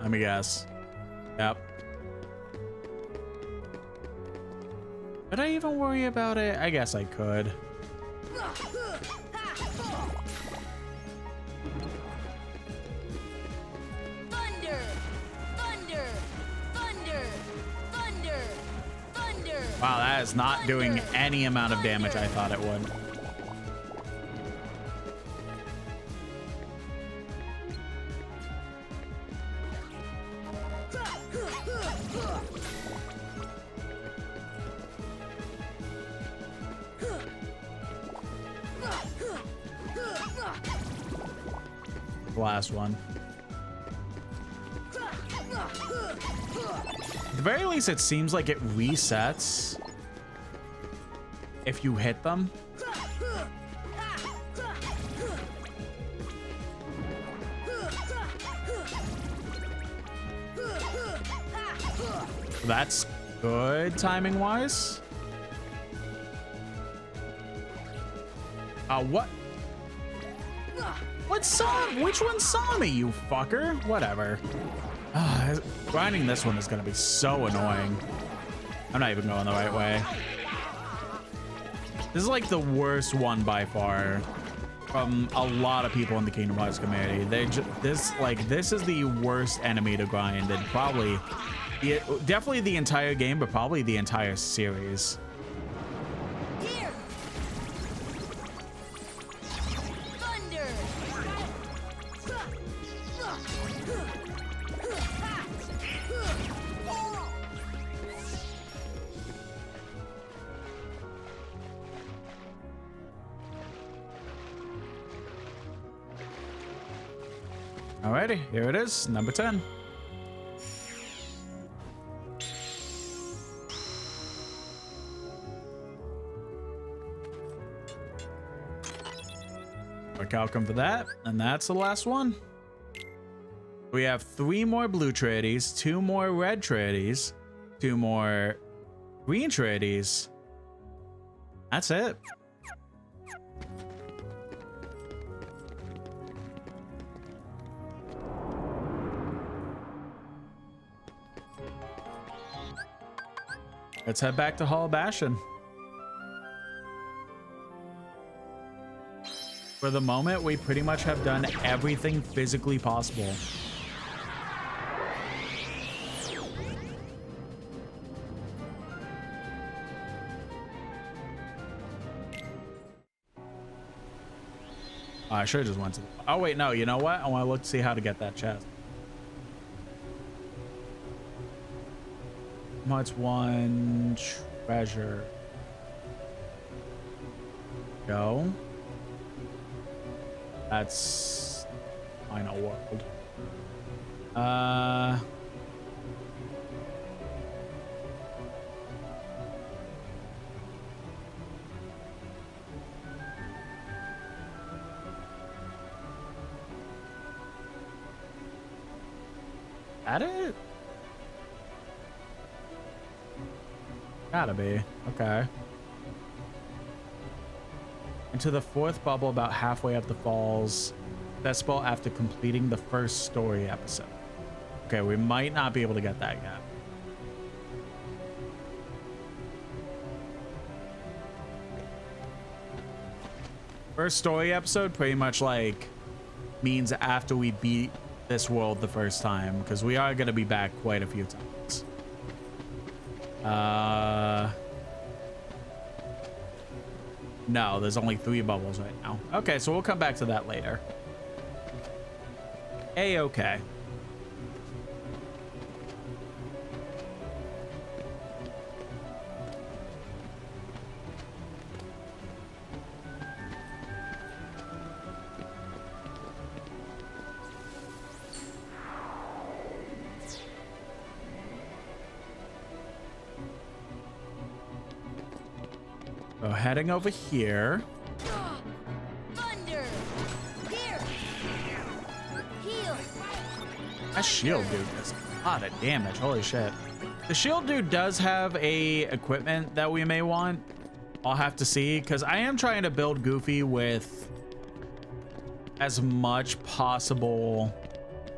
Let me guess. Yep. Could I even worry about it? I guess I could. Thunder! Thunder! Thunder! Thunder! Thunder! Wow, that is not doing any amount of damage I thought it would. Last one. At the very least, it seems like it resets if you hit them. That's good timing wise. What? What saw? Which one saw me, you fucker? Whatever. Grinding this one is gonna be so annoying. I'm not even going the right way. This is like the worst one by far from a lot of people in the Kingdom Hearts community. This is the worst enemy to grind in probably, definitely the entire game, but probably the entire series. Alrighty, here it is, number 10. Quick outcome for that, and that's the last one. We have 3 more blue tradies, 2 more red tradies, 2 more green tradies. That's it. Let's head back to Hall of Bastion. For the moment, we pretty much have done everything physically possible. Oh, I should have just went to the... Oh, wait, no. You know what? I want to look to see how to get that chest. What's one treasure? Go. That's final world. That it? Gotta be. Okay. Into the fourth bubble about halfway up the falls. Festival after completing the first story episode. Okay, we might not be able to get that yet. First story episode pretty much like means after we beat this world the first time, because we are going to be back quite a few times. No, there's only 3 bubbles right now. Okay, so we'll come back to that later. A-okay. So heading over here. Thunder! Here! Heal! That shield dude does a lot of damage. Holy shit. The shield dude does have a equipment that we may want. I'll have to see, because I am trying to build Goofy with as much possible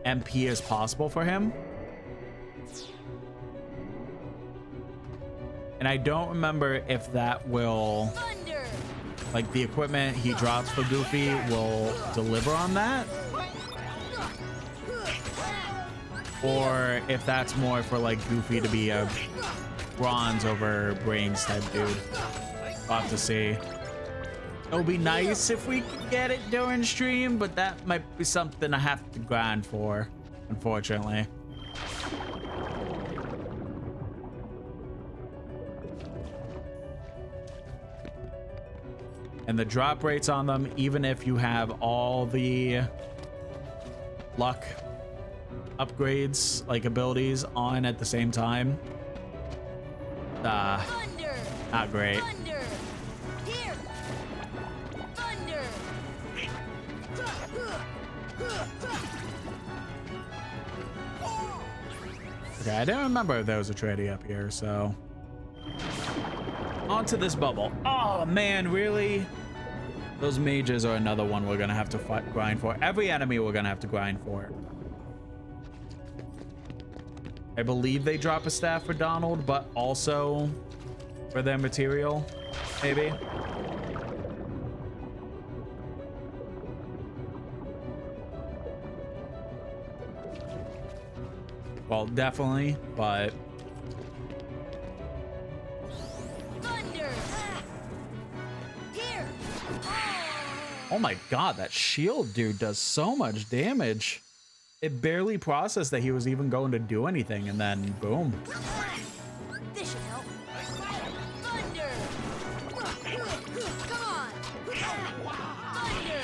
MP as possible for him. And I don't remember if that will, like the equipment he drops for Goofy will deliver on that, or if that's more for like Goofy to be a bronze over brains type dude. We'll have to see. It'll be nice if we could get it during stream, but that might be something I have to grind for, unfortunately. And the drop rates on them, even if you have all the luck upgrades, like abilities on at the same time, not great. Thunder! Here! Thunder! Okay, I didn't remember if there was a tradie up here, so. Onto this bubble. Oh man, really? Those mages are another one we're gonna have to grind for. Every enemy we're gonna have to grind for. I believe they drop a staff for Donald, but also for their material, maybe. Well, definitely, but oh my god, that shield dude does so much damage. It barely processed that he was even going to do anything, and then boom. This should help. Thunder! Come on! Thunder!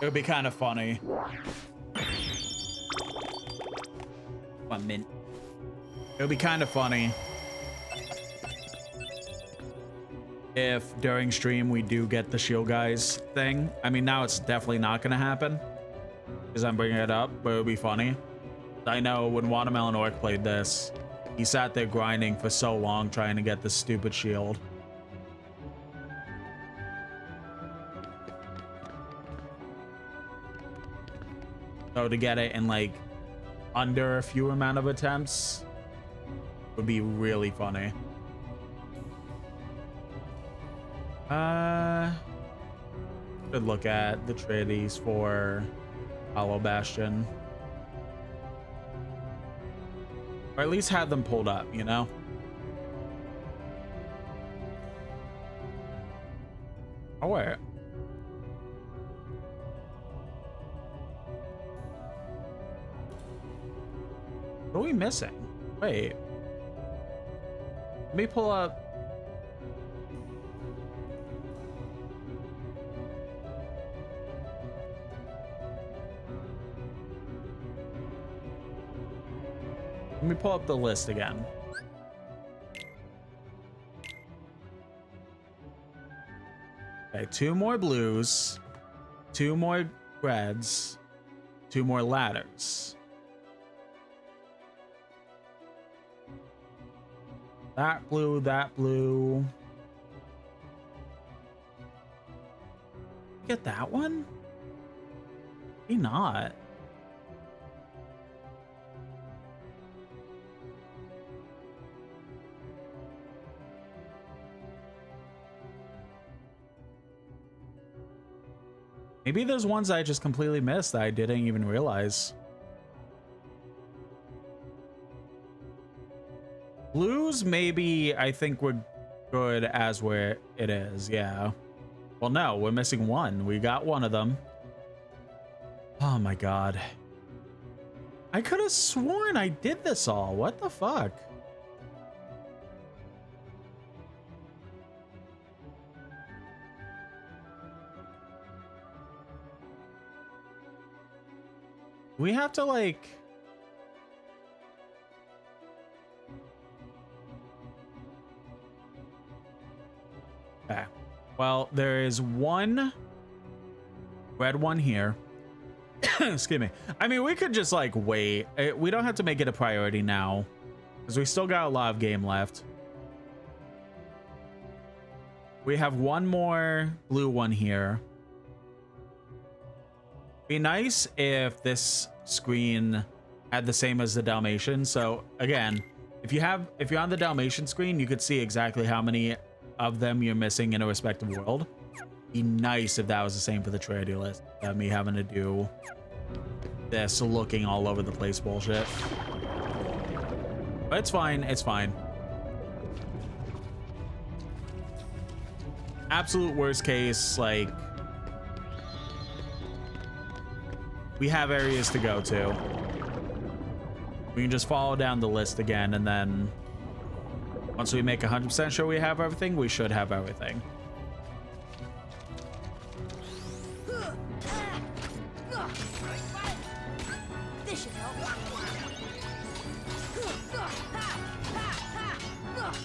It would be kind of funny. 1 minute. It would be kind of funny if during stream we do get the shield guys thing. I mean, now it's definitely not going to happen because I'm bringing it up, but it would be funny. I know when Watermelon Orc played this, he sat there grinding for so long trying to get this stupid shield. So to get it in like under a few amount of attempts would be really funny. Could look at the tradies for Hollow Bastion. Or at least have them pulled up, you know? Oh, wait. What are we missing? Wait. Let me pull up. Let me pull up the list again. Okay, 2 more blues, 2 more reds, 2 more ladders. That blue, that blue. Get that one? Maybe not. Maybe there's ones I just completely missed that I didn't even realize. Blues, maybe I think we're good as where it is, yeah. Well, no, we're missing 1. We got 1 of them. Oh my god. I could have sworn I did this all. What the fuck? We have to like... Okay. Well, there is 1 red one here. Excuse me. I mean, we could just like wait. We don't have to make it a priority now because we still got a lot of game left. We have 1 more blue one here. Be nice if this screen had the same as the Dalmatian. So again, if you're on the Dalmatian screen, you could see exactly how many of them you're missing in a respective world. Be nice if that was the same for the trading list. Me having to do this looking all over the place bullshit. But it's fine. It's fine. Absolute worst case, like, we have areas to go to. We can just follow down the list again, and then once we make 100% sure we have everything, we should have everything. This should help.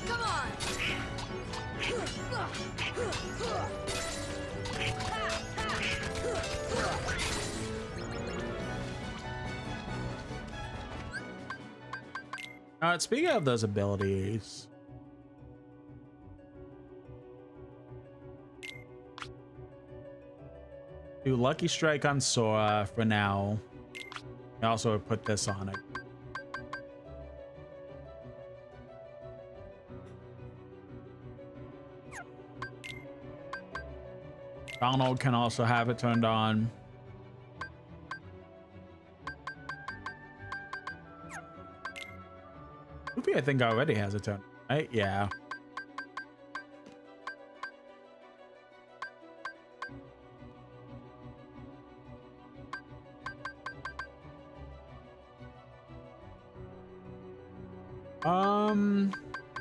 Come on. Speaking of those abilities, do Lucky Strike on Sora for now. I also put this on it. Donald can also have it turned on. Loopy, I think, already has it turned on, right? Yeah.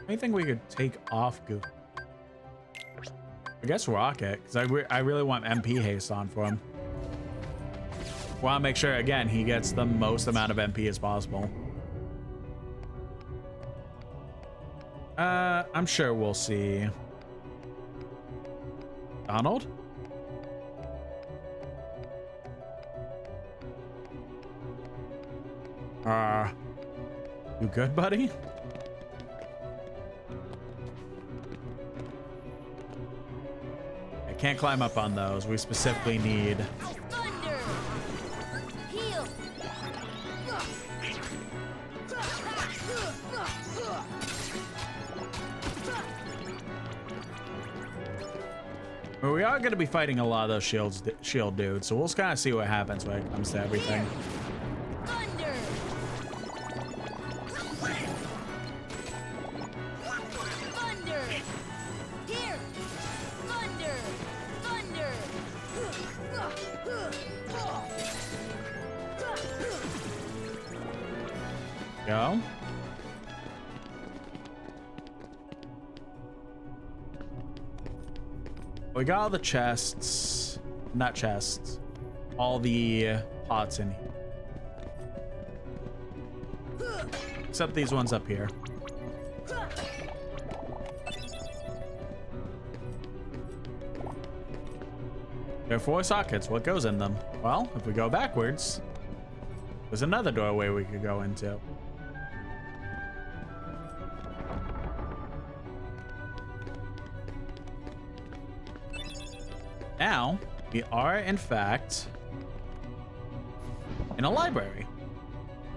I think we could take off Goofy. I guess Rocket, because I really want MP haste on for him. Want to make sure, again, he gets the most amount of MP as possible. I'm sure we'll see. Donald? You good, buddy? I can't climb up on those. We specifically need... Thunder! Heal! Well, we are going to be fighting a lot of those shield dudes, so we'll just kind of see what happens when it comes to everything. Thunder! Thunder! Here! Thunder! Go. We got all the chests, not chests, all the pots in here. Except these ones up here. There are 4 sockets. What goes in them? Well, if we go backwards, there's another doorway we could go into. Now, we are, in fact, in a library.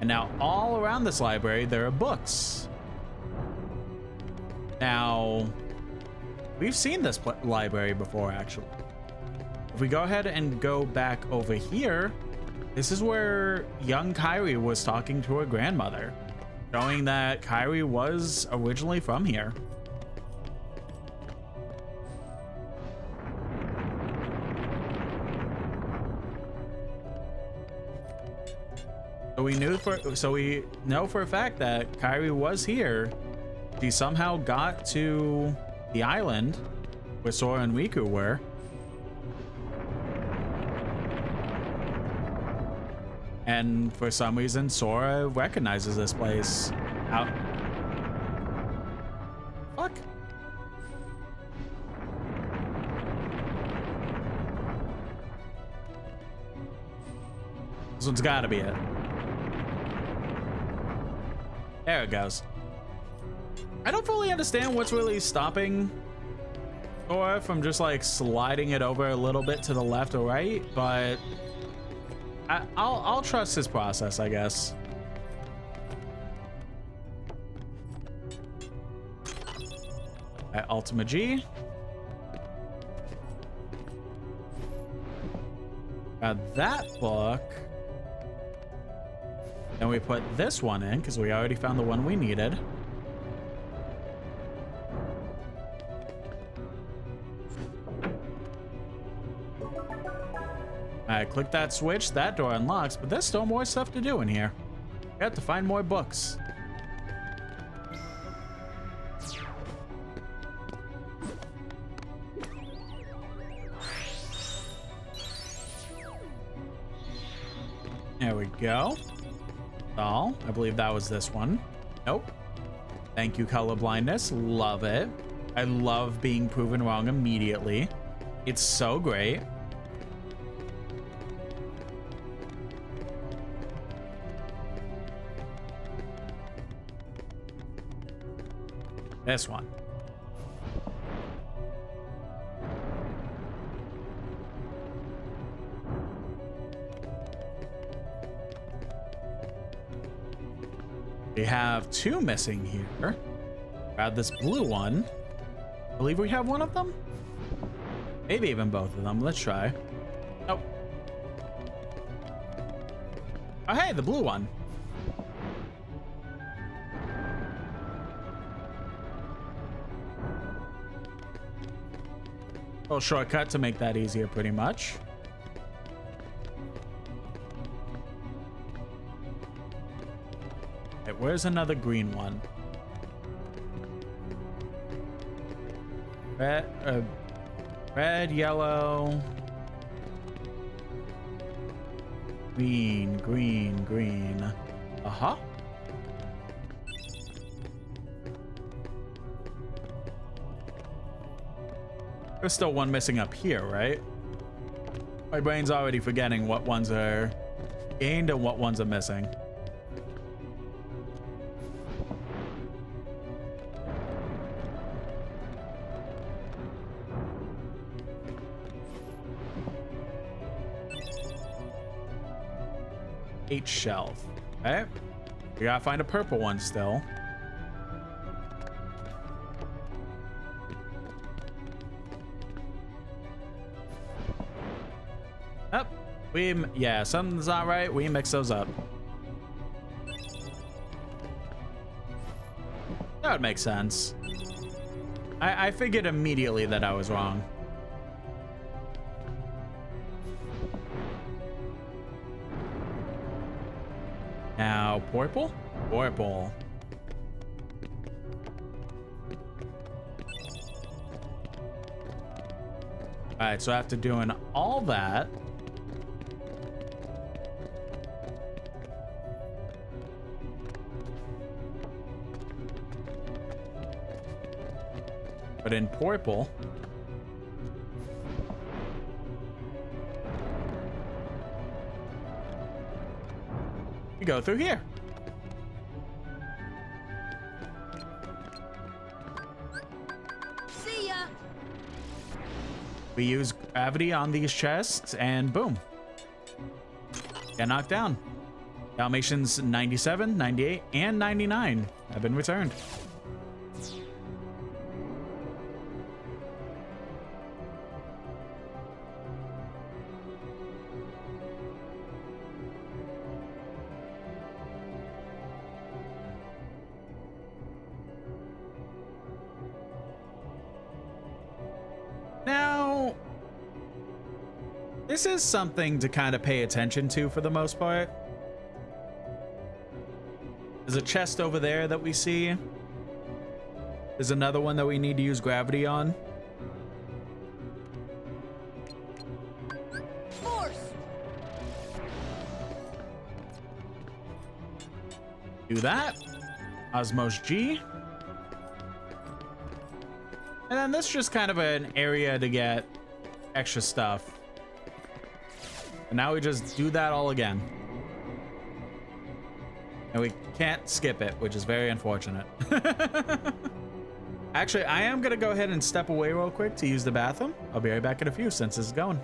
And now, all around this library, there are books. Now, we've seen this library before, actually. If we go ahead and go back over here, this is where young Kyrie was talking to her grandmother, showing that Kyrie was originally from here. So we know for a fact that Kyrie was here. She somehow got to the island where Sora and Riku were. And for some reason, Sora recognizes this place. How? Fuck. This one's gotta be it. There it goes. I don't fully understand what's really stopping Sora from just like sliding it over a little bit to the left or right, but I'll trust his process, I guess. At Ultima G. Got that book. Then we put this one in because we already found the one we needed. I click that switch, that door unlocks, but there's still more stuff to do in here. We have to find more books. There we go. Oh, I believe that was this one. Nope. Thank you, color blindness. Love it. I love being proven wrong immediately. It's so great. This one. We have 2 missing here. Grab this blue one. I believe we have one of them. Maybe even both of them. Let's try. Oh. Oh, hey, the blue one. Little shortcut to make that easier, pretty much. Okay, where's another green one? Red, yellow, green, green, green. Uh-huh. There's still one missing up here, right? My brain's already forgetting what ones are gained and what ones are missing. H shelf. Okay. We gotta find a purple one still. Yeah, something's not right. We mix those up. That would make sense. I figured immediately that I was wrong. Now, purple? Purple. Alright, so after doing all that, but in purple, we go through here. See ya! We use gravity on these chests and boom. Get knocked down. Dalmatians 97, 98, and 99 have been returned. Now, this is something to kind of pay attention to for the most part. There's a chest over there that we see. There's another one that we need to use gravity on. Force! Do that. Osmos G. And then this is just kind of an area to get extra stuff. And now we just do that all again. And we can't skip it, which is very unfortunate. Actually, I am going to go ahead and step away real quick to use the bathroom. I'll be right back in a few since this is going.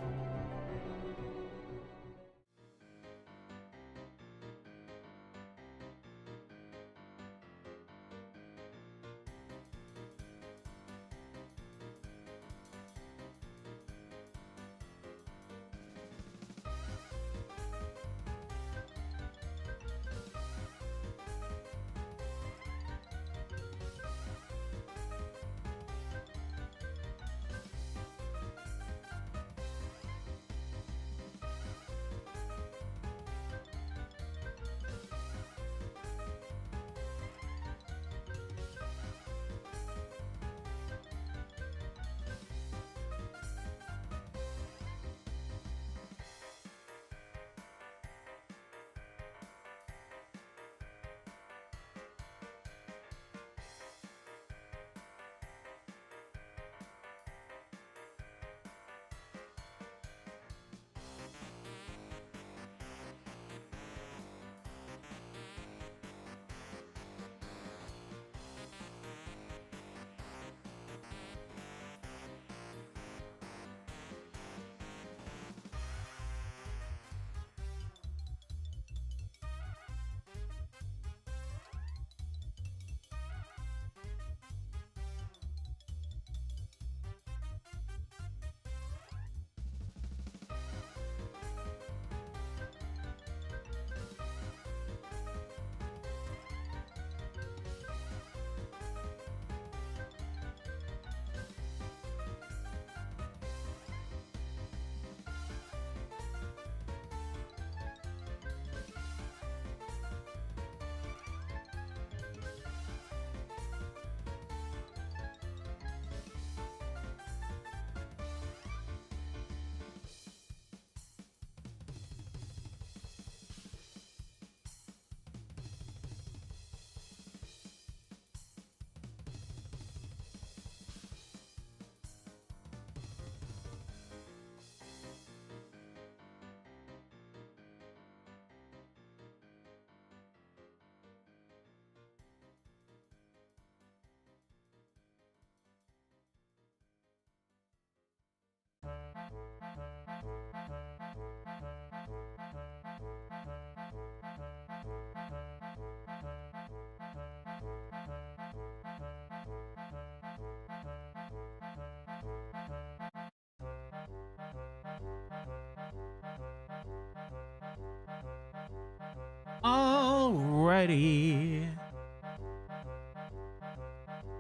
Alrighty.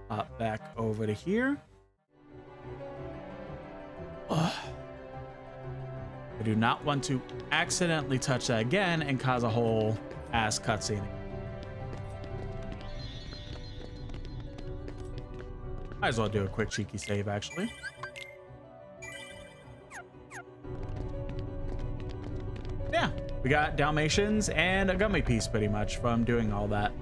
Hop back over to here. Ugh. I do not want to accidentally touch that again and cause a whole ass cutscene. Might as well do a quick cheeky save, actually. Yeah, we got Dalmatians and a gummy piece pretty much from doing all that.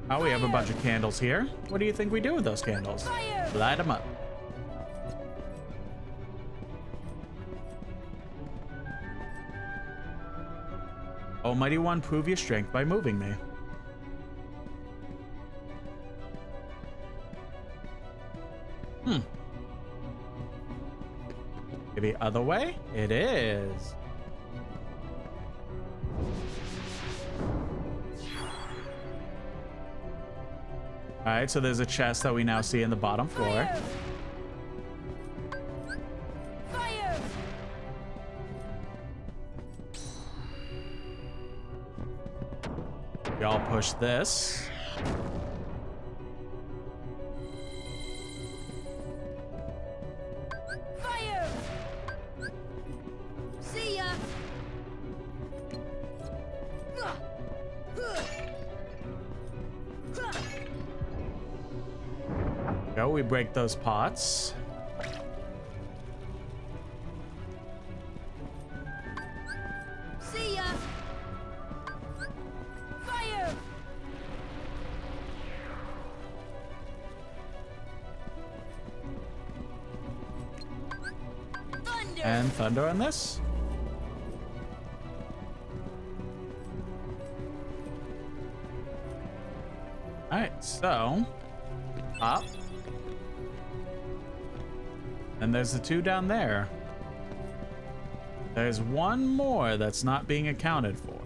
Oh, we have a bunch of candles here. What do you think we do with those candles? Light them up. Almighty One, prove your strength by moving me. Maybe other way? It is. All right, so there's a chest that we now see in the bottom floor. Fire! We all push this. Fire! See ya! Go, we break those pots. See ya! Fire! Thunder! And thunder on this. All right, so up. And there's the two down there. There's one more that's not being accounted for.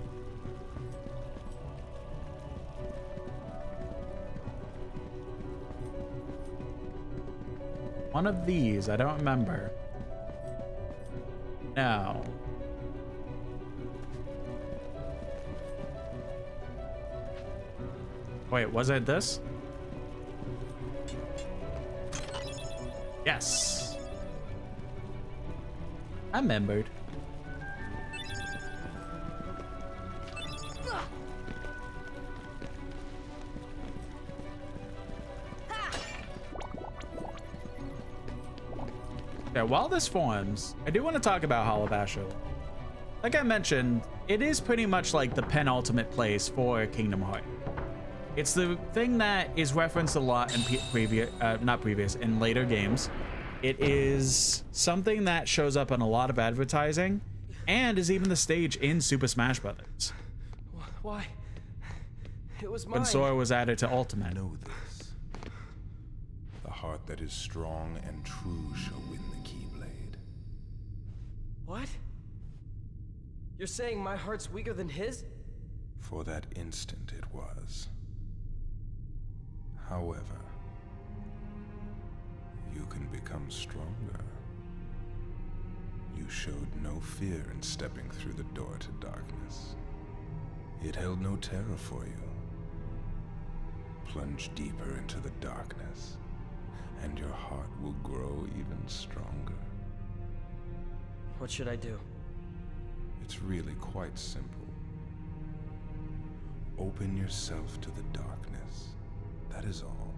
One of these, I don't remember. No. Wait, was it this? Yes. I remembered. Yeah, while this forms, I do want to talk about Hollow Bastion. Like I mentioned, it is pretty much like the penultimate place for Kingdom Hearts. It's the thing that is referenced a lot in in later games. It is something that shows up in a lot of advertising and is even the stage in Super Smash Brothers. Why? It was mine. When Sora was added to Ultimate. Know this. The heart that is strong and true shall win the Keyblade. What? You're saying my heart's weaker than his? For that instant it was. However, you can become stronger. You showed no fear in stepping through the door to darkness. It held no terror for you. Plunge deeper into the darkness, and your heart will grow even stronger. What should I do? It's really quite simple. Open yourself to the darkness. That is all.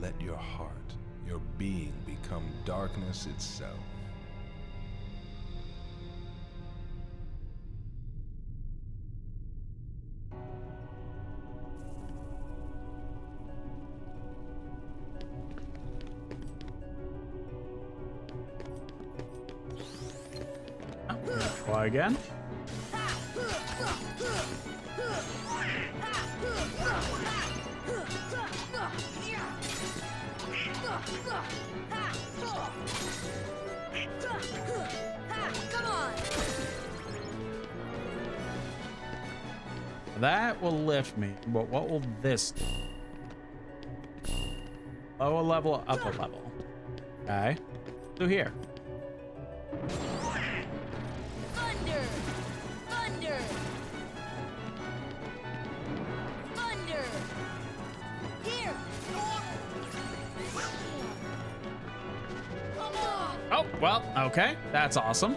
Let your heart, your being, become darkness itself. Try again. Come on! That will lift me, but what will this do? Lower level, upper level. Okay. So here. Thunder! Thunder! Thunder! Here! Come on! Oh, well, okay. That's awesome.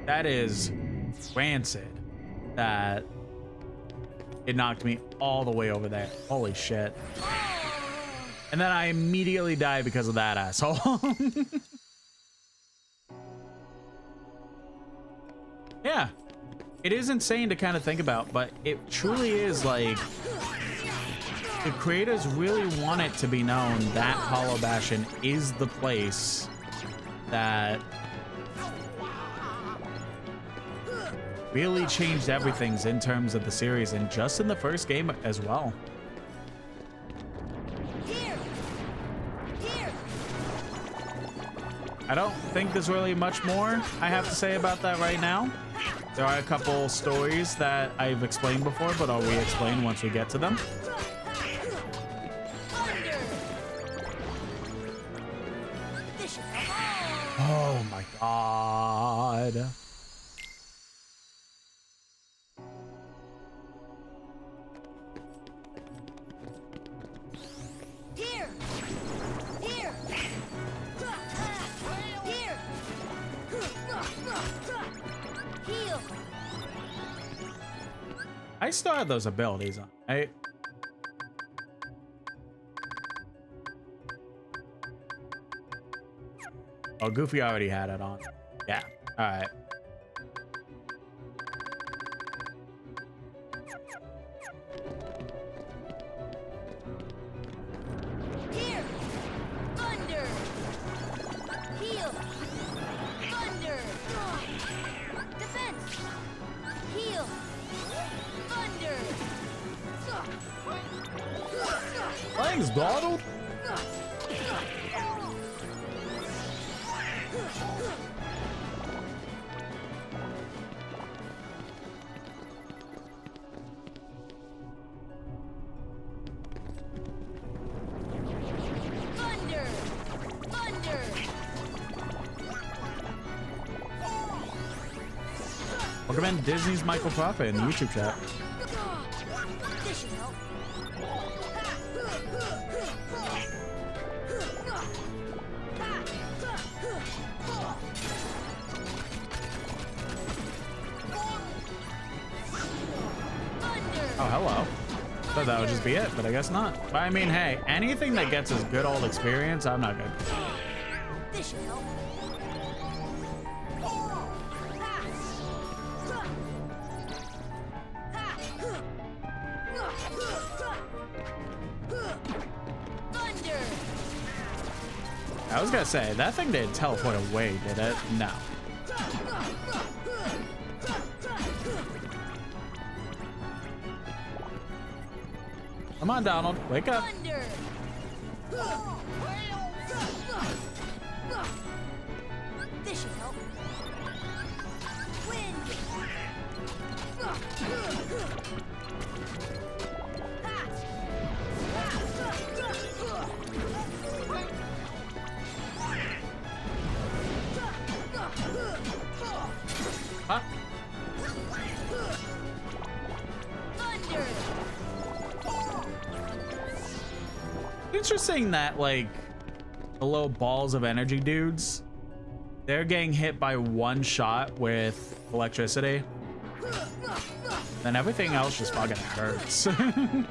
that is rancid. That it knocked me all the way over there. Holy shit. And then I immediately die because of that asshole. Yeah. It is insane to kind of think about, but it truly is like the creators really want it to be known that Hollow Bastion is the place that really changed everything in terms of the series and just in the first game as well. I don't think there's really much more I have to say about that right now. There are a couple stories that I've explained before, but I'll re-explain once we get to them. Oh my god. I still have those abilities on, right? Oh, Goofy already had it on. Yeah, all right. Here! Thunder! Heal! Thunder! Defense! Heal! Thunder! Thanks, Donald. Thunder! Thunder! Welcome in Disney's Michael Prophet in the YouTube chat. This should help. Oh, hello. Thought that would just be it, but I guess not. But I mean, hey, anything that gets us good old experience, I'm not good. This should help. Thunder! I was gonna say, that thing didn't teleport away, did it? No. Come on, Donald, wake up. Thunder! This should help. Wind! Huh? Thunder! Interesting that, like, the little balls of energy dudes, they're getting hit by one shot with electricity. Then everything else just fucking hurts. Heal!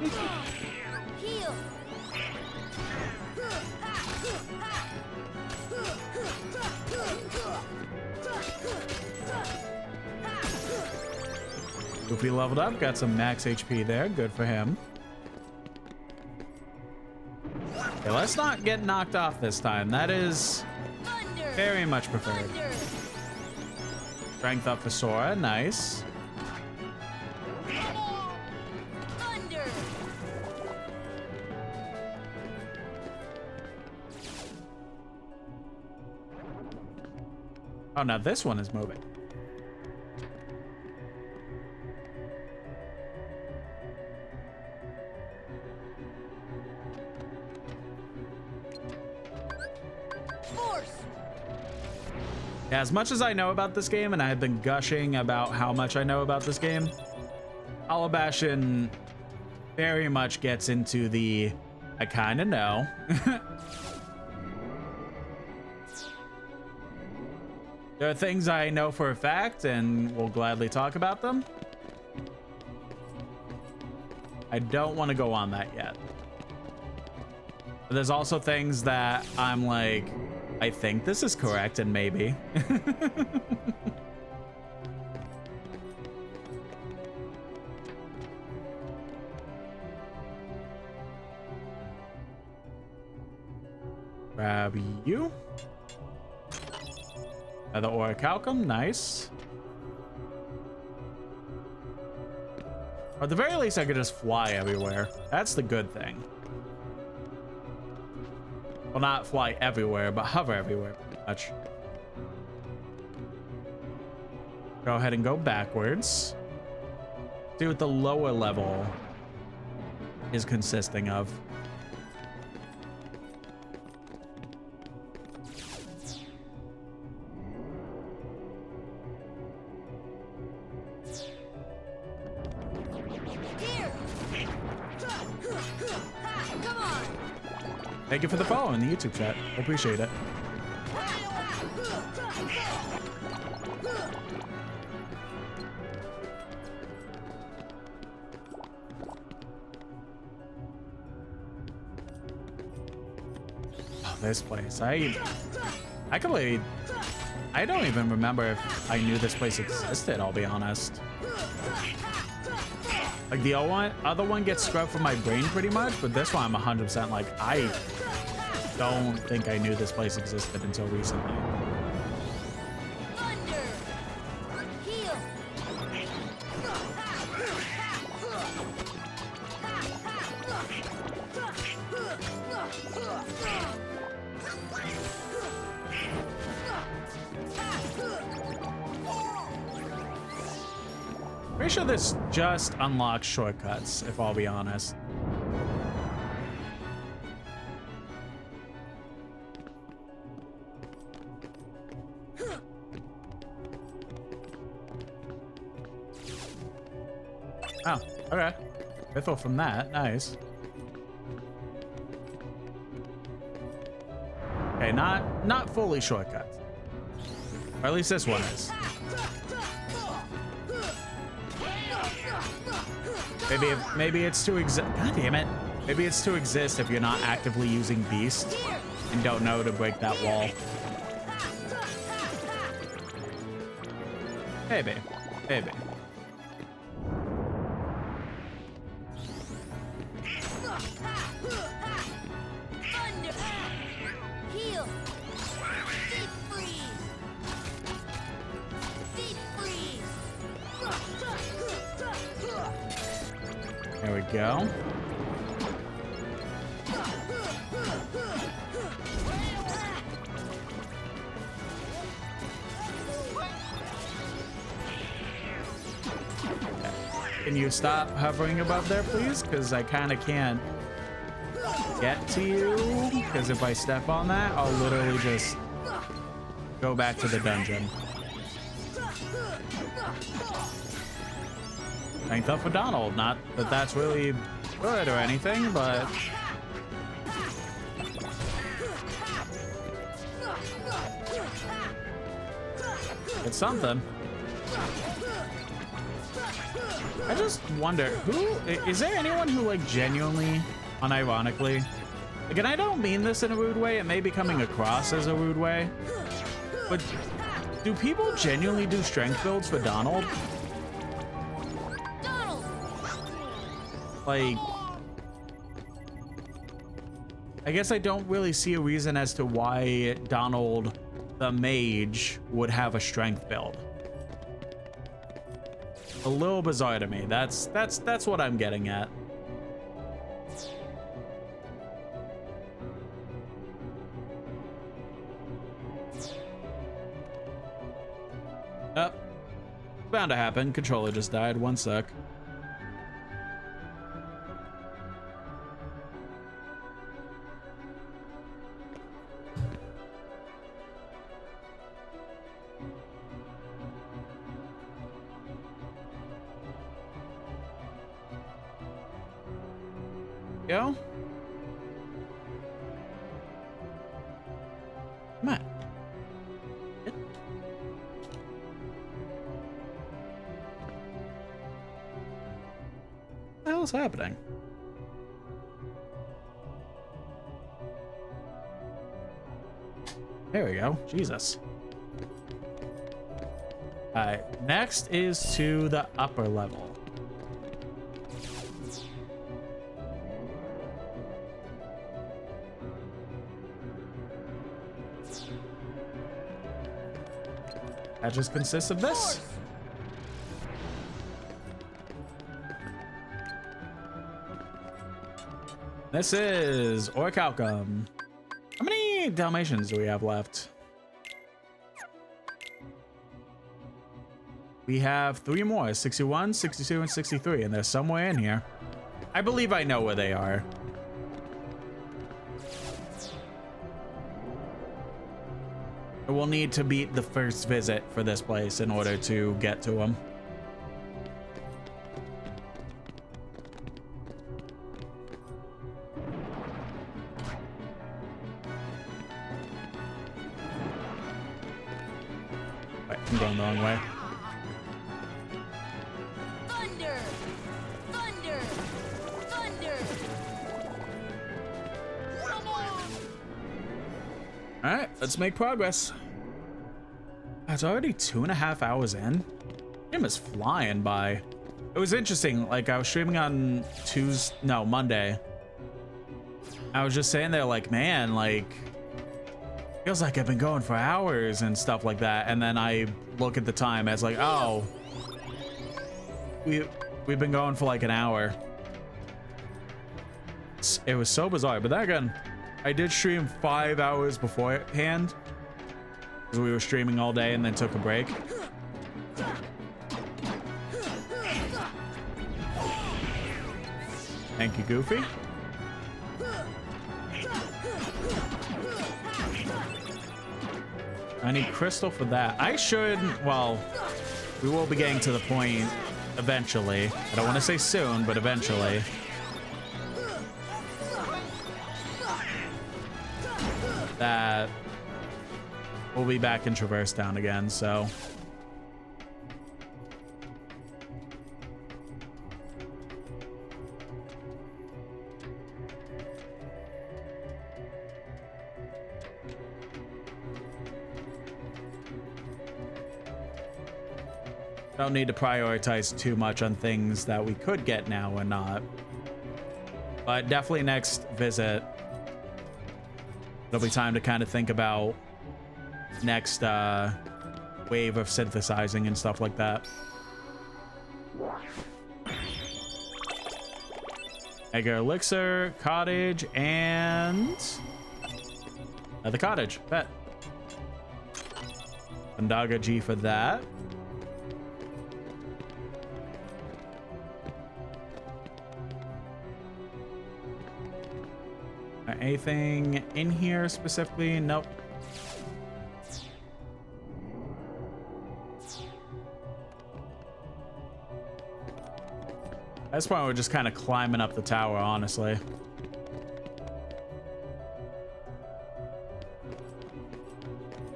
Goofy leveled up, got some max HP there. Good for him. Okay, let's not get knocked off this time. That is very much preferred. Strength up for Sora. Nice. Thunder! Oh, now this one is moving. Force! Yeah, as much as I know about this game, and I have been gushing about how much I know about this game, Hollow Bastion very much gets into the I kind of know. There are things I know for a fact and will gladly talk about them. I don't want to go on that yet. But there's also things that I'm like, I think this is correct and maybe. Grab you. Another orichalcum, nice. Or at the very least, I could just fly everywhere. That's the good thing. Well, not fly everywhere, but hover everywhere, pretty much. Go ahead and go backwards. See what the lower level is consisting of. Thank you for the follow in the YouTube chat. I appreciate it. Oh, this place. I completely... I don't even remember if I knew this place existed, I'll be honest. Like the other one gets scrubbed from my brain pretty much, but this one I'm 100% like, I don't think I knew this place existed until recently. Pretty sure this just unlocks shortcuts, if I'll be honest. Oh, okay. Biffle from that, nice. Okay, not fully shortcuts. Or at least this one is. Maybe it's to exist. God damn it. Maybe it's to exist if you're not actively using Beast and don't know to break that wall. Maybe. Maybe. There we go. Can you stop hovering above there, please? Because I kind of can't get to you. Because if I step on that, I'll literally just go back to the dungeon. Strength up for Donald. Not that that's really good or anything, but it's something. I just wonder, is there anyone who like genuinely, unironically, like, and I don't mean this in a rude way, it may be coming across as a rude way, but do people genuinely do strength builds for Donald? Like, I guess I don't really see a reason as to why Donald the mage would have a strength build. A little bizarre to me. That's what I'm getting at. Oh, bound to happen. Controller just died. One sec. Go. Come on. hell is happening? There we go. Jesus. Alright, next is to the upper level. That just consists of this. This is Orichalcum. How many Dalmatians do we have left? We have 3 more, 61, 62, and 63, and they're somewhere in here. I believe I know where they are. We'll need to beat the first visit for this place in order to get to them. Wait, I'm going the wrong way. Thunder! Thunder! Thunder! Come on! All right, let's make progress. It's already 2.5 hours in. Game is flying by. It was interesting. Like, I was streaming on Monday. I was just saying there, like, man, like, feels like I've been going for hours and stuff like that. And then I look at the time as like, oh, we've been going for like an hour. It was so bizarre. But then again, I did stream 5 hours beforehand. We were streaming all day and then took a break. Thank you, Goofy. I need crystal for that. I should, well, we will be getting to the point eventually. I don't want to say soon, but eventually. That we'll be back in Traverse Town again, so. Don't need to prioritize too much on things that we could get now or not. But definitely next visit, it'll be time to kind of think about next wave of synthesizing and stuff like that. Mega Elixir, Cottage, and the Cottage. Bet. Ondaga G for that. Anything in here specifically? Nope. At this point, we're just kind of climbing up the tower, honestly.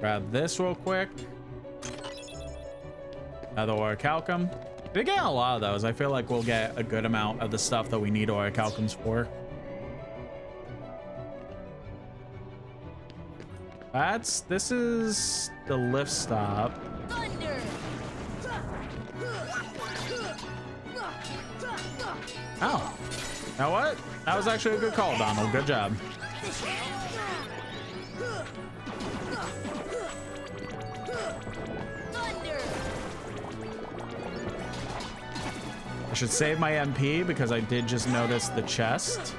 Grab this real quick. Another Orichalcum. We're getting a lot of those. I feel like we'll get a good amount of the stuff that we need Orichalcums for. This is the lift stop. Thunder! Oh, you know what? That was actually a good call, Donald. Good job. Thunder! I should save my MP because I did just notice the chest.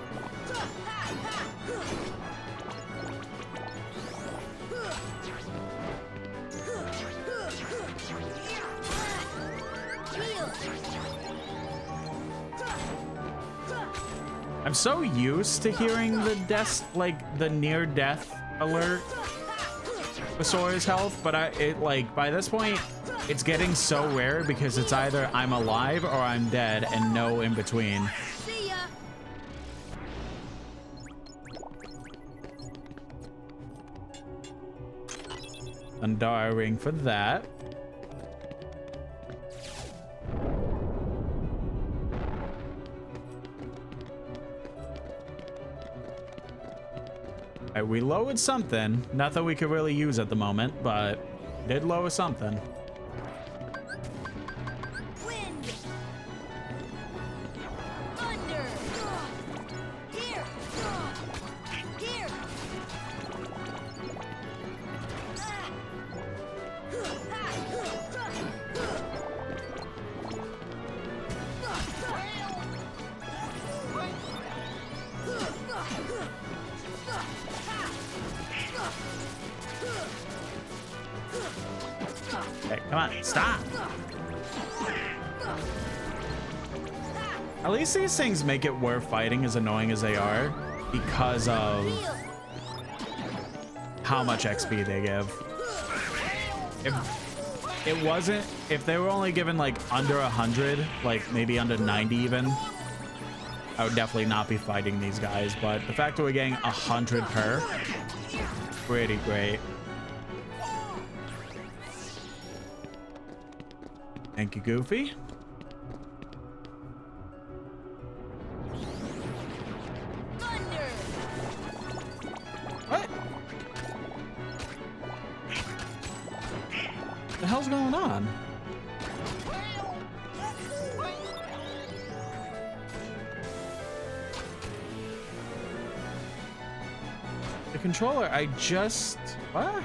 I'm so used to hearing the death, like the near death alert for Sora's health, but by this point, it's getting so rare because it's either I'm alive or I'm dead and no in between. See ya! Andara ring for that. All right, we lowered something. Nothing we could really use at the moment, but did lower something. Wind. Thunder. Here. Here. Okay, come on, stop. At least these things make it worth fighting, as annoying as they are, because of how much XP they give. If they were only given like under 100, like maybe under 90 even, I would definitely not be fighting these guys. But the fact that we're getting 100 per, pretty great. Thank you, Goofy. What? The hell's going on? The controller, I just... What?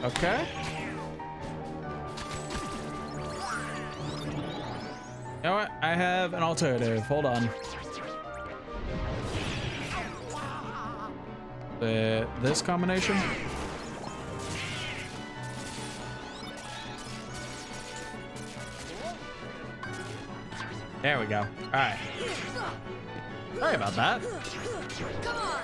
Okay. You know what? I have an alternative. Hold on. This combination? There we go. All right. Sorry about that. Come on.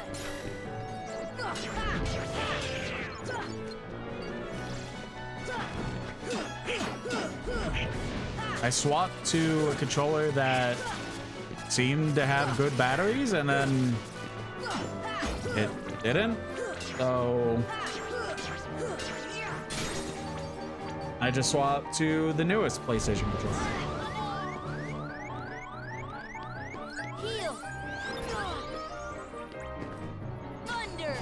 I swapped to a controller that seemed to have good batteries, and then it didn't. So I just swapped to the newest PlayStation controller. Heal. Thunder.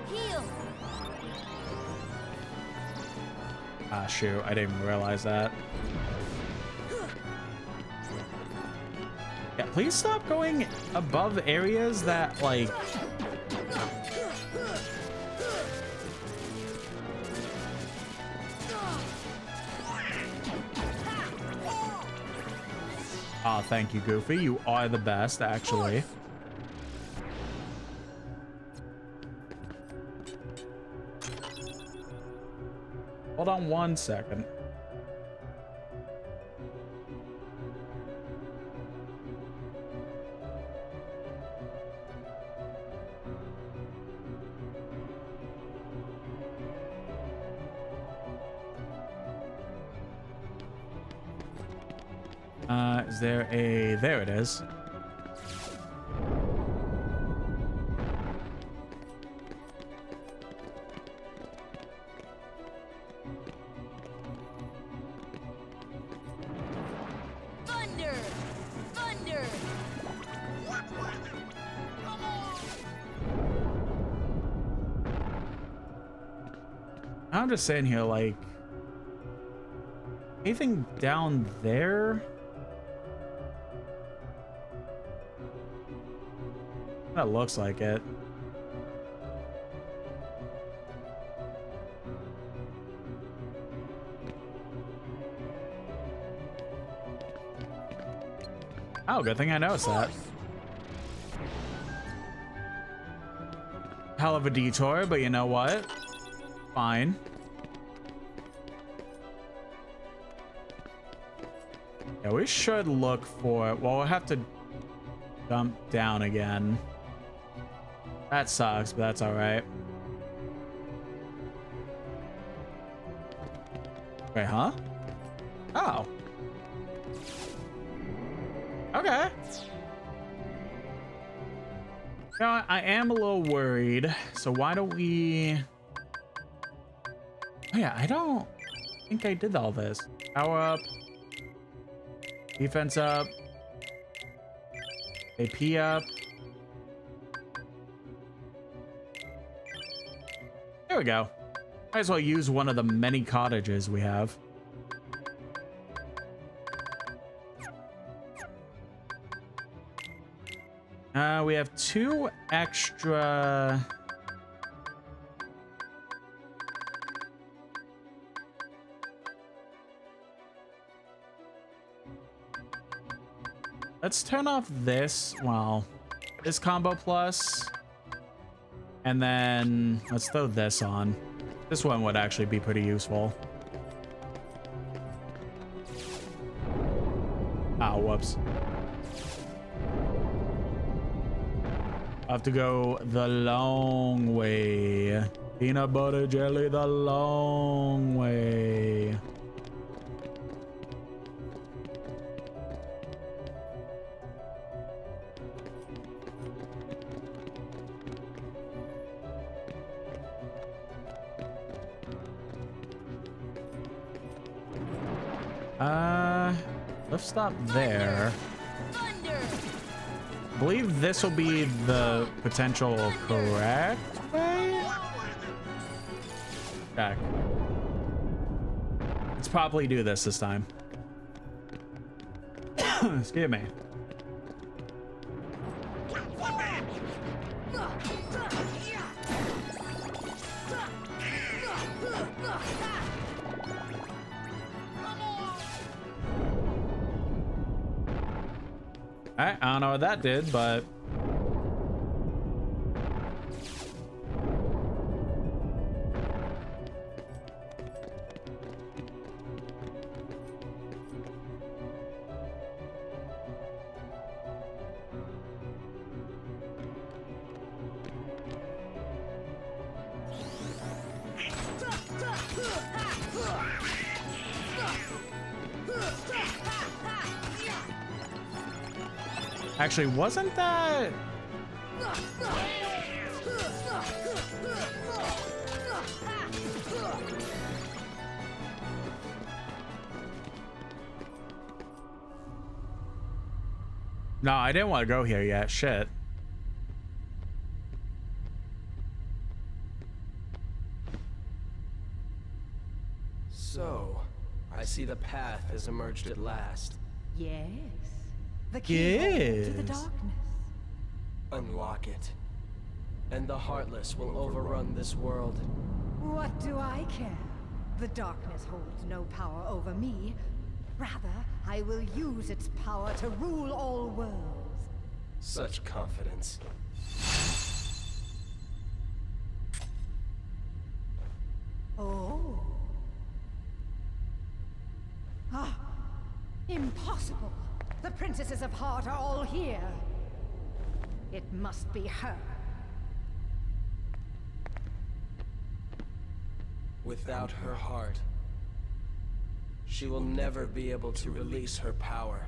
Heal. Ah, shoot. I didn't even realize that. Yeah, please stop going above areas that, like... Oh, thank you, Goofy. You are the best, actually. Hold on 1 second. Is there a... There it is. Thunder. Thunder. I'm just saying here, like... Anything down there? That looks like it. Oh, good thing I noticed that. Hell of a detour, but you know what? Fine. Yeah, we should look for... Well, we'll have to dump down again. That sucks, but that's all right. Wait, huh? Oh. Okay. You know, I am a little worried, so why don't we Oh yeah, I don't think I did all this. Power up. Defense up. AP up. There we go. Might as well use one of the many cottages we have. We have 2 extra. Let's turn off this. Well, this combo plus. And then let's throw this on. This one would actually be pretty useful. Oh, whoops. I have to go the long way. Peanut butter jelly the long way. Let's stop there. I believe this will be the potential correct way. Check. Let's probably do this time. Excuse me. I don't know what that did, but actually, wasn't that? No, I didn't want to go here yet. Shit. So, I see the path has emerged at last. Yes. The key to the Yes. darkness. Unlock it, and the Heartless will overrun this world. What do I care? The darkness holds no power over me. Rather, I will use its power to rule all worlds. Such confidence. Oh. Ah, impossible. The princesses of Heart are all here. It must be her. Without her heart, she will never be able to release her power.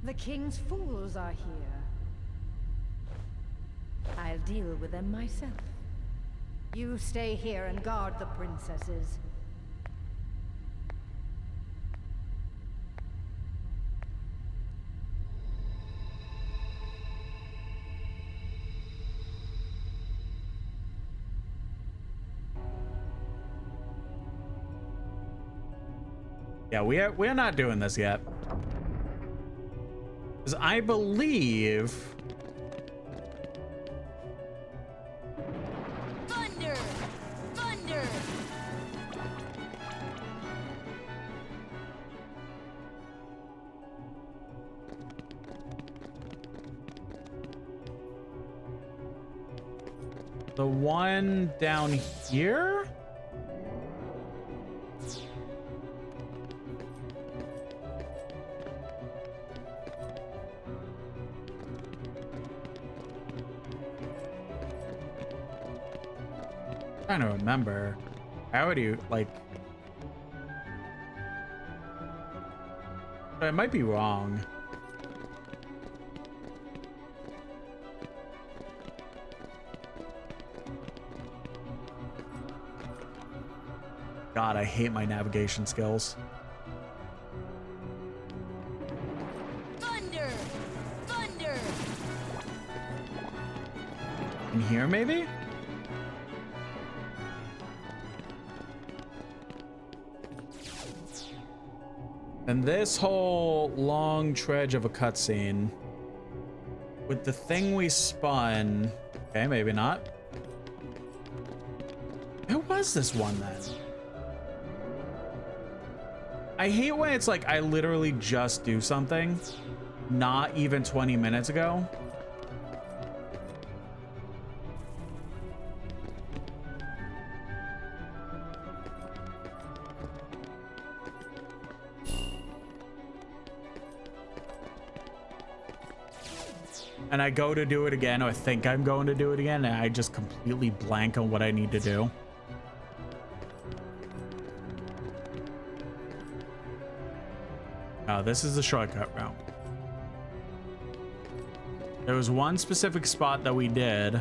The king's fools are here. I'll deal with them myself. You stay here and guard the princesses. Yeah, we're not doing this yet. Because I believe Thunder! Thunder! the one down here. Trying to remember. How would you like? I might be wrong. God, I hate my navigation skills. Thunder! Thunder! In here, maybe? And this whole long trudge of a cutscene with the thing we spun. Okay, maybe not. Who was this one then? I hate when it's like I literally just do something not even 20 minutes ago. And I go to do it again, or think I'm going to do it again, and I just completely blank on what I need to do. Oh, this is the shortcut route. There was one specific spot that we did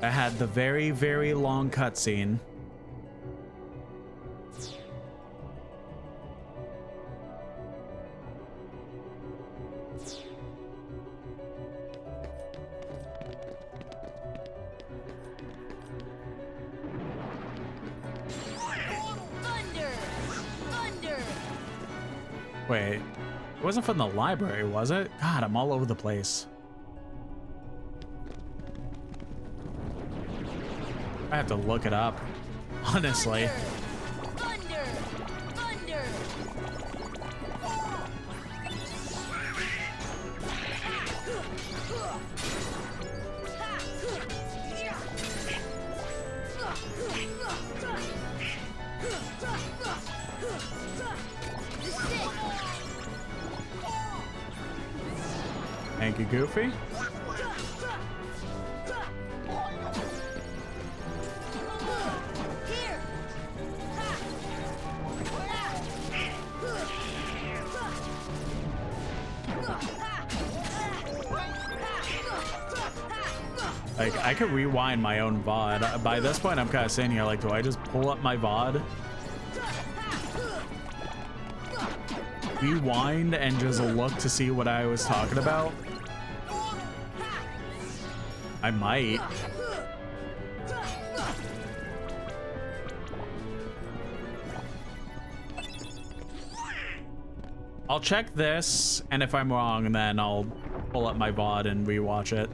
that had the very, very long cutscene. Wait, it wasn't from the library, was it? God, I'm all over the place. I have to look it up, honestly. Thunder! Thunder! Thank you, Goofy. Like, I could rewind my own VOD. By this point, I'm kind of sitting here like, do I just pull up my VOD? Rewind and just look to see what I was talking about? I might. I'll check this, and if I'm wrong, then I'll pull up my VOD and rewatch it.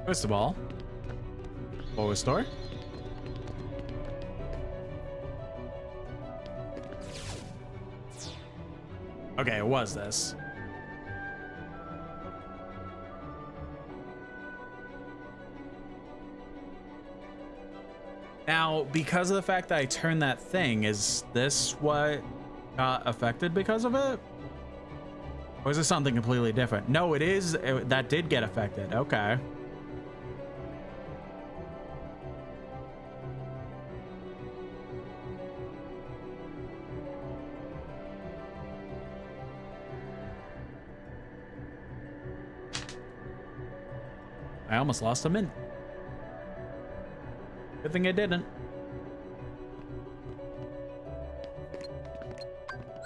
First of all, what was store? Okay, it was this. Now, because of the fact that I turned that thing, is this what got affected because of it? Or is it something completely different? No, it is. That did get affected. Okay. I almost lost a mint. Good thing I didn't.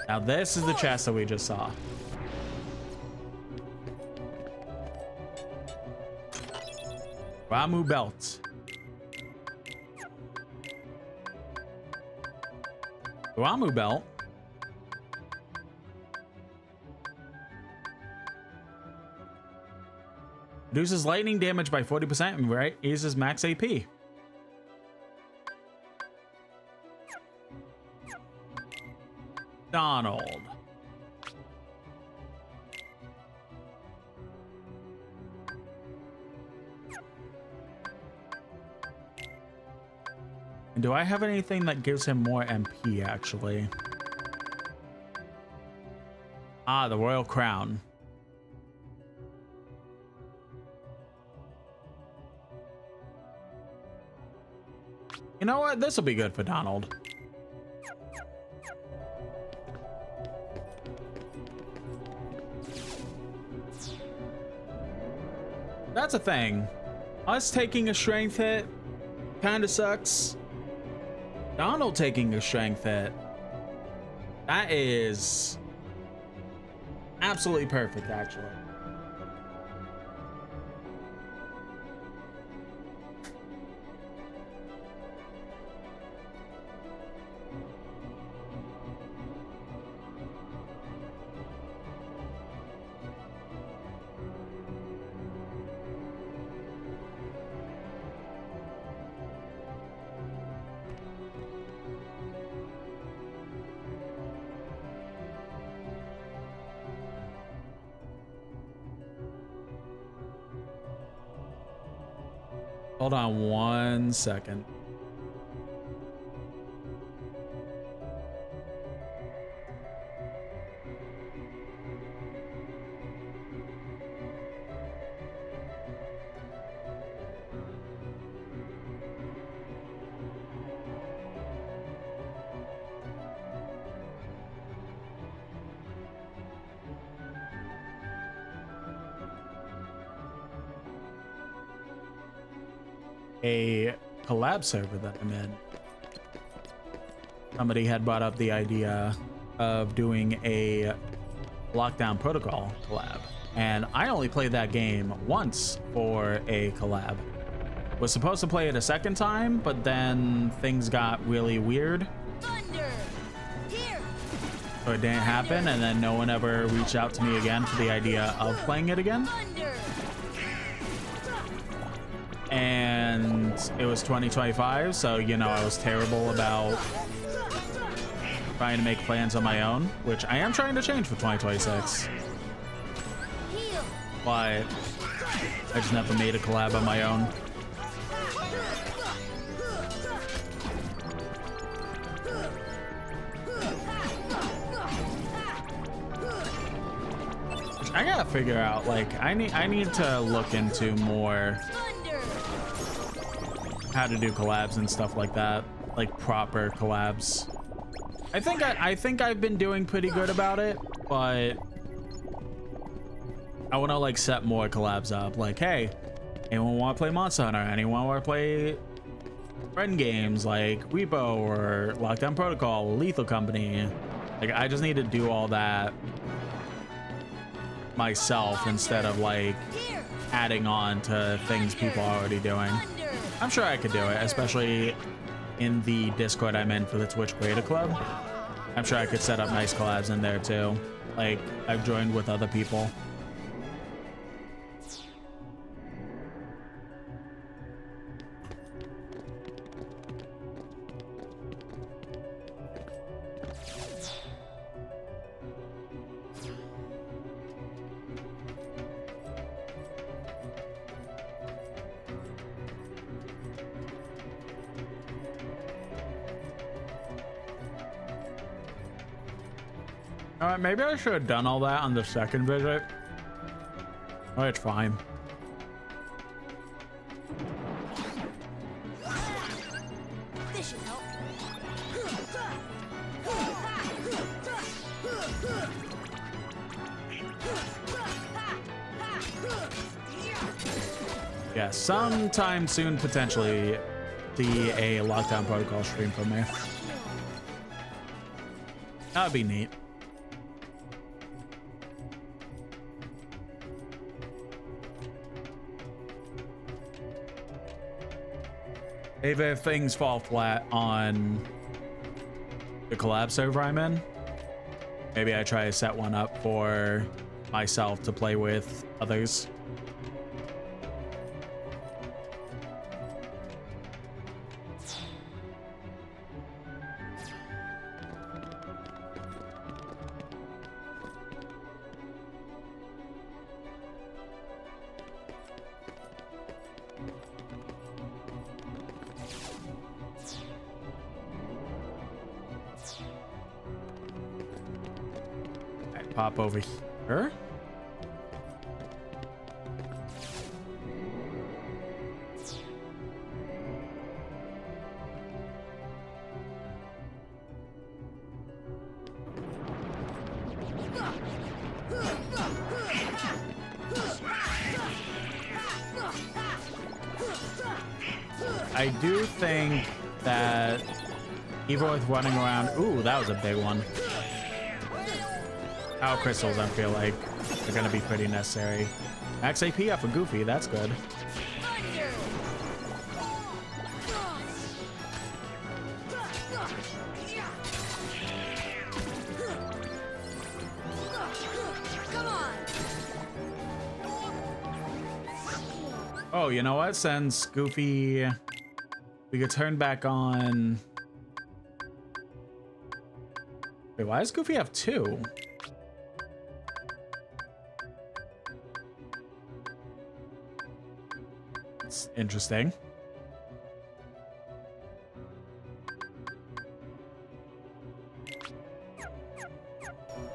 Now this is the chest that we just saw. Ramu belt. Ramu belt. Reduces lightning damage by 40% and raises max AP. Donald. And do I have anything that gives him more MP actually? Ah, the Royal Crown. You know what? This will be good for Donald. That's a thing. Us taking a strength hit kind of sucks. Donald taking a strength hit, that is absolutely perfect, actually. Hold on 1 second. A collab server that I'm in, somebody had brought up the idea of doing a Lockdown Protocol collab, and I only played that game once for a collab. Was supposed to play it a second time, but then things got really weird, so it didn't happen, and then no one ever reached out to me again for the idea of playing it again. And it was 2025, so you know I was terrible about trying to make plans on my own, which I am trying to change for 2026. But I just never made a collab on my own. I gotta figure out, like, I need to look into more how to do collabs and stuff like that, like proper collabs. I think I've been doing pretty good about it, but I want to like set more collabs up. Like, hey, anyone want to play Monster Hunter? Anyone want to play friend games like Repo or Lockdown Protocol, Lethal Company? Like, I just need to do all that myself instead of like adding on to things people are already doing. I'm sure I could do it, especially in the Discord I'm in for the Twitch Creator Club. I'm sure I could set up nice collabs in there too. Like, I've joined with other people. Maybe I should have done all that on the second visit. Oh, it's fine. This should help. Yeah, sometime soon, potentially, see a Lockdown Protocol stream from me. That'd be neat. If things fall flat on the collab server I'm in, maybe I try to set one up for myself to play with others. Pop over here. I do think that even with running around, ooh, that was a big one. Power crystals, I feel like are gonna be pretty necessary. Max AP up for Goofy, that's good. Oh, you know what? Since Goofy, we could turn back on. Wait, why does Goofy have two? It's interesting.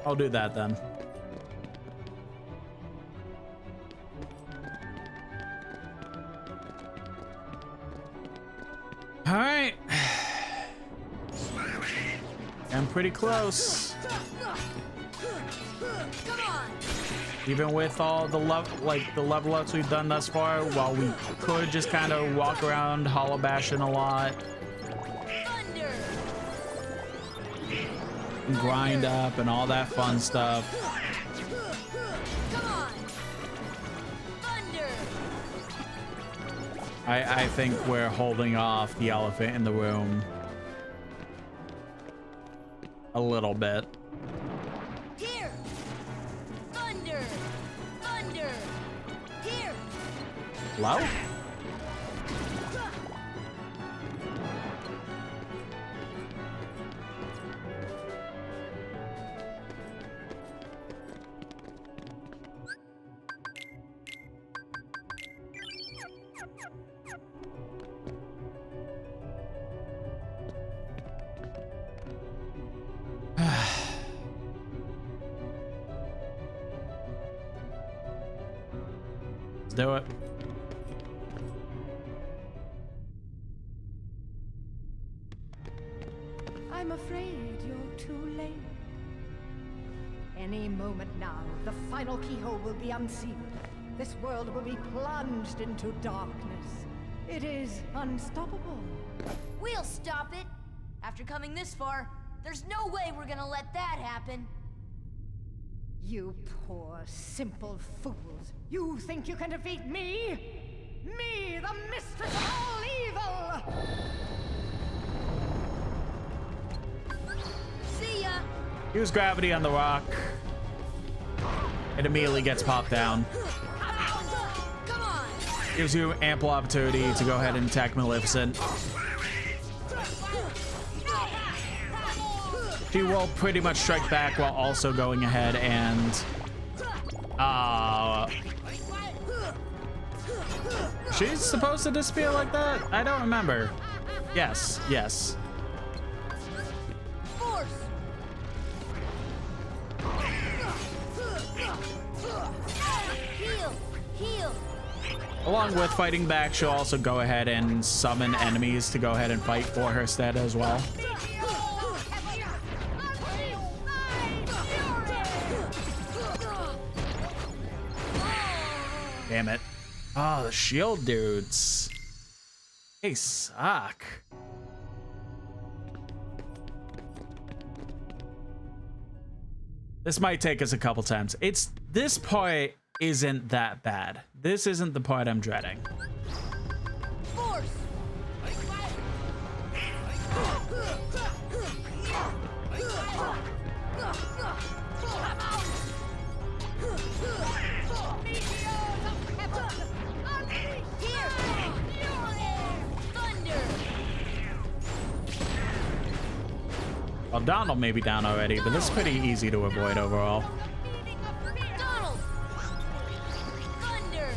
I'll do that then. All right. I'm pretty close. Even with all the level ups we've done thus far, while we could just kind of walk around Hollow Bastion a lot. And grind up and all that fun stuff. I think we're holding off the elephant in the room a little bit. Here! Thunder! Thunder! Here! Hello? Do it. I'm afraid you're too late. Any moment now, the final keyhole will be unsealed. This world will be plunged into darkness. It is unstoppable. We'll stop it. After coming this far, there's no way we're gonna let that happen. You poor, simple fools. You think you can defeat me? Me, the mistress of all evil! See ya! Use gravity on the rock. It immediately gets popped down. Come on! Gives you ample opportunity to go ahead and attack Maleficent. She will pretty much strike back while also going ahead and she's supposed to disappear like that? I don't remember. Yes, yes. Force! Heal! Heal! Along with fighting back, she'll also go ahead and summon enemies to go ahead and fight for her stead as well. Damn it. Oh, the shield dudes. They suck. This might take us a couple times. This part isn't that bad. This isn't the part I'm dreading. Force! Well, Donald may be down already, but this is pretty easy to avoid overall. Donald! Thunder!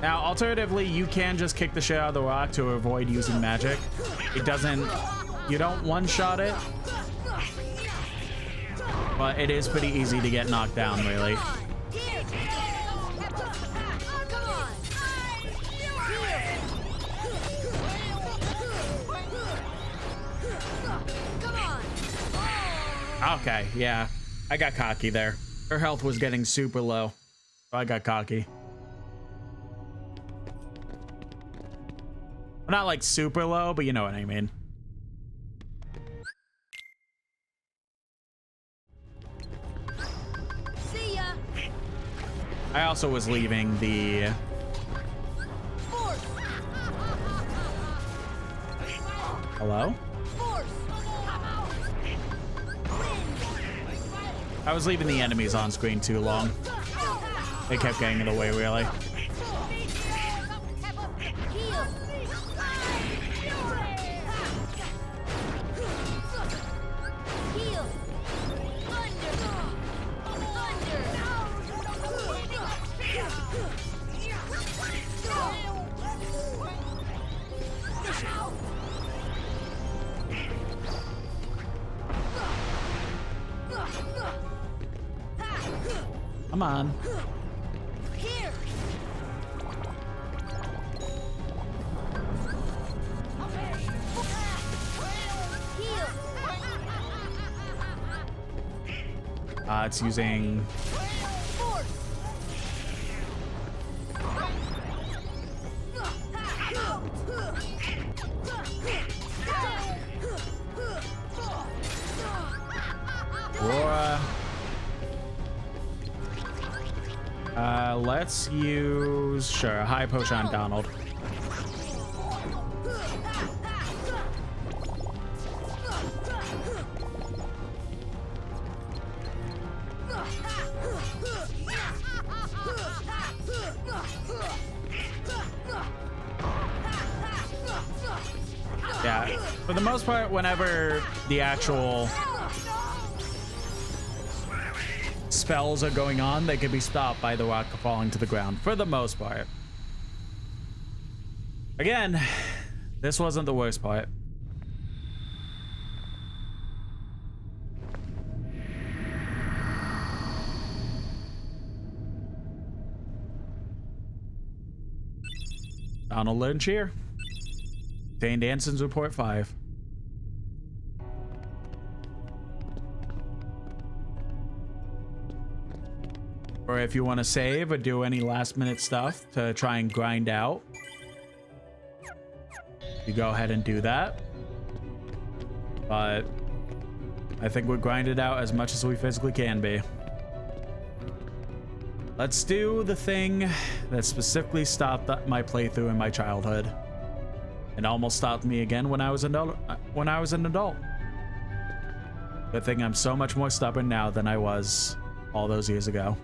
Now, alternatively, you can just kick the shit out of the rock to avoid using magic. It doesn't... You don't one-shot it. But it is pretty easy to get knocked down, really. Okay, yeah. I got cocky there. Her health was getting super low, so I got cocky. We're not like super low, but you know what I mean. See ya. I also was leaving the Force. hello? Force. I was leaving the enemies on screen too long. They kept getting in the way, really. Heal. Heal. Come on. Here. Heal. It's using Force. let's use sure a high potion on Donald. Yeah, for the most part, whenever the actual spells are going on, they can be stopped by the rock falling to the ground, for the most part. Again, this wasn't the worst part. Donald learned cheer. Obtained Anson's Report 5. Or if you want to save or do any last minute stuff to try and grind out, you go ahead and do that. But I think we'll grind it out as much as we physically can be. Let's do the thing that specifically stopped my playthrough in my childhood. It almost stopped me again when I was an adult. Good thing I'm so much more stubborn now than I was all those years ago.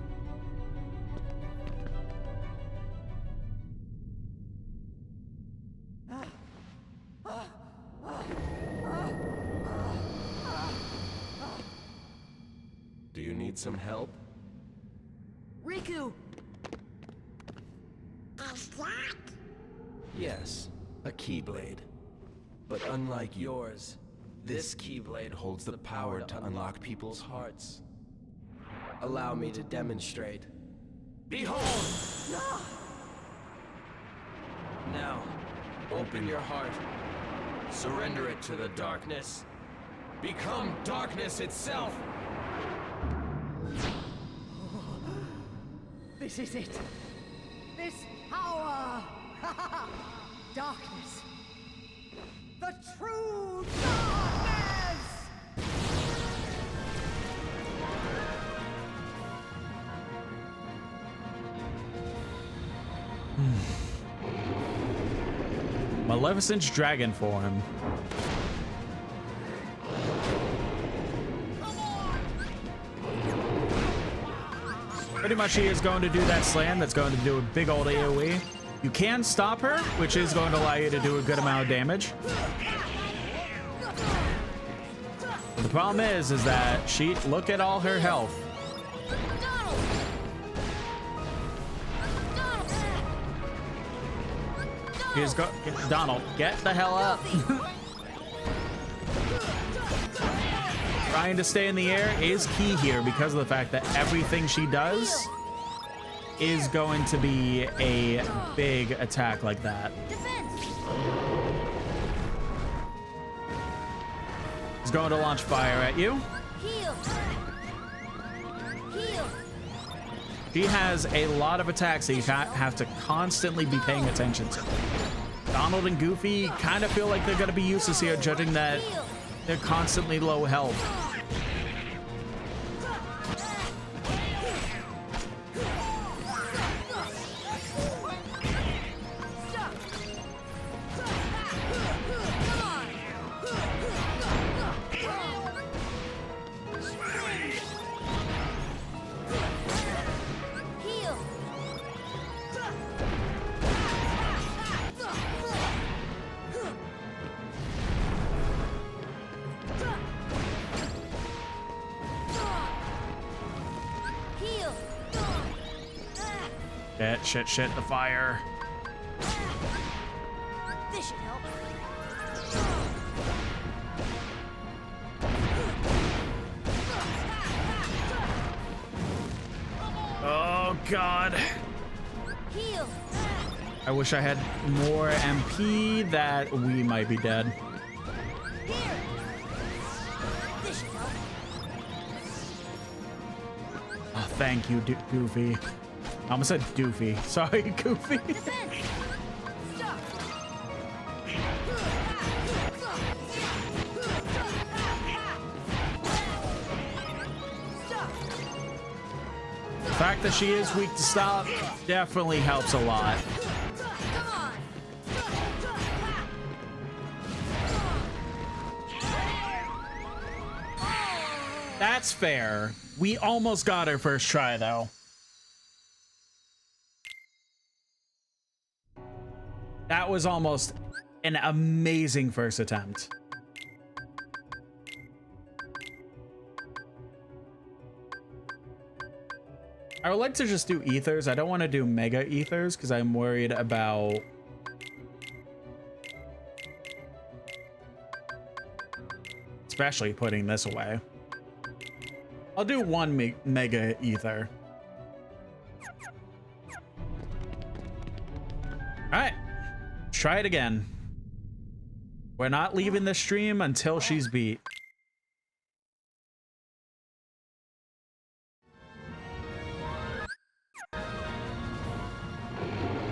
Do you need some help? Riku! Yes, a Keyblade. But unlike yours, this Keyblade holds the power to unlock people's hearts. Allow me to demonstrate. Behold! Now, open your heart. Surrender it to the darkness. Become darkness itself! This is it. This power. Darkness. The true darkness! Maleficent's dragon form. Pretty much she is going to do that slam that's going to do a big old AoE. You can stop her, which is going to allow you to do a good amount of damage. But the problem is that look at all her health. Donald, get the hell up. Trying to stay in the air is key here because of the fact that everything she does is going to be a big attack like that. He's going to launch fire at you. Heal. Heal. She has a lot of attacks that you have to constantly be paying attention to. Donald and Goofy kind of feel like they're going to be useless here, judging that they're constantly low health. Shit, the fire. This should help. Oh, God. Heal. I wish I had more MP. That we might be dead. Here. This should help. Oh, thank you, Goofy. I almost said Doofy. Sorry, Goofy. The fact that she is weak to stop definitely helps a lot. That's fair. We almost got her first try, though. That was almost an amazing first attempt. I would like to just do ethers. I don't want to do mega ethers because I'm worried about especially putting this away. I'll do one mega ether. All right. Try it again. We're not leaving the stream until she's beat.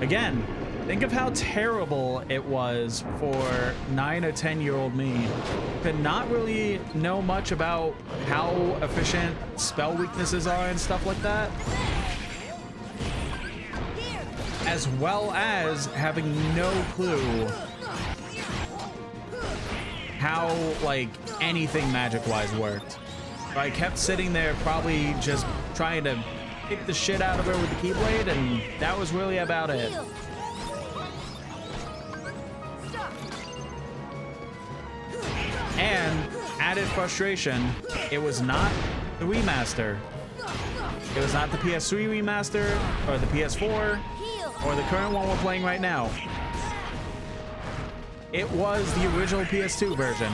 Again, think of how terrible it was for 9 or 10-year-old me to not really know much about how efficient spell weaknesses are and stuff like that, as well as having no clue how like anything magic-wise worked. So I kept sitting there probably just trying to kick the shit out of her with the Keyblade, and that was really about it. And added frustration, it was not the remaster. It was not the PS3 remaster or the PS4 or the current one we're playing right now. It was the original PS2 version.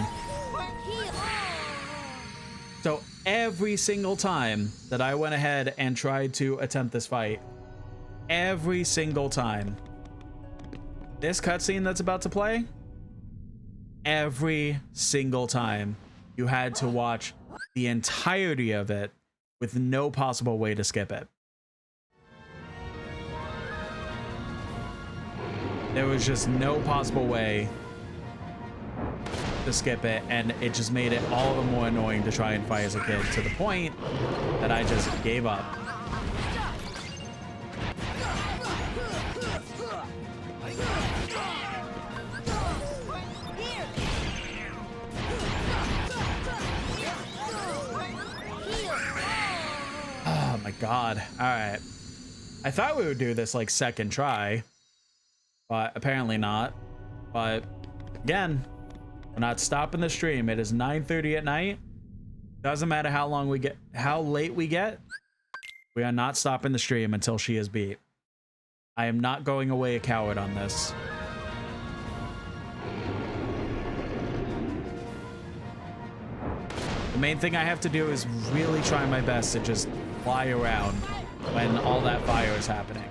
So every single time that I went ahead and tried to attempt this fight, every single time, this cutscene that's about to play, every single time you had to watch the entirety of it with no possible way to skip it. There was just no possible way to skip it, and it just made it all the more annoying to try and fight as a kid, to the point that I just gave up. Oh my god. All right. I thought we would do this like second try, but apparently not. But again, we're not stopping the stream. It is 9:30 at night. Doesn't matter how long we get, how late we get. We are not stopping the stream until she is beat. I am not going away a coward on this. The main thing I have to do is really try my best to just fly around when all that fire is happening.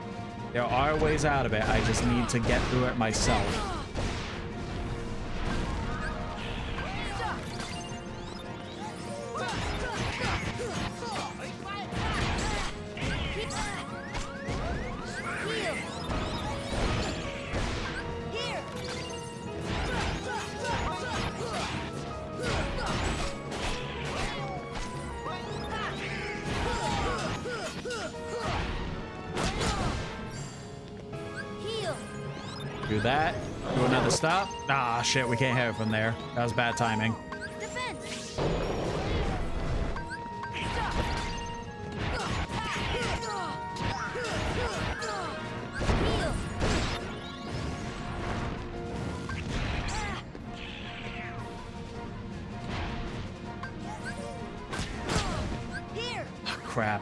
There are ways out of it. I just need to get through it myself. Do that. Do another stop. Ah, shit, we can't hit it from there. That was bad timing. Oh, crap.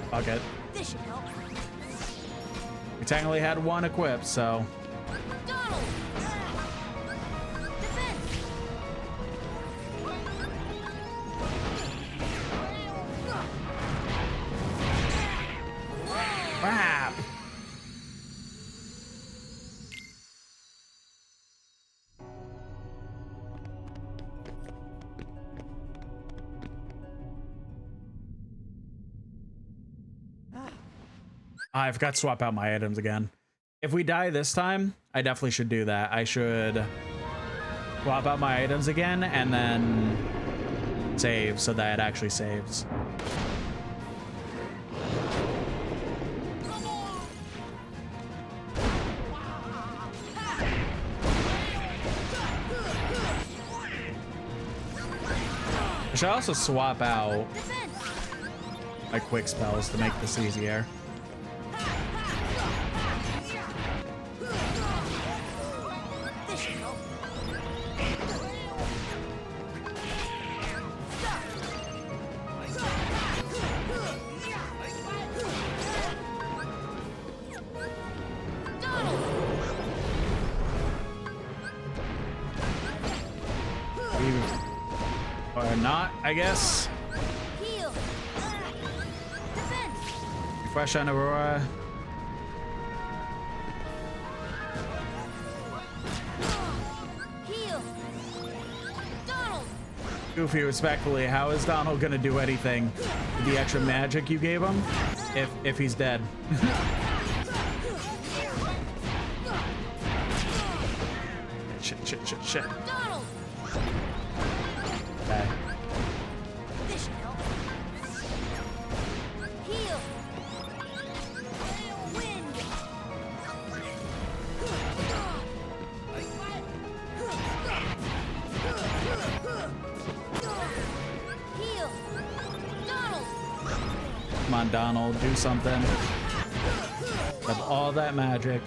Fuck it. This should help. We technically had one equipped, so. Donald! Defense! Crap! I forgot to swap out my items again. If we die this time, I definitely should do that. I should swap out my items again and then save so that it actually saves. I should also swap out my quick spells to make this easier. Or not, I guess. Heal. Defense. Refresh on Aurora. Heal. Donald. Goofy, respectfully, how is Donald gonna do anything with the extra magic you gave him if he's dead? Shit. Donald. Okay. This should help. Heal. Wind. Heal. Donald. Come on, Donald, do something. Have all that magic.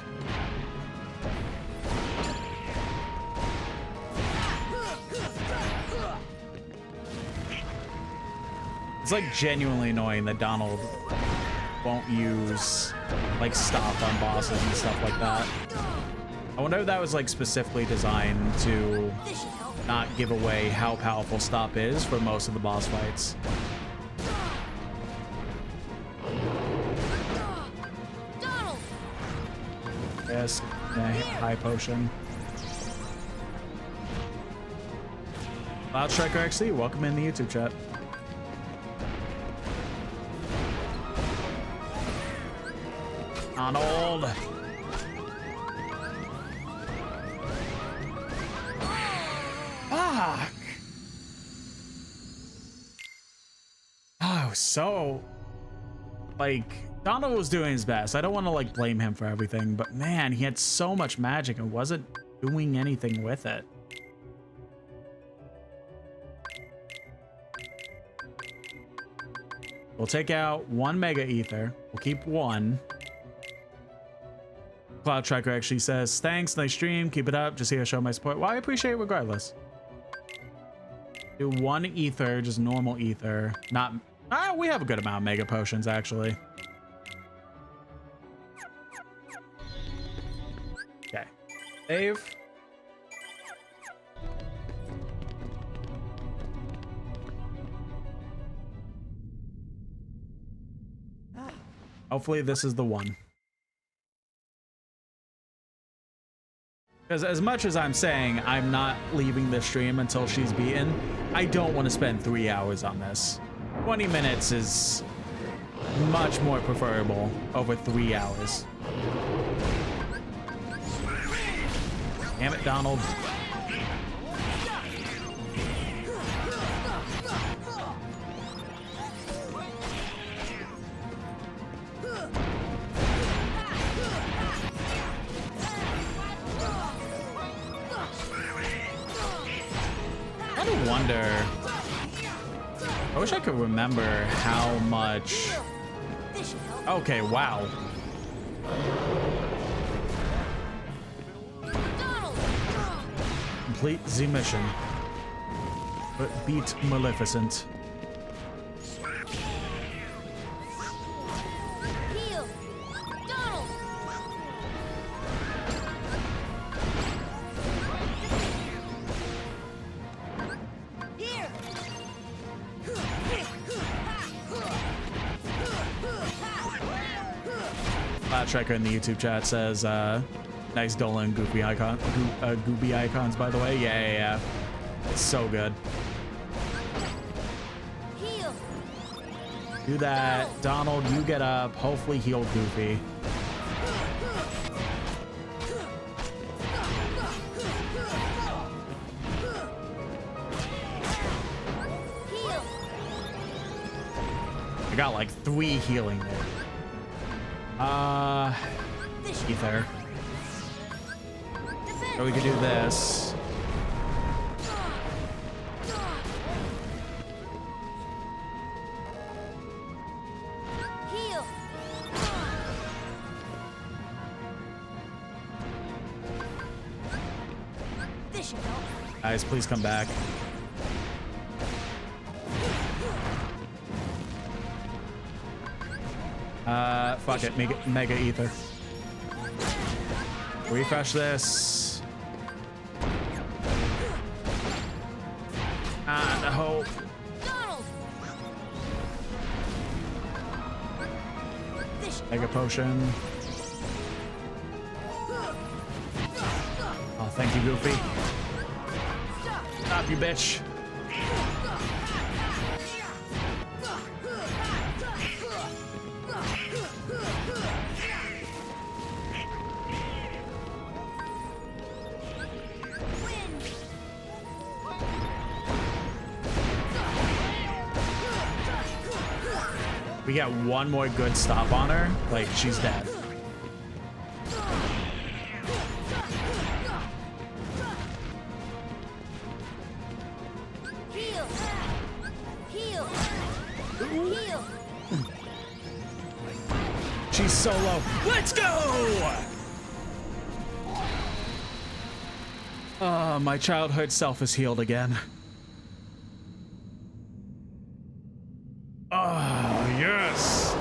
It's like genuinely annoying that Donald won't use like stop on bosses and stuff like that. I wonder if that was like specifically designed to not give away how powerful stop is for most of the boss fights. Yes, high potion. Loud Striker XC, welcome in the YouTube chat. Donald. Fuck. Oh, so like Donald was doing his best. I don't want to like blame him for everything, but man, he had so much magic and wasn't doing anything with it. We'll take out one Mega Ether. We'll keep one. Cloud Tracker actually says, thanks, nice stream, keep it up, just here to show my support. Well, I appreciate it regardless. Do one Ether, just normal Ether. Not, we have a good amount of Mega Potions, actually. Okay, save. Hopefully this is the one. Because as much as I'm saying I'm not leaving this stream until she's beaten, I don't want to spend 3 hours on this. 20 minutes is much more preferable over 3 hours. Damn it, Donald. I kind of wonder. I wish I could remember how much. Okay, wow. Complete the mission. But beat Maleficent. Tracker in the YouTube chat says, nice Dolan goofy icon, goopy icons, by the way. Yeah. It's so good. Heal. Do that. Donald, you get up. Hopefully heal Goofy. I got like 3 healing there. Ether. So we could do this. Heal. This should help. Guys, please come back. Fuck it, mega ether. Refresh this. The hope. Mega potion. Oh, thank you, Goofy. Stop, you bitch. We got one more good stop on her, like she's dead. Heal. Heal. Heal. She's so low. Let's go! My childhood self is healed again. Yes!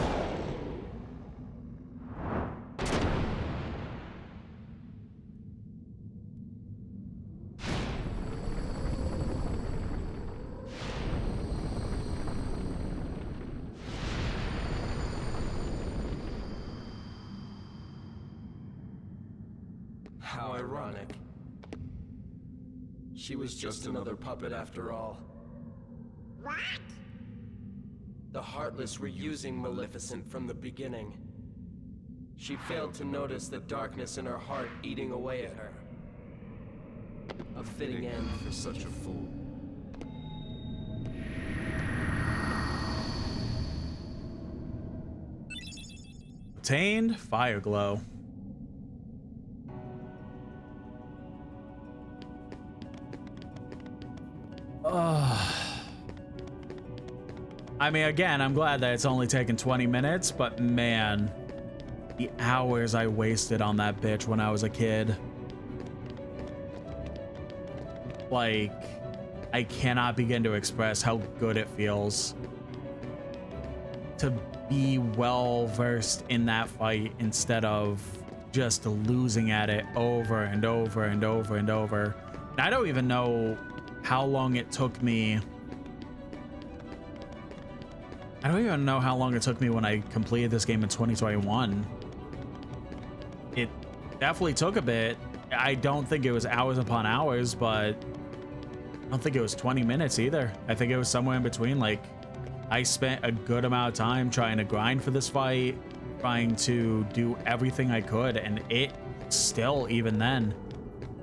How ironic. She was just another puppet after all. What? The Heartless were using Maleficent from the beginning. She failed to notice the darkness in her heart eating away at her. A fitting end for such a fool. Obtained Fire Glow. I mean, again, I'm glad that it's only taken 20 minutes, but man, the hours I wasted on that bitch when I was a kid. Like, I cannot begin to express how good it feels to be well versed in that fight instead of just losing at it over and over and over and over. I don't even know how long it took me. I don't even know how long it took me when I completed this game in 2021. It definitely took a bit. I don't think it was hours upon hours, but I don't think it was 20 minutes either. I think it was somewhere in between. Like, I spent a good amount of time trying to grind for this fight, trying to do everything I could, and it still, even then,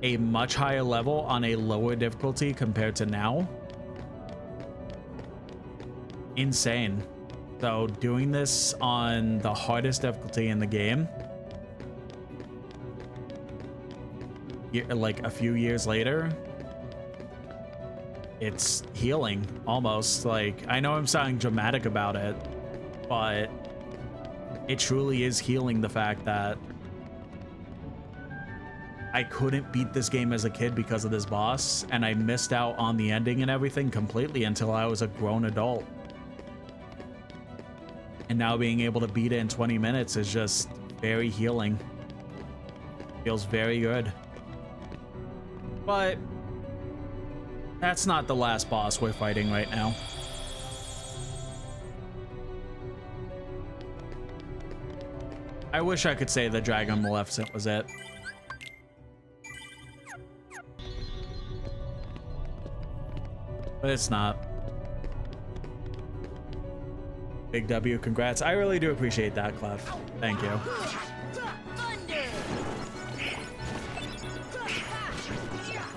a much higher level on a lower difficulty compared to now. Insane. So doing this on the hardest difficulty in the game, like a few years later, it's healing almost. Like, I know I'm sounding dramatic about it, but it truly is healing the fact that I couldn't beat this game as a kid because of this boss, and I missed out on the ending and everything completely until I was a grown adult. And now being able to beat it in 20 minutes is just very healing. Feels very good. But that's not the last boss we're fighting right now. I wish I could say the Dragon Maleficent was it. But it's not. Big W, congrats. I really do appreciate that, Clef. Thank you.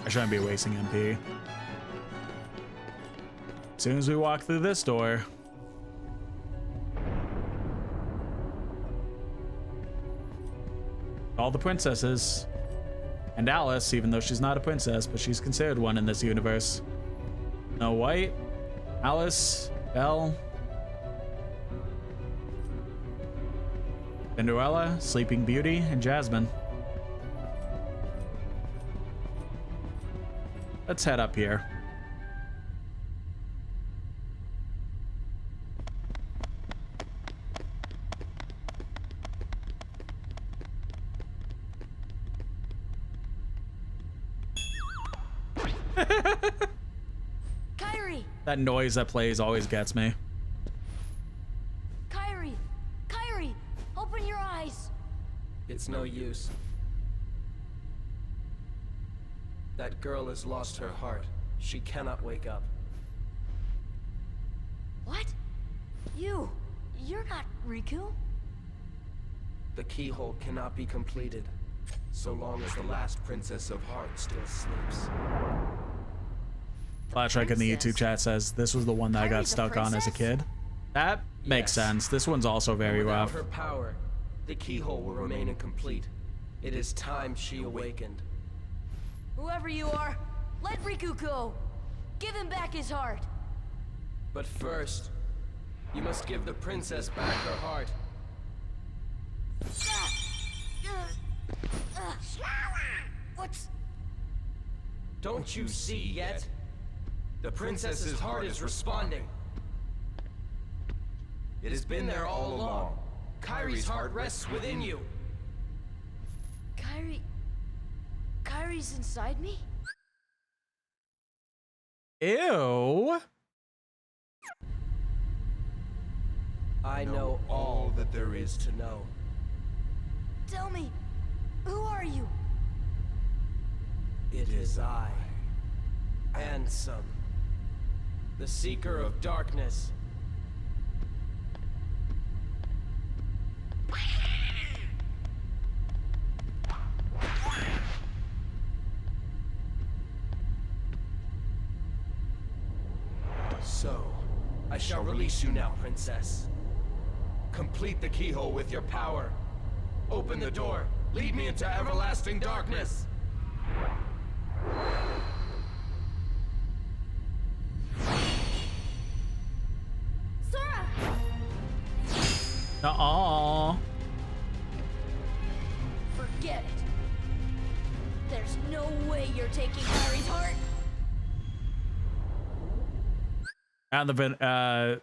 I shouldn't be wasting MP. As soon as we walk through this door, all the princesses and Alice, even though she's not a princess, but she's considered one in this universe. Snow White, Alice, Belle, Cinderella, Sleeping Beauty, and Jasmine. Let's head up here. Kairi! That noise that plays always gets me. Kairi! Kairi! Open your eyes! It's no use. That girl has lost her heart. She cannot wake up. What? You're not Riku? The keyhole cannot be completed so long as the last Princess of Heart still sleeps. Flashback in the YouTube chat says this was the one that I got stuck on as a kid. That makes sense. This one's also very Without rough. her power, the keyhole will remain incomplete. It is time she awakened. Whoever you are, let Riku go. Give him back his heart. But first, you must give the princess back her heart. What's... Don't you see yet? The princess's heart is responding. It has been there all along. Kairi's heart rests within you. Kairi's inside me? Ew. I know all that there is to know. Tell me, who are you? It is I, Ansem, the Seeker of Darkness. So, I shall release you now, Princess. Complete the keyhole with your power. Open the door. Lead me into everlasting darkness. Sora! Aww. Forget it. There's no way you're taking Kairi's heart. And the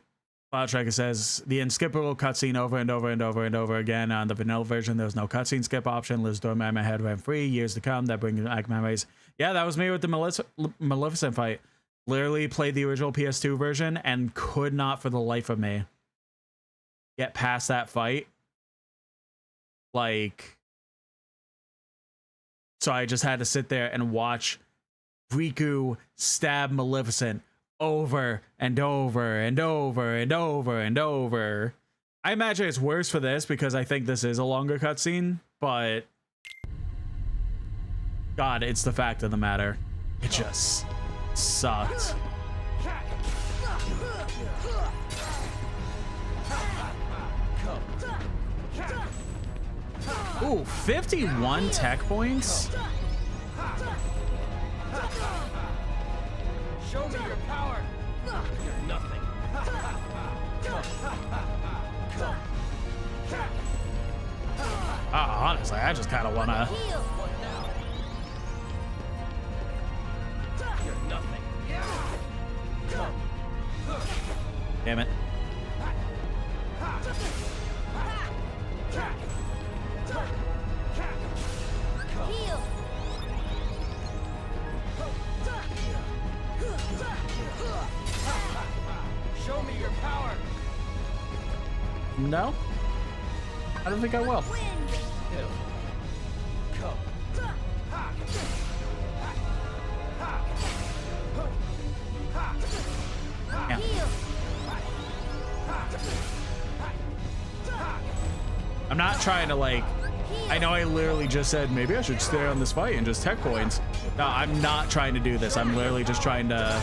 Cloud Tracker says the unskippable cutscene over and over and over and over again. On the vanilla version, there was no cutscene skip option. Liz Dorm in my head ran free. Years to come, that brings back memories. Yeah, that was me with the Maleficent fight. Literally played the original PS2 version and could not for the life of me get past that fight. Like, so I just had to sit there and watch Riku stab Maleficent over and over and over and over and over. I imagine it's worse for this because I think this is a longer cutscene, but God, it's the fact of the matter. It just sucked. Ooh, 51 tech points? Show me your I just kind of want to... You're nothing. Damn it. Show me your power. No? I don't think I will. Yeah. I'm not trying to like, I know I literally just said maybe I should stay on this fight and just tech coins. No, I'm not trying to do this. I'm literally just trying to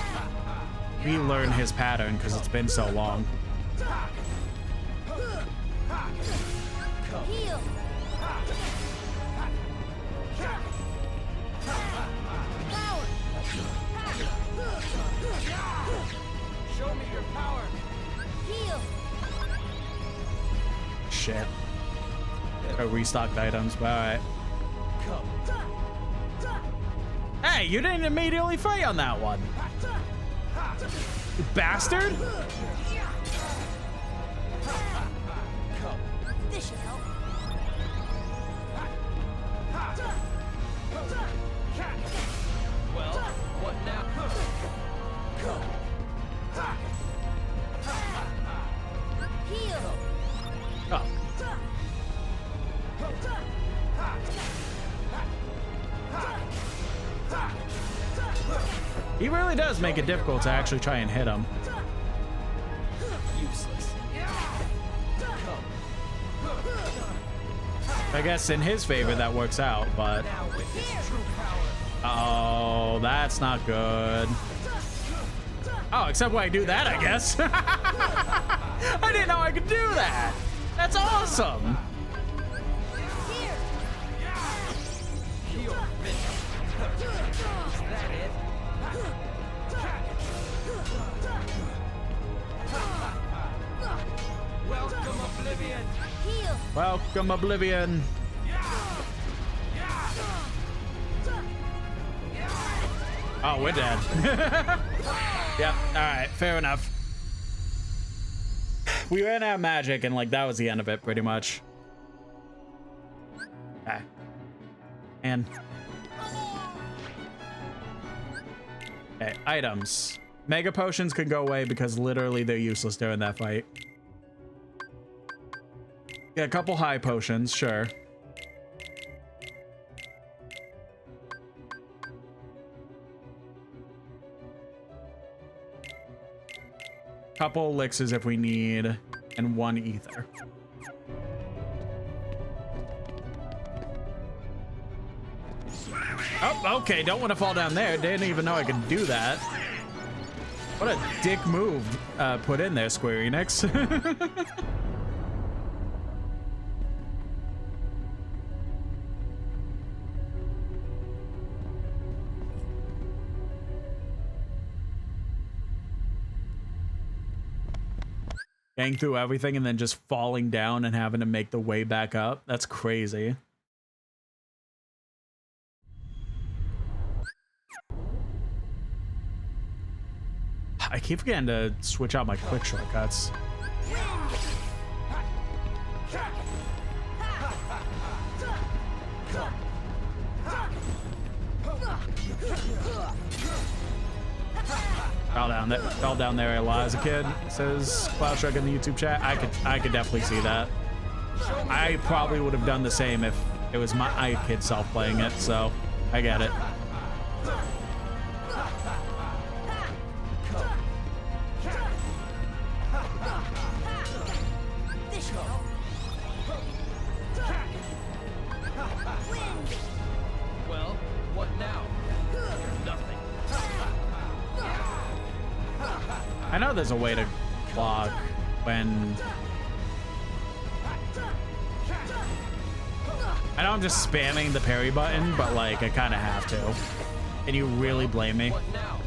relearn his pattern because it's been so long. Show me your power. Shit. Restocked items, but alright. Hey, you didn't immediately fight on that one. You bastard! This should help. Well, what now? Oh. He really does make it difficult to actually try and hit him. Useless. I guess in his favor that works out, but... Oh, that's not good. Oh, except when I do that, I guess. I didn't know I could do that. That's awesome. Welcome, Oblivion. Welcome, Oblivion. Oh, we're dead. Yep, alright, fair enough. We ran out of magic and like that was the end of it pretty much. Okay. And okay, items. Mega potions can go away because literally they're useless during that fight. Yeah, a couple high potions, sure. Couple elixirs if we need, and one ether. Oh, okay, don't want to fall down there. Didn't even know I could do that. What a dick move put in there, Square Enix. Going through everything and then just falling down and having to make the way back up. That's crazy. I keep forgetting to switch out my quick shortcuts. Fell down there a lot as a kid, says CloudShrug in the YouTube chat. I could definitely see that. I probably would have done the same if it was my kid self playing it, so I get it. Well, what now? Nothing. I know there's a way to block when... I know I'm just spamming the parry button, but like I kind of have to. Can you really blame me? What now?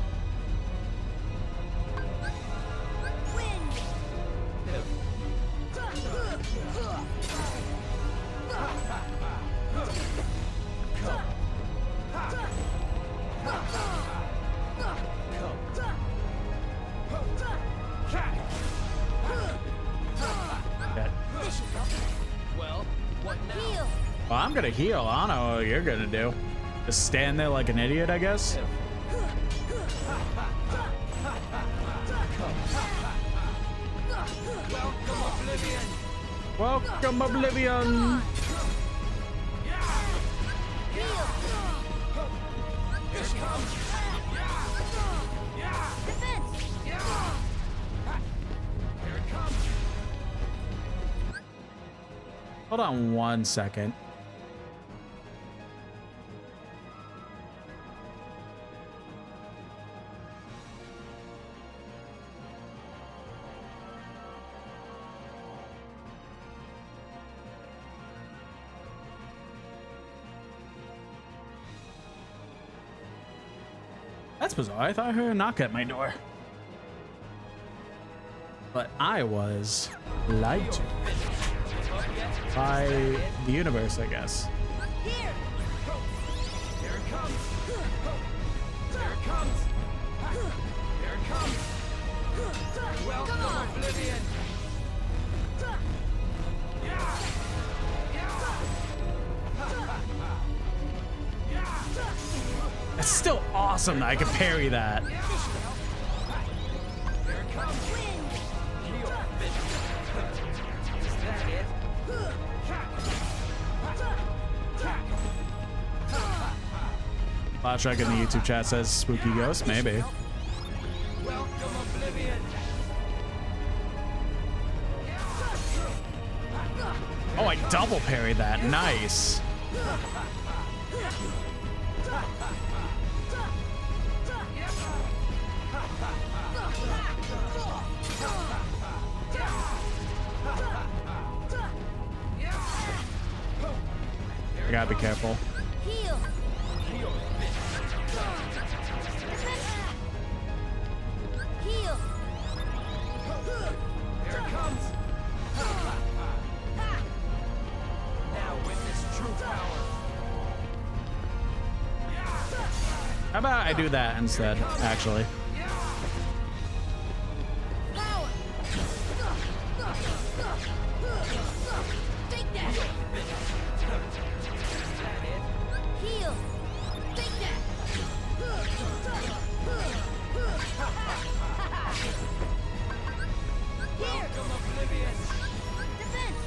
I'm gonna heal. I don't know what you're gonna do. Just stand there like an idiot, I guess. Welcome, Oblivion. Hold on 1 second. That's bizarre. I thought I heard a knock at my door. But I was lied to. By the universe, I guess. Here! Here it comes! Here it comes! Here it comes! Welcome, Oblivion! It's still awesome that I can parry that. Here it comes! Is that it? Bottrack in the YouTube chat says spooky ghost, maybe. Welcome, Oblivion! Oh, I double parried that. Nice. I gotta be careful. Heal! Heal! Heal! Here it comes! Now witness true power! How about I do that instead, actually? Take that! Heal! Take that! Welcome, Oblivion! Defense!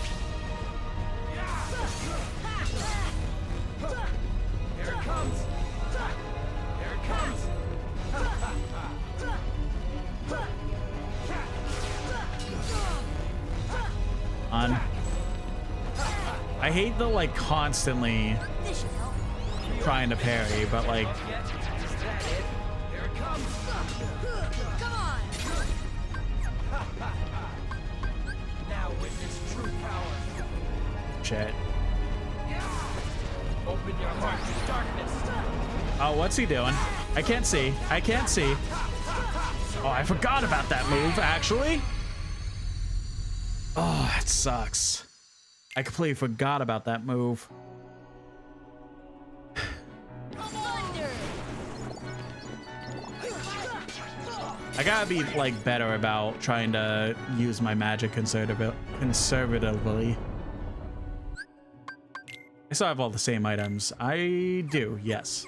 Here it comes! Here it comes! On. I hate the like constantly trying to parry, but like Is that it? Here it comes! Come on! Now witness true power! shit. Open your heart to darkness! Oh, what's he doing? I can't see. I can't see. Oh, I forgot about that move, actually. Oh, that sucks. I completely forgot about that move. I gotta be like better about trying to use my magic conservatively. I still have all the same items. I do, yes.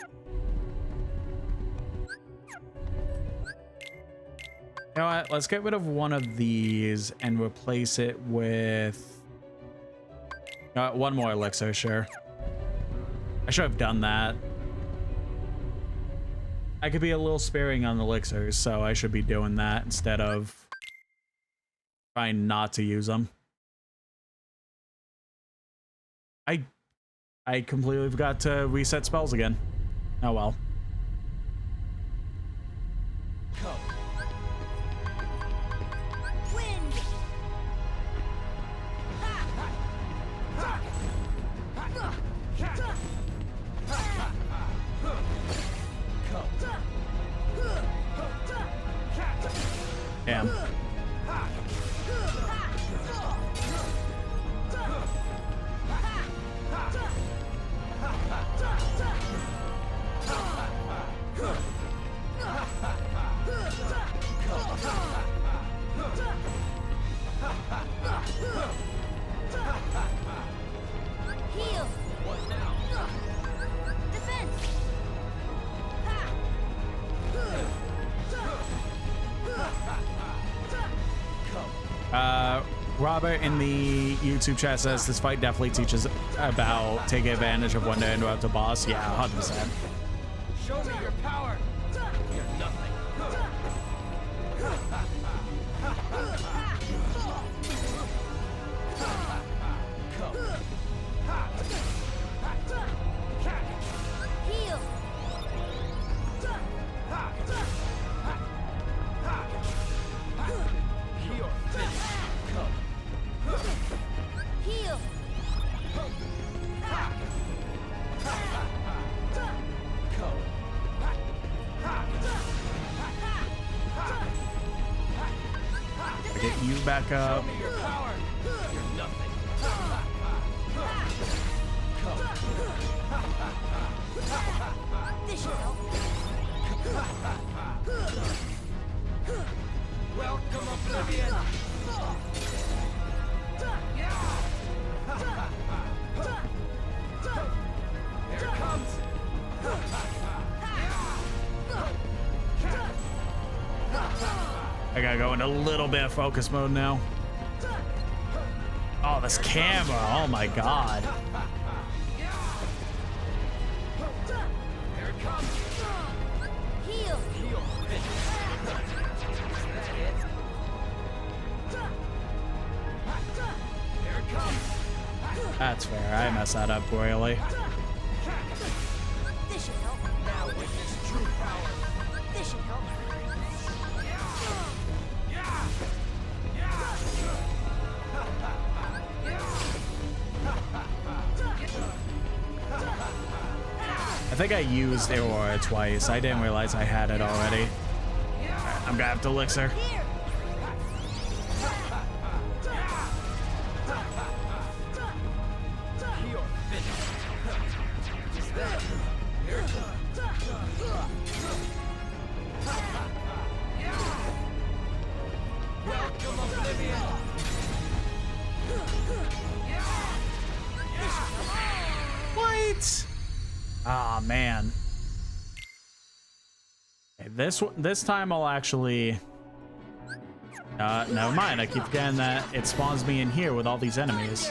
You know what? Let's get rid of one of these and replace it with one more elixir, sure. I should have done that. I could be a little sparing on elixirs, so I should be doing that instead of trying not to use them. I completely forgot to reset spells again. Oh well. Damn. Heal! What Robert in the YouTube chat says this fight definitely teaches about taking advantage of when to interrupt a boss. Yeah, 100%. Show me your power. You're nothing. Heal. Heal. I get you back up. Your power. You're nothing. This should help. Welcome, Oblivion. Here it comes. I gotta go into a little bit of focus mode now. Oh, this camera. Oh my god. Here it comes. Heal. Heal. Here it comes. That's fair. I messed that up royally. This should help. Now witness true power. This should help. I think I used Aurora twice. I didn't realize I had it already. Alright, I'm gonna have to elixir. Here. Welcome, Oblivion. What? Ah, man. Okay, this time I'll actually... never mind. I keep forgetting that it spawns me in here with all these enemies.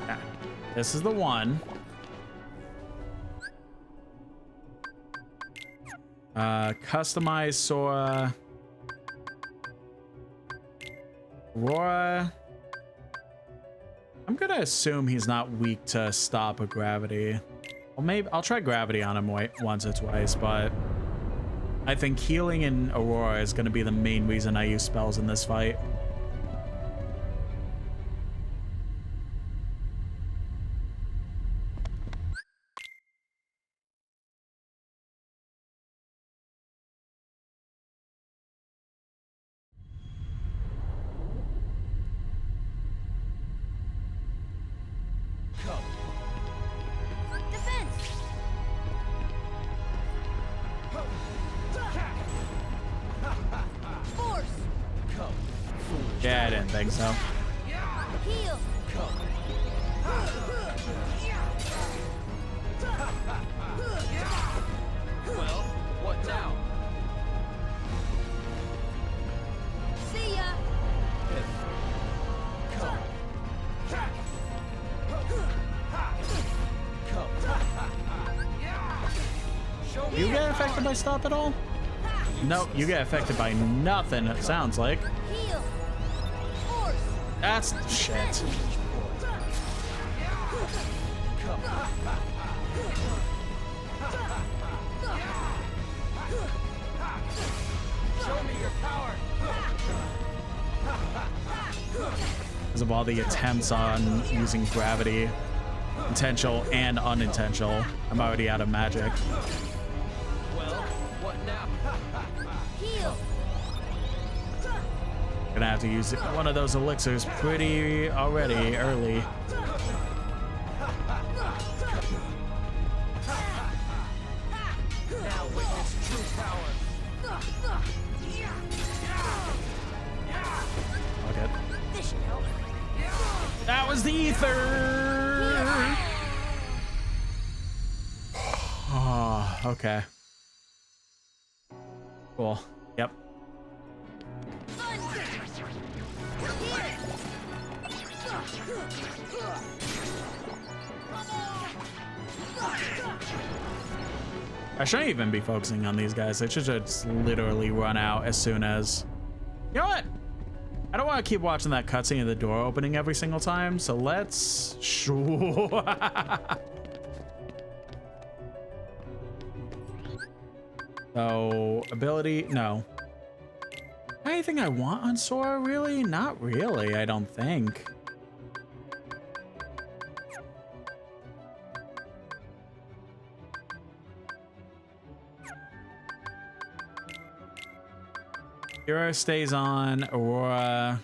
Yeah, this is the one. Customize Sora. Aurora. I'm gonna assume he's not weak to stop a gravity. Well, maybe I'll try gravity on him once or twice, but I think healing in Aurora is gonna be the main reason I use spells in this fight. Defense. Force. Yeah, I didn't think so. Heal. Well, what now? See ya. You get affected by stop at all? Nope, you get affected by nothing, it sounds like. Heal. Force. That's shit. Show me your power. Because of all the attempts on using gravity, intentional and unintentional, I'm already out of magic. Well, what now? Heal. Gonna have to use one of those elixirs pretty already early. Now witness true power. Okay. This should help. That was the ether! Oh, okay. Cool. Yep. I shouldn't even be focusing on these guys. They should just literally run out as soon as... You know what? I don't want to keep watching that cutscene of the door opening every single time, so let's... Sure. So, ability, no. Anything I want on Sora, really? Not really, I don't think. Hero stays on, Aurora.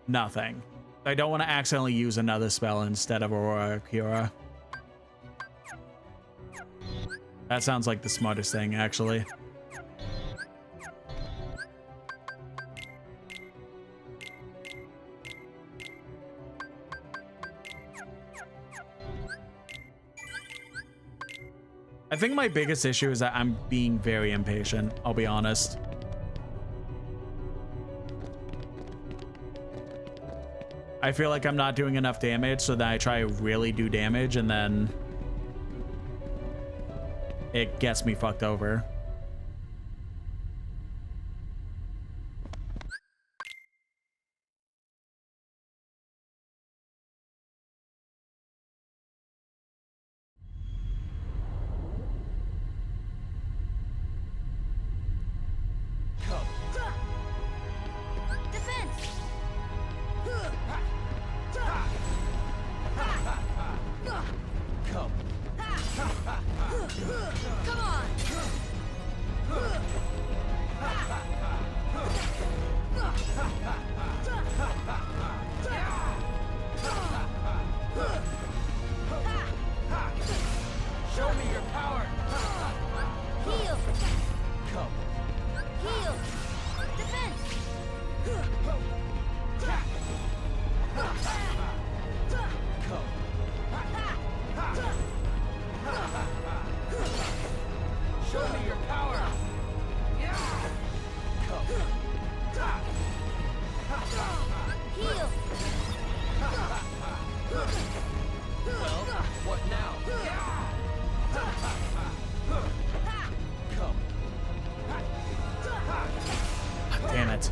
Nothing. I don't want to accidentally use another spell instead of Aurora Kira. That sounds like the smartest thing, actually. I think my biggest issue is that I'm being very impatient, I'll be honest. I feel like I'm not doing enough damage, so then I try to really do damage, and then it gets me fucked over. Damn it.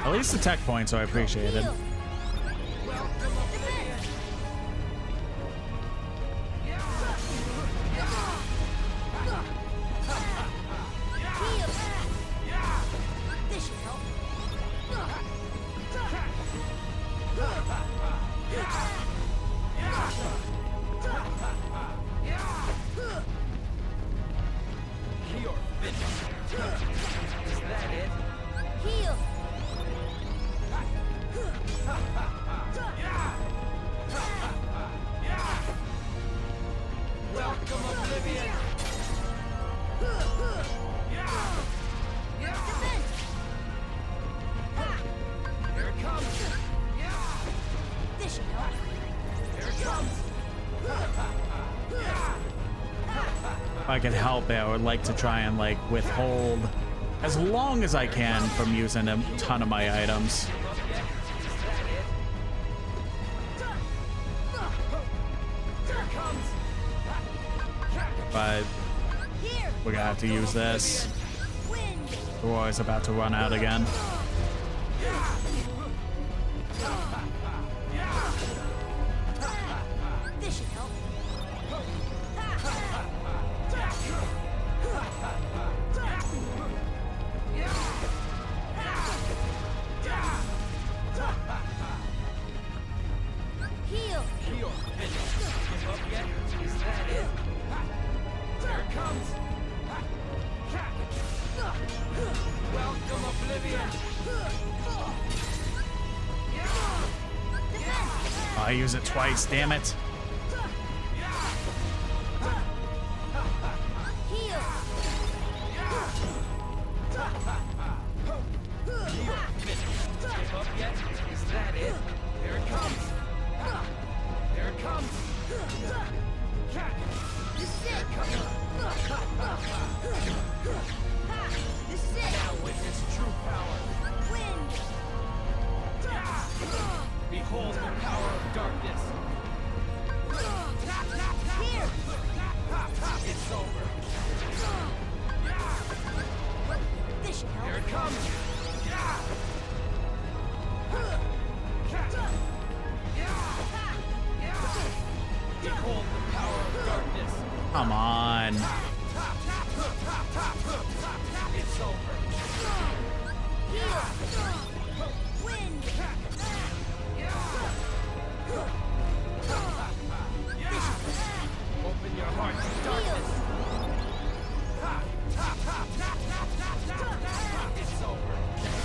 At least the tech point, so I appreciate it. If I could help it, I would like to try and like withhold as long as I can from using a ton of my items. But we're gonna have to use this. The war is about to run out again. I use it twice, damn it.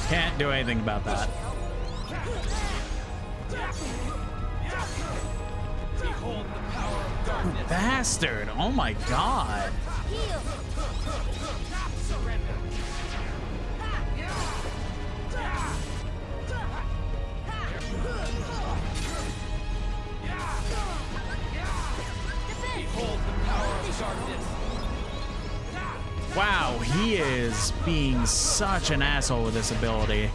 Can't do anything about that. Behold the power of darkness. Bastard! Oh my god! Surrender. Behold the power of darkness. Wow, he is being such an asshole with this ability.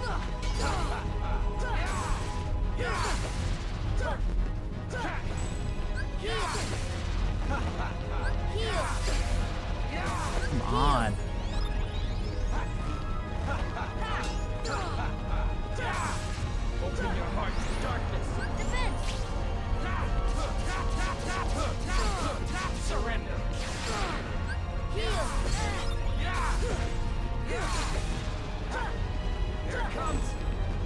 Come on. Open your heart to darkness. Surrender. Here it comes.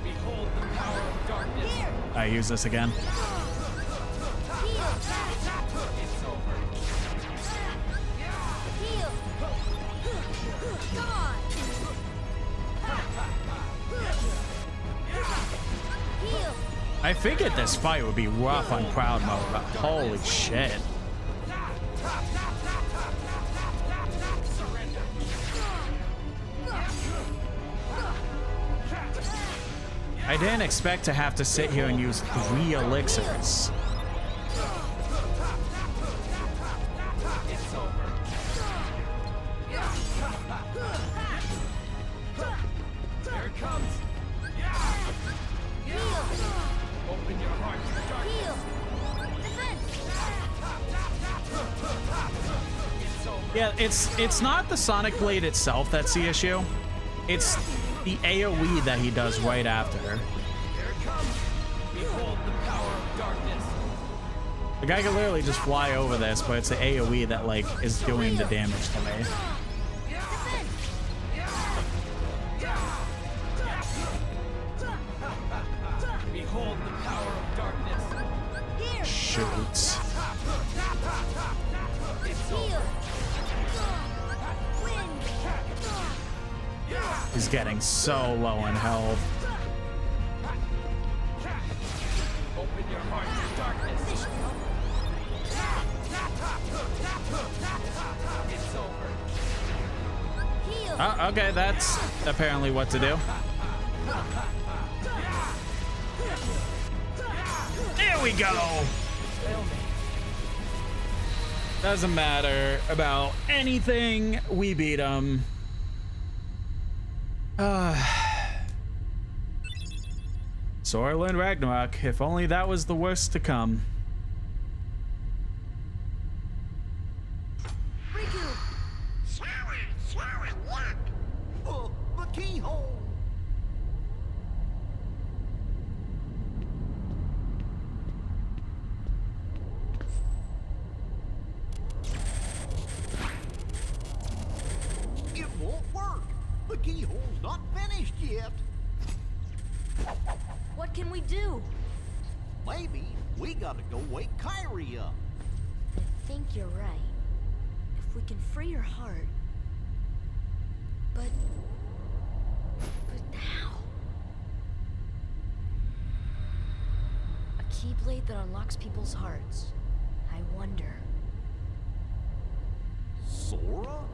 Behold the power of darkness. I use this again. It's over. Come on. I figured this fight would be rough on crowd mode, but holy shit. I didn't expect to have to sit here and use 3 elixirs. It's over. Here it comes. Open your heart to darkness. It's over. Yeah, it's not the Sonic Blade itself that's the issue. It's the AoE that he does right after. Here it comes. Behold the power of darkness. The guy can literally just fly over this, but it's the AoE that like is doing the damage to me. Behold the power of darkness. Shoots. It's over. He's getting so low in health. Open your heart to darkness. It's over. Oh, okay, that's apparently what to do. There we go. Doesn't matter about anything. We beat him. Soylent Ragnarok. If only that was the worst to come. The keyhole. It won't work. The keyhole's not finished yet. What can we do? Maybe we gotta go wake Kyrie up. I think you're right. If we can free her heart. But how? A keyblade that unlocks people's hearts. I wonder. Sora?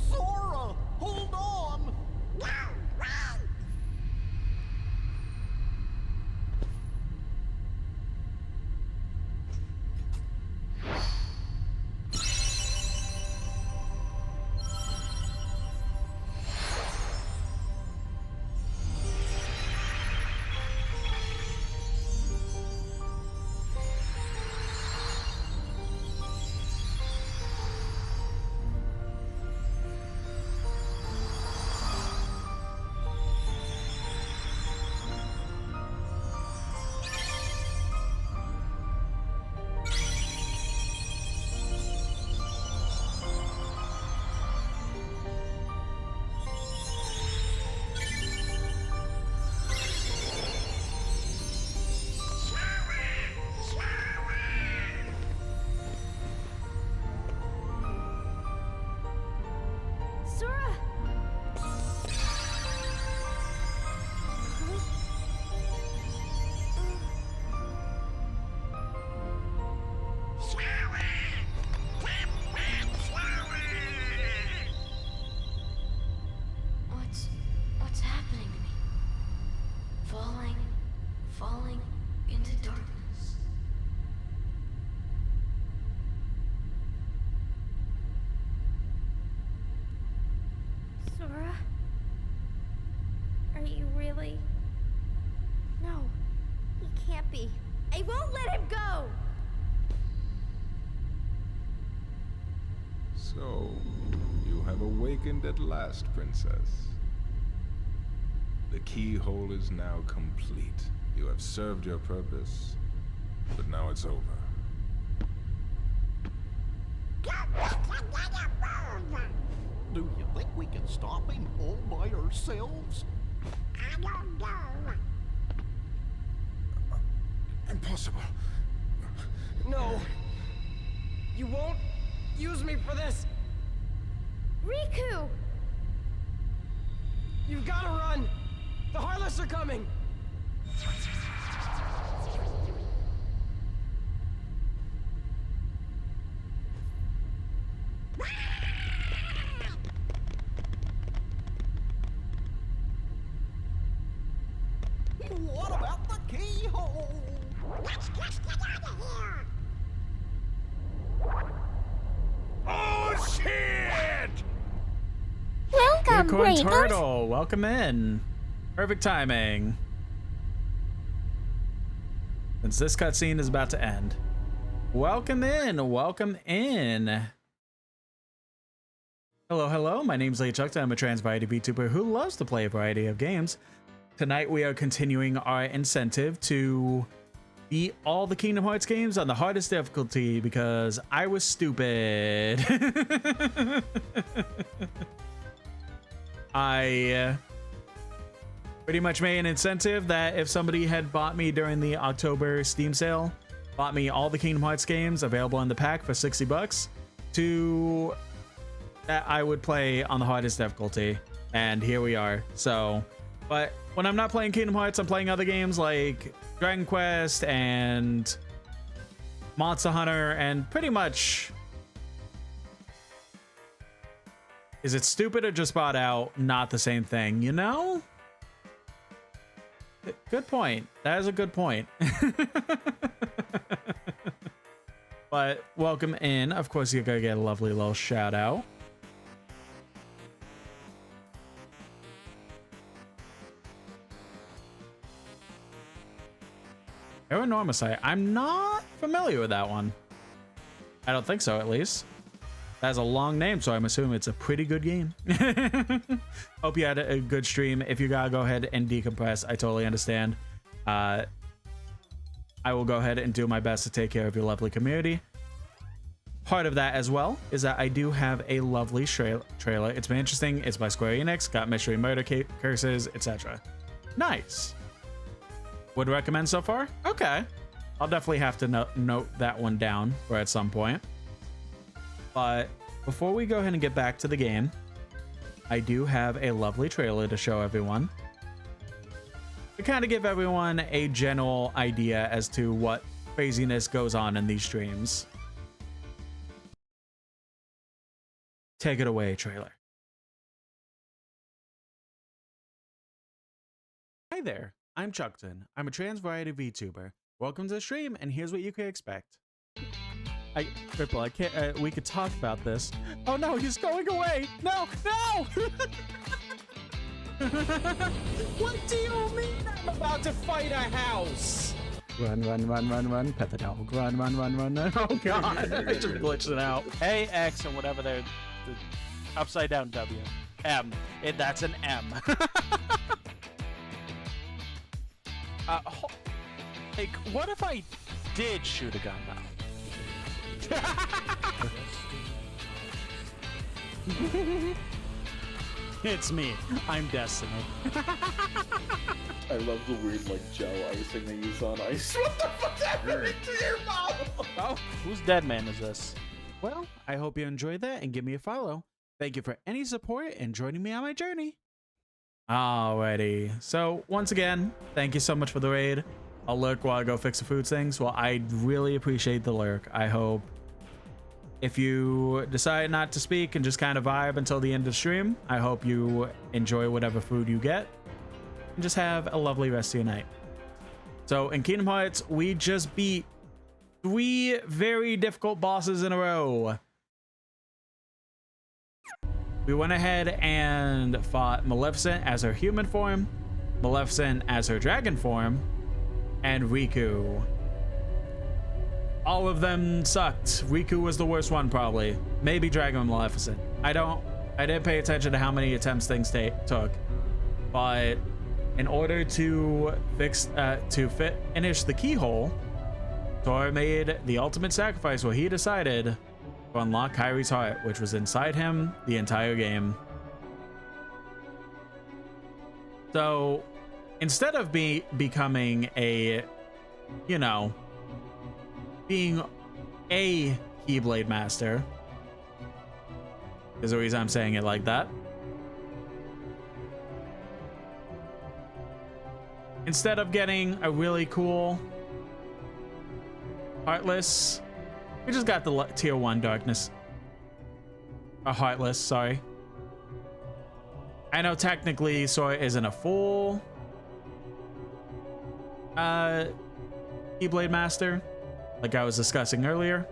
Sora, hold on! happy. I won't let him go. So, you have awakened at last, Princess. The keyhole is now complete. You have served your purpose, but now it's over. Do you think we can stop him all by ourselves? I don't know. Impossible. No. You won't use me for this. Riku! You've got to run. The Heartless are coming. What about the keyhole? Let's just get out of here. Oh, shit! Welcome, Unicorn Turtle. Welcome in. Perfect timing. Since this cutscene is about to end. Welcome in. Welcome in. Hello, hello. My name's Late Chuck. I'm a trans variety VTuber who loves to play a variety of games. Tonight we are continuing our incentive to beat all the Kingdom Hearts games on the hardest difficulty because I was stupid. I pretty much made an incentive that if somebody had bought me during the October Steam sale, bought me all the Kingdom Hearts games available in the pack for $60, to that I would play on the hardest difficulty. And here we are. So, but when I'm not playing Kingdom Hearts, I'm playing other games like Dragon Quest and Monster Hunter, and pretty much, is it stupid or just bought out? Not the same thing, you know? Good point. That is a good point. But welcome in. Of course, you're gonna get a lovely little shout out. Paranormicite. I'm not familiar with that one. I don't think so, at least. That has a long name, so I'm assuming it's a pretty good game. Hope you had a good stream. If you gotta go ahead and decompress, I totally understand. I will go ahead and do my best to take care of your lovely community. Part of that as well is that I do have a lovely trailer. It's been interesting. It's by Square Enix. Got mystery murder curses, etc. Nice. Would recommend so far? Okay. I'll definitely have to note that one down for at some point. But before we go ahead and get back to the game, I do have a lovely trailer to show everyone. To kind of give everyone a general idea as to what craziness goes on in these streams. Take it away, trailer. Hi there. I'm Chuckton. I'm a trans variety VTuber. Welcome to the stream, and here's what you can expect. Ripple, I can't, we could talk about this. Oh no, he's going away! No, no! What do you mean I'm about to fight a house? Run, run, run, run, run, pet the dog. Run, run, run, run, run. Oh god, I just glitched it out. A, X, and whatever they're, the upside down W. M. That's an M. Like, what if I did shoot a gun now? It's me. I'm Destiny. I love the weird, like, gel icing they use on ice. What the fuck's happening to your mouth? Oh, whose dead man is this? Well, I hope you enjoyed that and give me a follow. Thank you for any support and joining me on my journey. Alrighty. So, once again, thank you so much for the raid. I'll lurk while I go fix the food things. Well, I really appreciate the lurk. I hope if you decide not to speak and just kind of vibe until the end of the stream, I hope you enjoy whatever food you get and just have a lovely rest of your night. So in Kingdom Hearts, we just beat 3 very difficult bosses in a row. We went ahead and fought Maleficent as her human form, Maleficent as her dragon form, and Riku. All of them sucked. Riku was the worst one, probably. Maybe Dragon Maleficent. I didn't pay attention to how many attempts things took, but in order to finish the keyhole, Sora made the ultimate sacrifice where he decided to unlock Kyrie's heart, which was inside him the entire game. So instead of becoming a, you know, being a Keyblade Master, is the reason I'm saying it like that. Instead of getting a really cool Heartless, we just got the tier 1 Darkness. Heartless, sorry. I know technically Sora isn't a full Keyblade Master, like I was discussing earlier.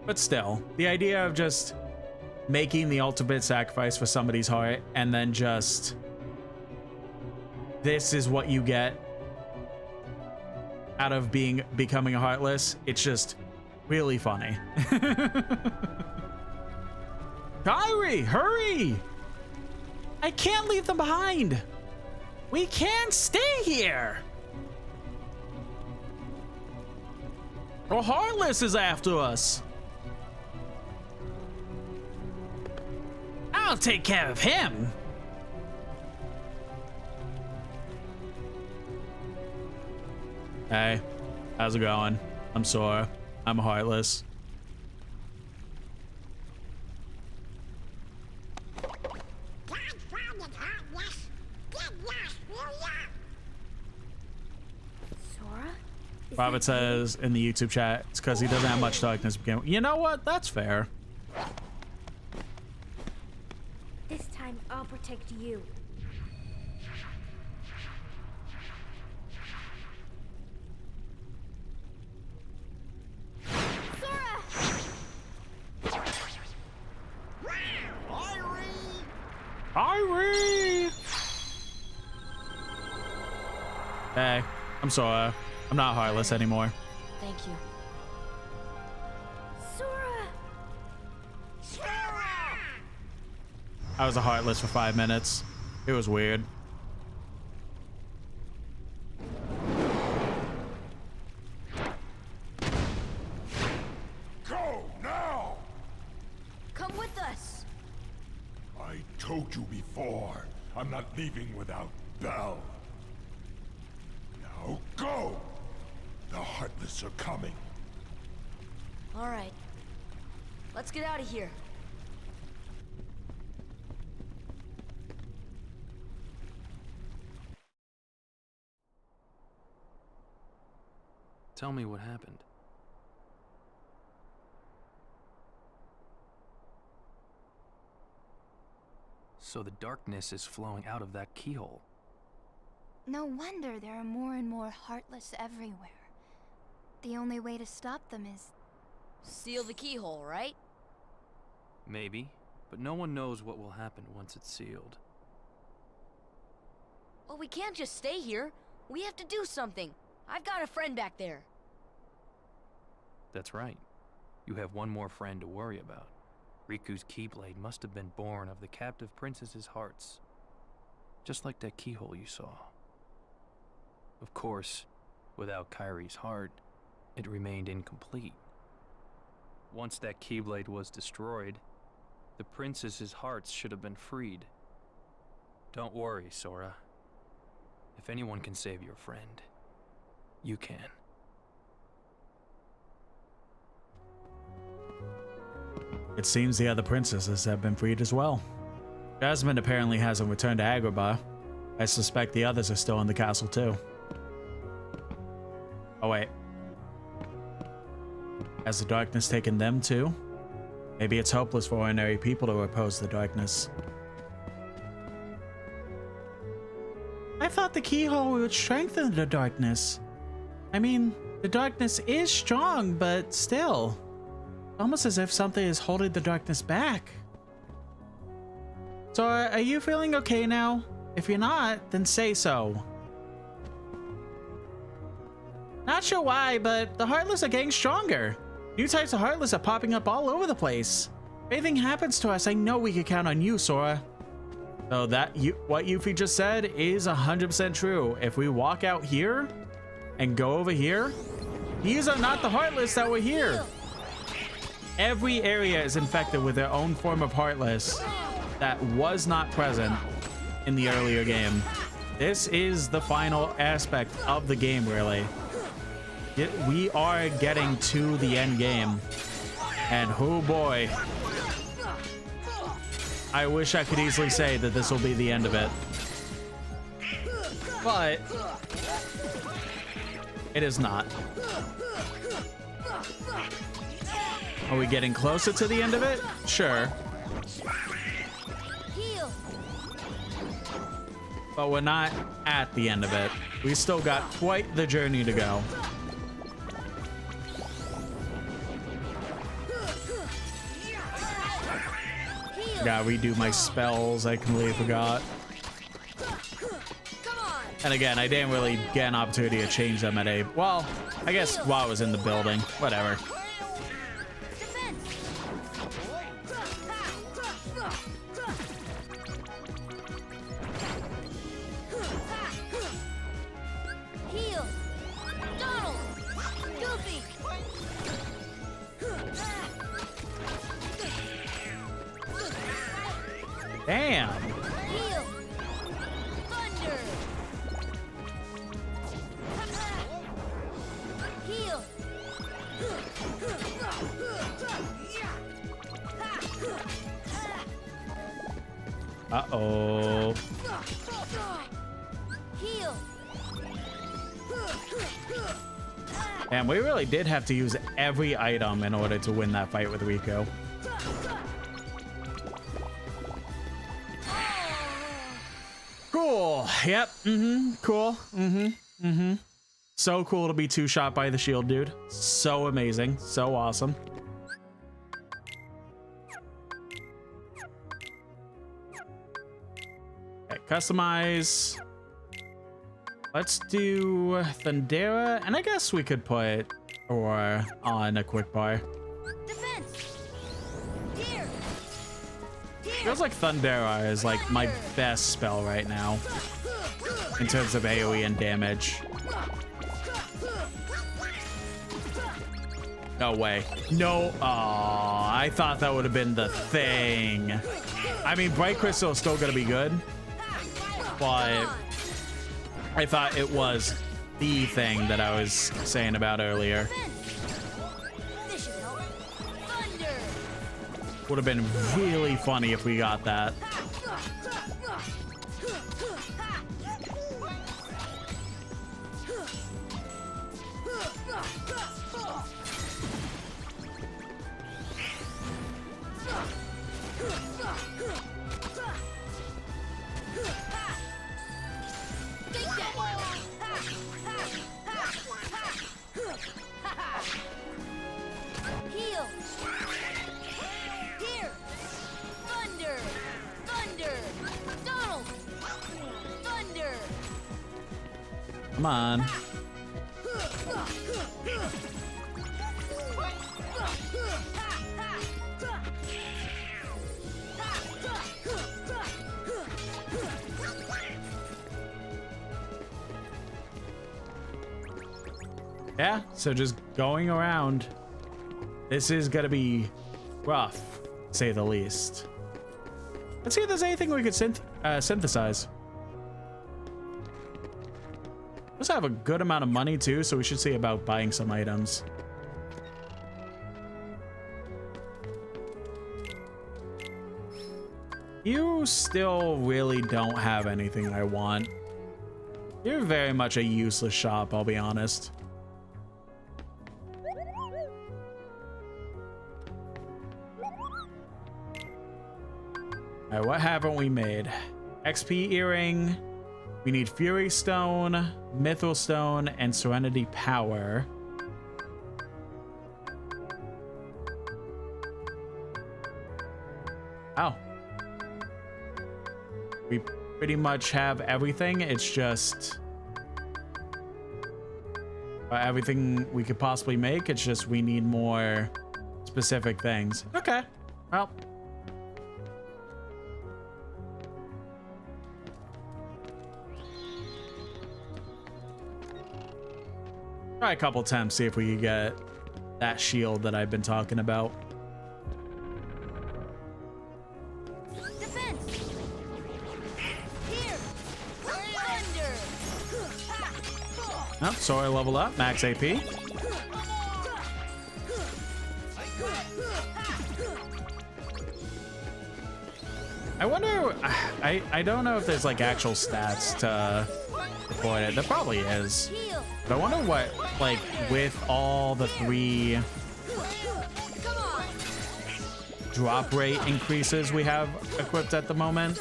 But still, the idea of just making the ultimate sacrifice for somebody's heart and then just, this is what you get out of becoming a Heartless, it's just really funny. Kyrie, hurry! I can't leave them behind. We can't stay here. Or Heartless is after us. I'll take care of him. Hey, how's it going? I'm Sora. I'm Heartless. Robert says in the YouTube chat, it's because he doesn't have much darkness to begin with. You know what? That's fair. This time I'll protect you. Irie! Hey, I'm Sora. I'm not Heartless anymore. Thank you. Sora! Sora! I was a Heartless for 5 minutes. It was weird. Go now! Come with us. I told you before, I'm not leaving without Belle. Now go! The Heartless are coming. All right. Let's get out of here. Tell me what happened. So the darkness is flowing out of that keyhole. No wonder there are more and more Heartless everywhere. The only way to stop them is... seal the keyhole, right? Maybe, but no one knows what will happen once it's sealed. Well, we can't just stay here. We have to do something. I've got a friend back there. That's right. You have one more friend to worry about. Riku's Keyblade must have been born of the captive princess's hearts. Just like that keyhole you saw. Of course, without Kyrie's heart, it remained incomplete. Once that Keyblade was destroyed, the princess's hearts should have been freed. Don't worry, Sora. If anyone can save your friend, you can. It seems the other princesses have been freed as well. Jasmine apparently hasn't returned to Agrabah. I suspect the others are still in the castle too. Oh wait. Has the darkness taken them too? Maybe it's hopeless for ordinary people to oppose the darkness. I thought the keyhole would strengthen the darkness. I mean, the darkness is strong, but still. Almost as if something is holding the darkness back. So are you feeling okay now? If you're not, then say so. not sure why, but the Heartless are getting stronger. New types of Heartless are popping up all over the place. If anything happens to us, I know we can count on you, Sora. So what Yuffie just said is 100% true. If we walk out here and go over here, these are not the Heartless that were here. Every area is infected with their own form of Heartless that was not present in the earlier game. This is the final aspect of the game, really. We are getting to the end game. And oh boy. I wish I could easily say that this will be the end of it. But it is not. Are we getting closer to the end of it? Sure. But we're not at the end of it. We still got quite the journey to go. Gotta redo my spells. I completely forgot. And again, I didn't really get an opportunity to change them at a... Well, I guess while I was in the building. Whatever. Damn. Heal. Thunder. Heal. Uh-oh. Heal. And we really did have to use every item in order to win that fight with Rico. Cool. Yep. Cool. So cool to be two-shot by the shield, dude. So amazing. So awesome. Okay, customize. Let's do Thundera, and I guess we could put Aurora on a quick bar. Feels like Thundera is like my best spell right now in terms of AoE and damage. No way. No. Aw, I thought that would have been the thing. I mean, Bright Crystal is still gonna be good, but I thought it was the thing that I was saying about earlier. Would have been really funny if we got that. Heal. Here. Thunder. Thunder. Donald. Thunder. Come on. Yeah, so just going around. This is gonna be rough, to say the least. Let's see if there's anything we could synthesize. Let's have a good amount of money too, so we should see about buying some items. You still really don't have anything I want. You're very much a useless shop, I'll be honest. Alright, what haven't we made? XP earring. We need Fury Stone, Mithril Stone, and Serenity Power. Oh. We pretty much have everything. It's just... everything we could possibly make. It's just we need more specific things. Okay. Well. Try a couple attempts, see if we can get that shield that I've been talking about. Defense! Here! Thunder! Oh, so I level up, max AP. I wonder, I don't know if there's like actual stats to avoid it. There probably is. But I wonder what, like, with all the 3 drop rate increases we have equipped at the moment.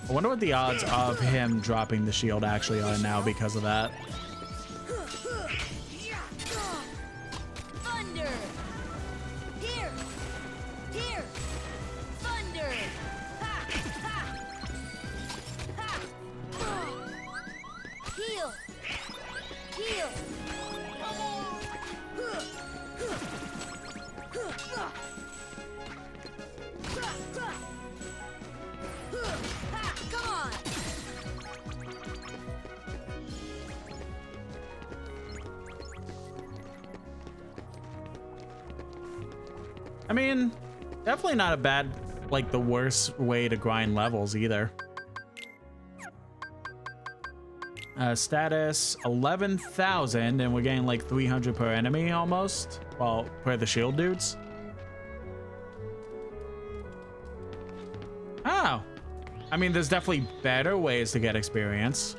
I wonder what the odds of him dropping the shield actually are now because of that. Thunder! Here! Here! Thunder! Ha! Ha! Ha! Heal! Heal! Come on! I mean, definitely not a bad, like the worst way to grind levels either. Status 11,000, and we're getting like 300 per enemy almost. Well, per the shield dudes. Oh, I mean, there's definitely better ways to get experience.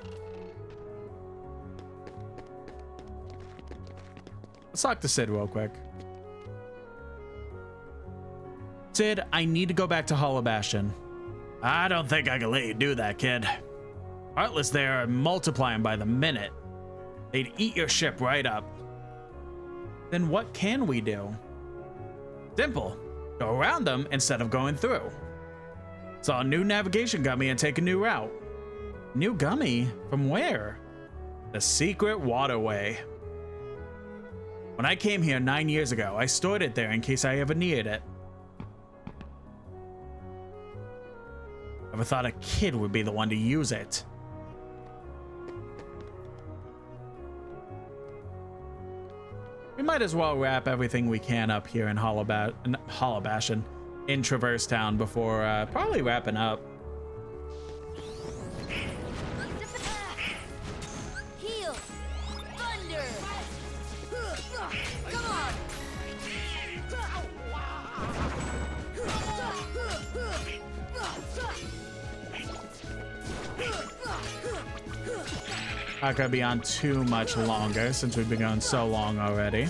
Let's talk to Sid real quick. Sid, I need to go back to Hollow Bastion. I don't think I can let you do that, kid. Heartless there are multiplying by the minute. They'd eat your ship right up. Then what can we do? Simple. Go around them instead of going through. Saw a new navigation gummy and take a new route. New gummy? From where? The secret waterway. When I came here 9 years ago, I stored it there in case I ever needed it. Never thought a kid would be the one to use it. We might as well wrap everything we can up here in Hollow Bastion, in Traverse Town before probably wrapping up. Heal! Thunder! Come on! Not gonna be on too much longer since we've been going so long already.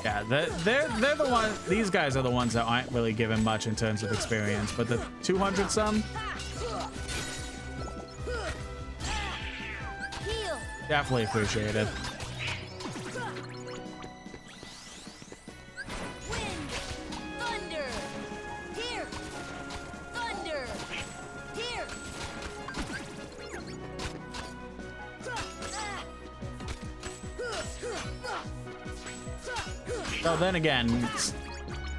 Yeah, they're the ones. These guys are the ones that aren't really given much in terms of experience, but the 200 some. Definitely appreciated. Wind! Thunder! Here! Thunder! Here! So then again,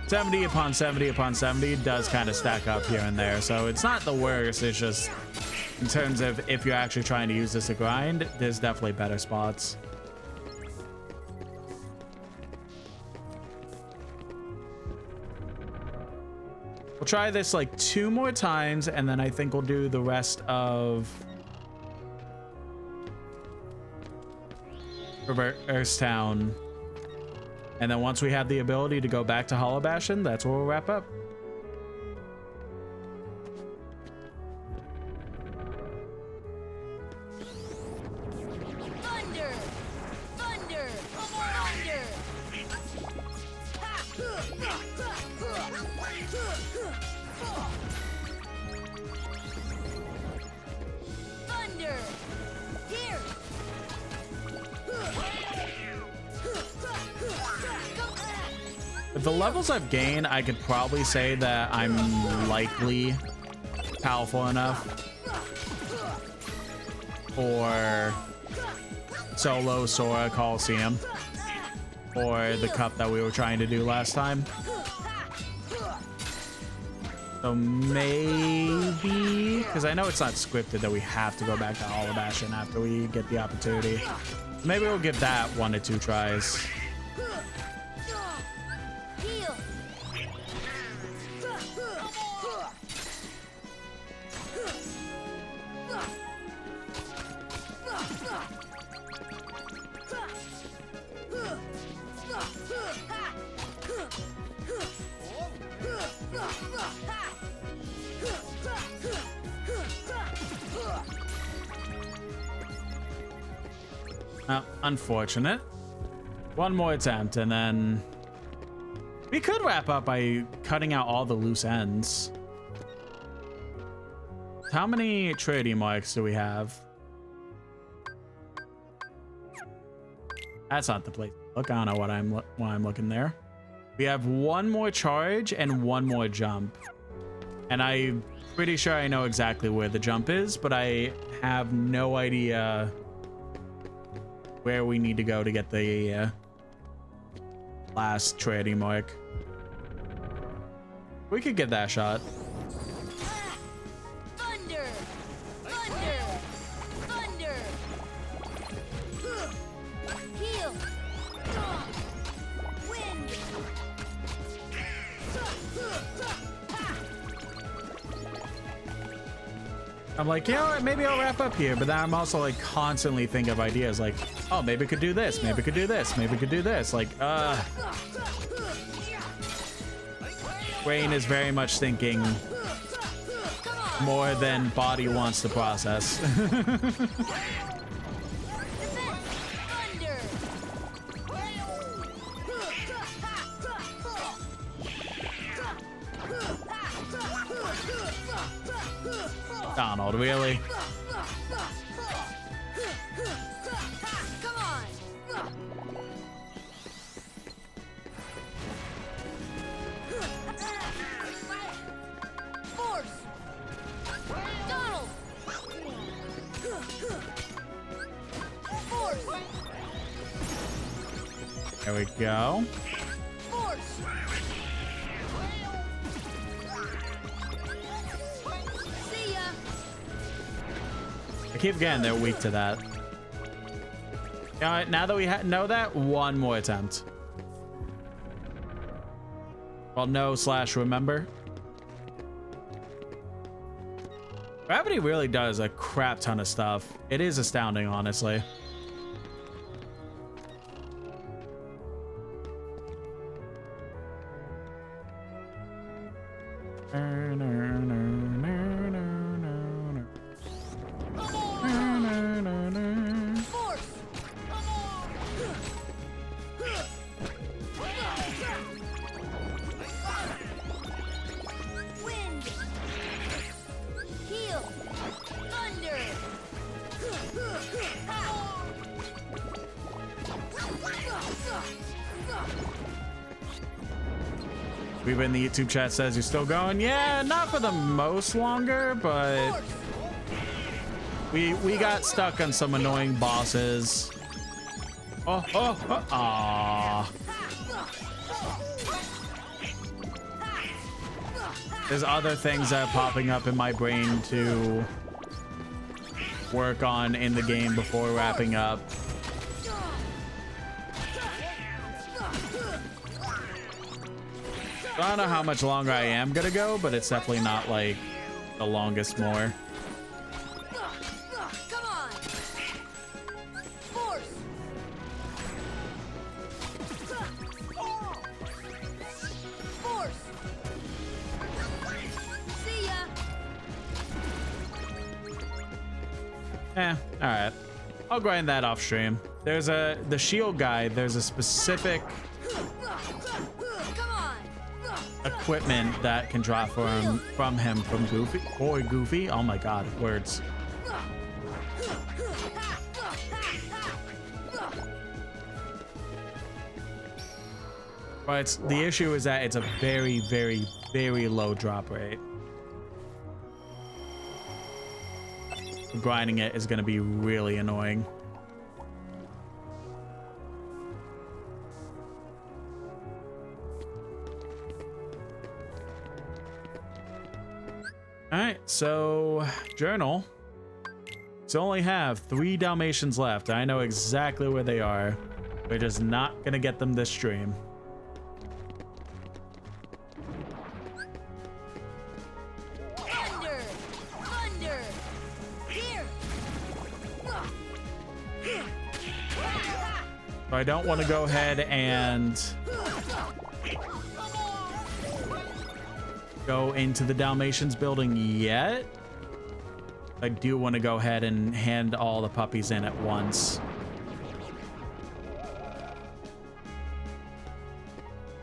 70 upon 70 upon 70 does kind of stack up here and there. So it's not the worst. It's just in terms of if you're actually trying to use this to grind, there's definitely better spots. We'll try this like 2 more times, and then I think we'll do the rest of Traverse Town. And then once we have the ability to go back to Hollow Bastion, that's where we'll wrap up. Thunder! Thunder! Thunder! the levels I've gained, I could probably say that I'm likely powerful enough for Solo Sora Coliseum or the cup that we were trying to do last time. So maybe, because I know it's not scripted that we have to go back to Hall of Bastion after we get the opportunity. Maybe we'll give that 1 to 2 tries. Unfortunate. One more attempt, and then we could wrap up by cutting out all the loose ends. How many trading marks do we have? That's not the place. Look, I don't know why I'm looking there. We have 1 more charge and 1 more jump, and I'm pretty sure I know exactly where the jump is, but I have no idea where we need to go to get the last trading mark. We could give that a shot. Thunder! Thunder! Thunder! Heal! Wind! I'm like, you know what, maybe I'll wrap up here, but then I'm also like constantly thinking of ideas like, oh, maybe we could do this, maybe we could do this, maybe we could do this. Like, brain is very much thinking more than body wants to process. Donald, really? Come on! Force! Donald! Force! There we go. Force! See ya! I keep getting they're weak to that. You know what, now that we know that, 1 more attempt. Well, no/remember. Gravity really does a crap ton of stuff. It is astounding, honestly. Wind! Heal! Thunder! We've in the YouTube chat says you're still going. Yeah, not for the most longer, but we got stuck on some annoying bosses. Aww. There's other things that are popping up in my brain to work on in the game before wrapping up. I don't know how much longer I am gonna go, but it's definitely not like the longest more. Come on! Force! Force! See ya! All right. I'll grind that off stream. There's the shield guy. There's a specific equipment that can drop from Goofy. Boy, Goofy. Oh my God, words. But it's, the issue is that it's a very, very, very low drop rate. Grinding it is going to be really annoying. All right, so journal. So only have 3 Dalmatians left. I know exactly where they are. We're just not going to get them this stream. Thunder! Thunder! Here! So I don't want to go ahead and go into the Dalmatians building yet. I do want to go ahead and hand all the puppies in at once.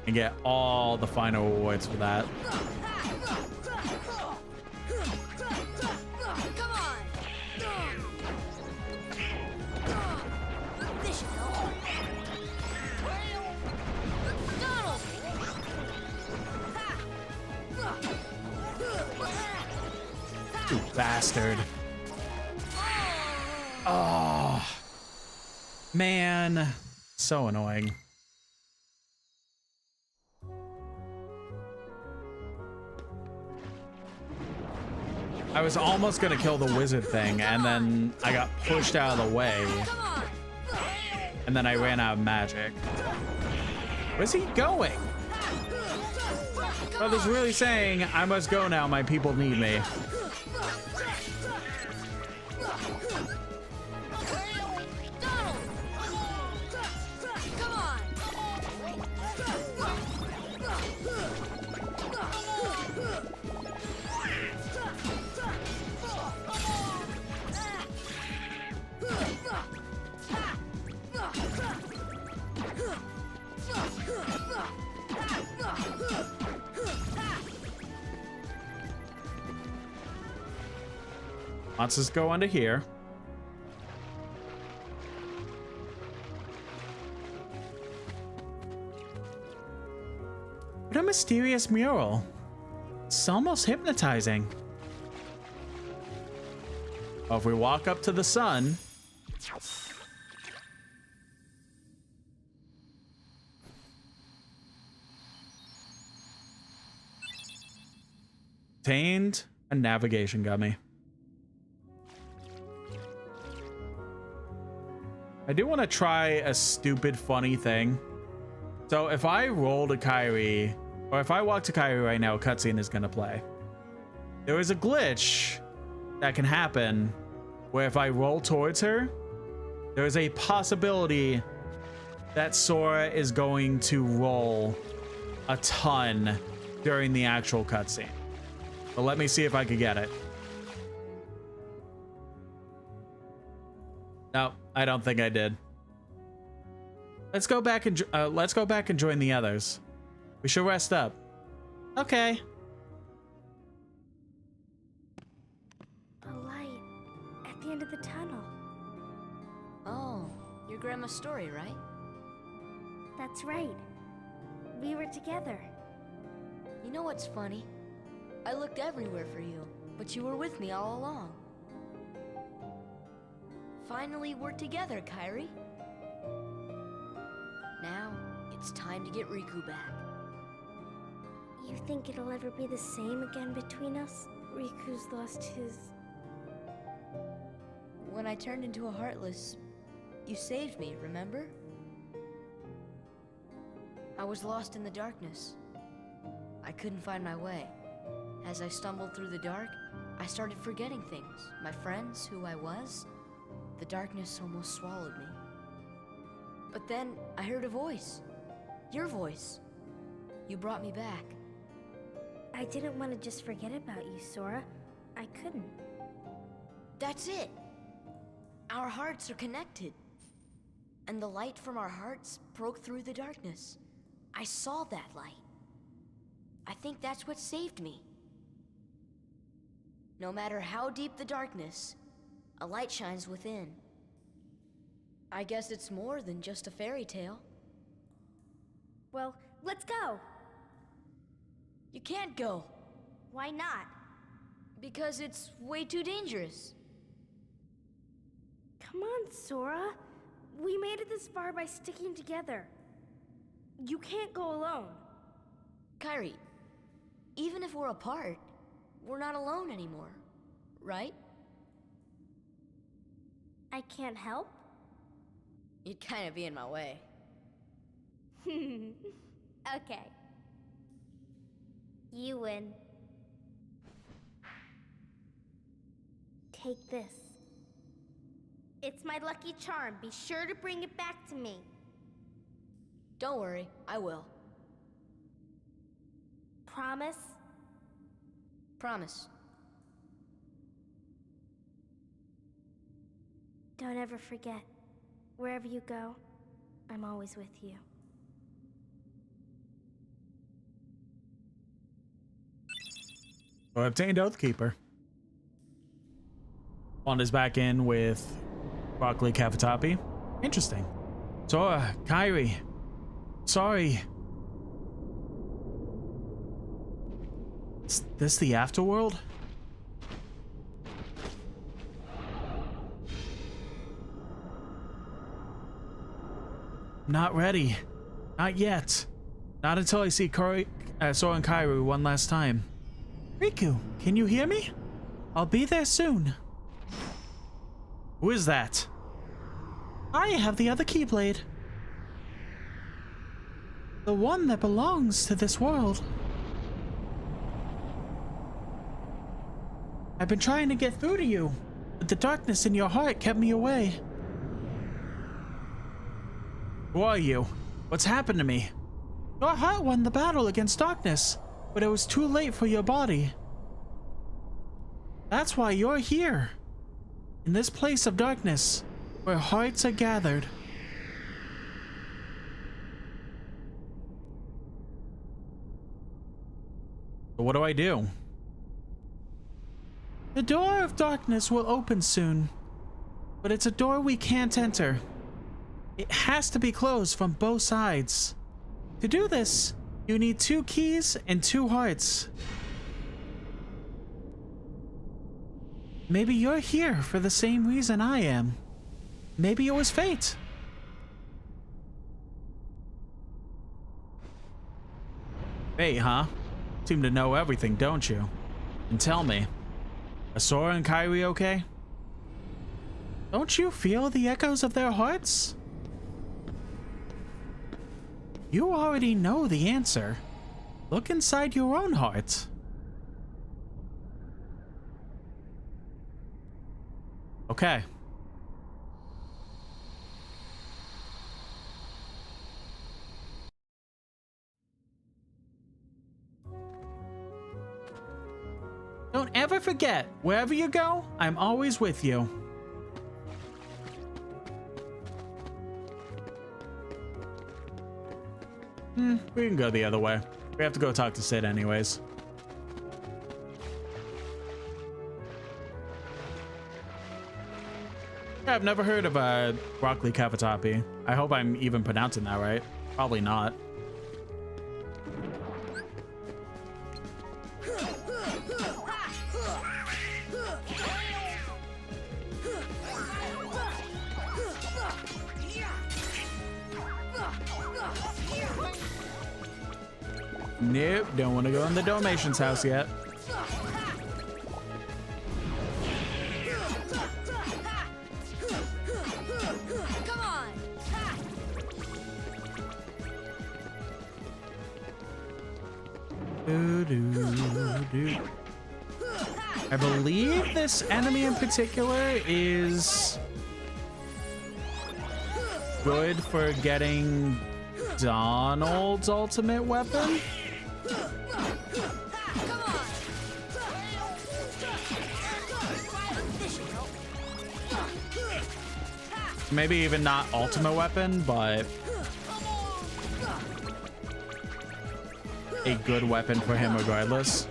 And get all the final rewards for that. You bastard. Oh, man. So annoying. I was almost gonna kill the wizard thing, and then I got pushed out of the way. And then I ran out of magic. Where's he going? Brother's really saying, I must go now, my people need me. Let's just go under here. What a mysterious mural. It's almost hypnotizing. Well, if we walk up to the sun. Obtained a navigation gummy. I do want to try a stupid, funny thing. So if I roll to Kyrie, or if I walk to Kyrie right now, a cutscene is going to play. There is a glitch that can happen where if I roll towards her, there is a possibility that Sora is going to roll a ton during the actual cutscene. But let me see if I could get it. No, I don't think I did. Let's go back and join the others. We should rest up. Okay. A light at the end of the tunnel. Oh, your grandma's story, right? That's right. We were together. You know what's funny? I looked everywhere for you, but you were with me all along. Finally, we're together, Kyrie. Now, it's time to get Riku back. You think it'll ever be the same again between us? Riku's lost his... When I turned into a Heartless, you saved me, remember? I was lost in the darkness. I couldn't find my way. As I stumbled through the dark, I started forgetting things. My friends, who I was. The darkness almost swallowed me. But then I heard a voice. Your voice. You brought me back. I didn't want to just forget about you, Sora. I couldn't. That's it. Our hearts are connected. And the light from our hearts broke through the darkness. I saw that light. I think that's what saved me. No matter how deep the darkness, a light shines within. I guess it's more than just a fairy tale. Well, Let's go. You can't go. Why not? Because it's way too dangerous. Come on, Sora. We made it this far by sticking together. You can't go alone. Kairi, even if we're apart, we're not alone anymore, right? I can't help? You'd kind of be in my way. Okay. You win. Take this. It's my lucky charm. Be sure to bring it back to me. Don't worry, I will. Promise? Promise. Don't ever forget. Wherever you go, I'm always with you. So obtained Oathkeeper. Wanda's back in with Broccoli Cavatapi. Interesting. Sora, Kairi. Sorry. Is this the afterworld? Not ready. Not yet. Not until I see Sora and Kairi one last time. Riku, can you hear me? I'll be there soon. Who is that? I have the other Keyblade. The one that belongs to this world. I've been trying to get through to you, but the darkness in your heart kept me away. Who are you? What's happened to me? Your heart won the battle against darkness, but it was too late for your body. That's why you're here. In this place of darkness, where hearts are gathered. So what do I do? The door of darkness will open soon, but it's a door we can't enter. It has to be closed from both sides. To do this, you need 2 keys and 2 hearts. Maybe you're here for the same reason I am. Maybe it was fate. Fate, huh? Seem to know everything, don't you? And tell me, are Sora and Kairi okay? Don't you feel the echoes of their hearts? You already know the answer. Look inside your own heart. Okay. Don't ever forget, wherever you go, I'm always with you. We can go the other way. We have to go talk to Sid anyways. Yeah, I've never heard of Broccoli Cavatapi. I hope I'm even pronouncing that right. Probably not. Nope, don't want to go in the Dalmatian's house yet. Come on. I believe this enemy in particular is good for getting Donald's ultimate weapon. Maybe even not ultimate weapon, but a good weapon for him regardless.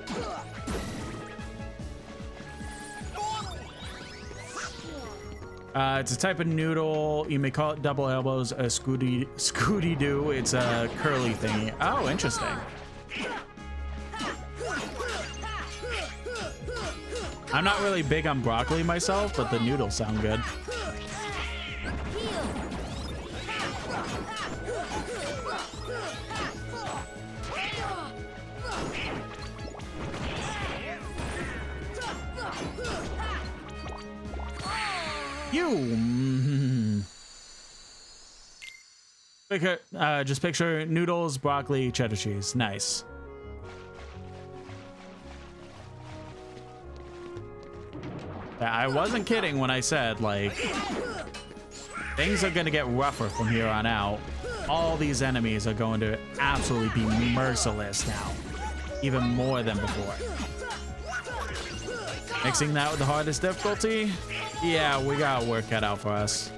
It's a type of noodle. You may call it double elbows, a Scooty Doo. It's a curly thingy. Oh, interesting. I'm not really big on broccoli myself, but the noodles sound good. Just picture noodles, broccoli, cheddar cheese. Nice. Yeah, I wasn't kidding when I said, like, things are gonna get rougher from here on out. All these enemies are going to absolutely be merciless now, even more than before. Mixing that with the hardest difficulty, yeah, we got work cut out for us.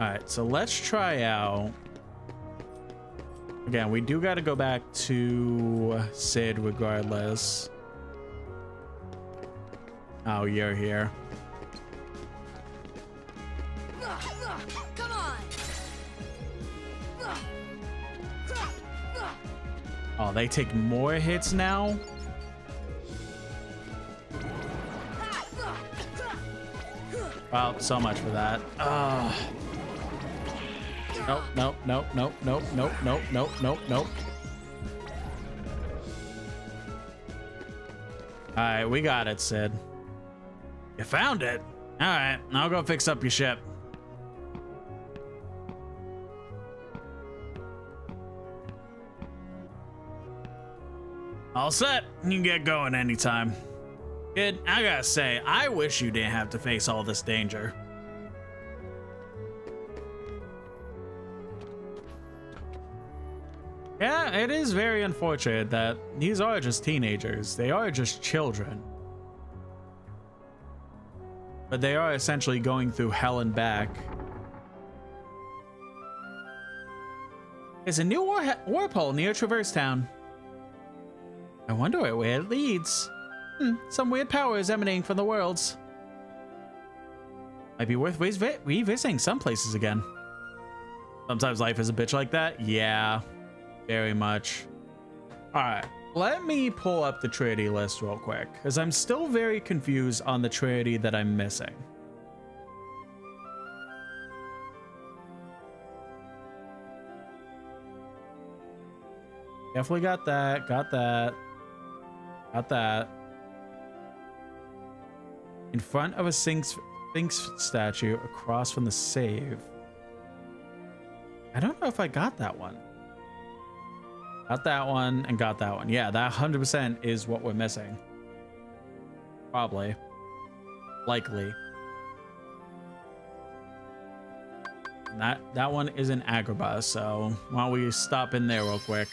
All right, so let's try out. Again, we do got to go back to Sid regardless. Oh, you're here. Come on. Oh, they take more hits now? Well, so much for that. Nope, nope, nope, nope, nope, nope, nope, nope, nope, nope. All right, we got it, Sid. You found it? All right, I'll go fix up your ship. All set. You can get going anytime. Kid, I gotta say, I wish you didn't have to face all this danger. Yeah, it is very unfortunate that these are just teenagers. They are just children. But they are essentially going through hell and back. There's a new warp hole near Traverse Town. I wonder where it leads. Some weird power is emanating from the worlds. Might be worth revisiting some places again. Sometimes life is a bitch like that. Yeah, very much. All right, let me pull up the Trinity list real quick, because I'm still very confused on the Trinity that I'm missing. Definitely got that, got that, got that. In front of a Sphinx statue across from the save. I don't know if I got that one. Got that one and got that one. Yeah, that 100% is what we're missing. Probably. Likely. And that one is in Agrabah, so why don't we stop in there real quick.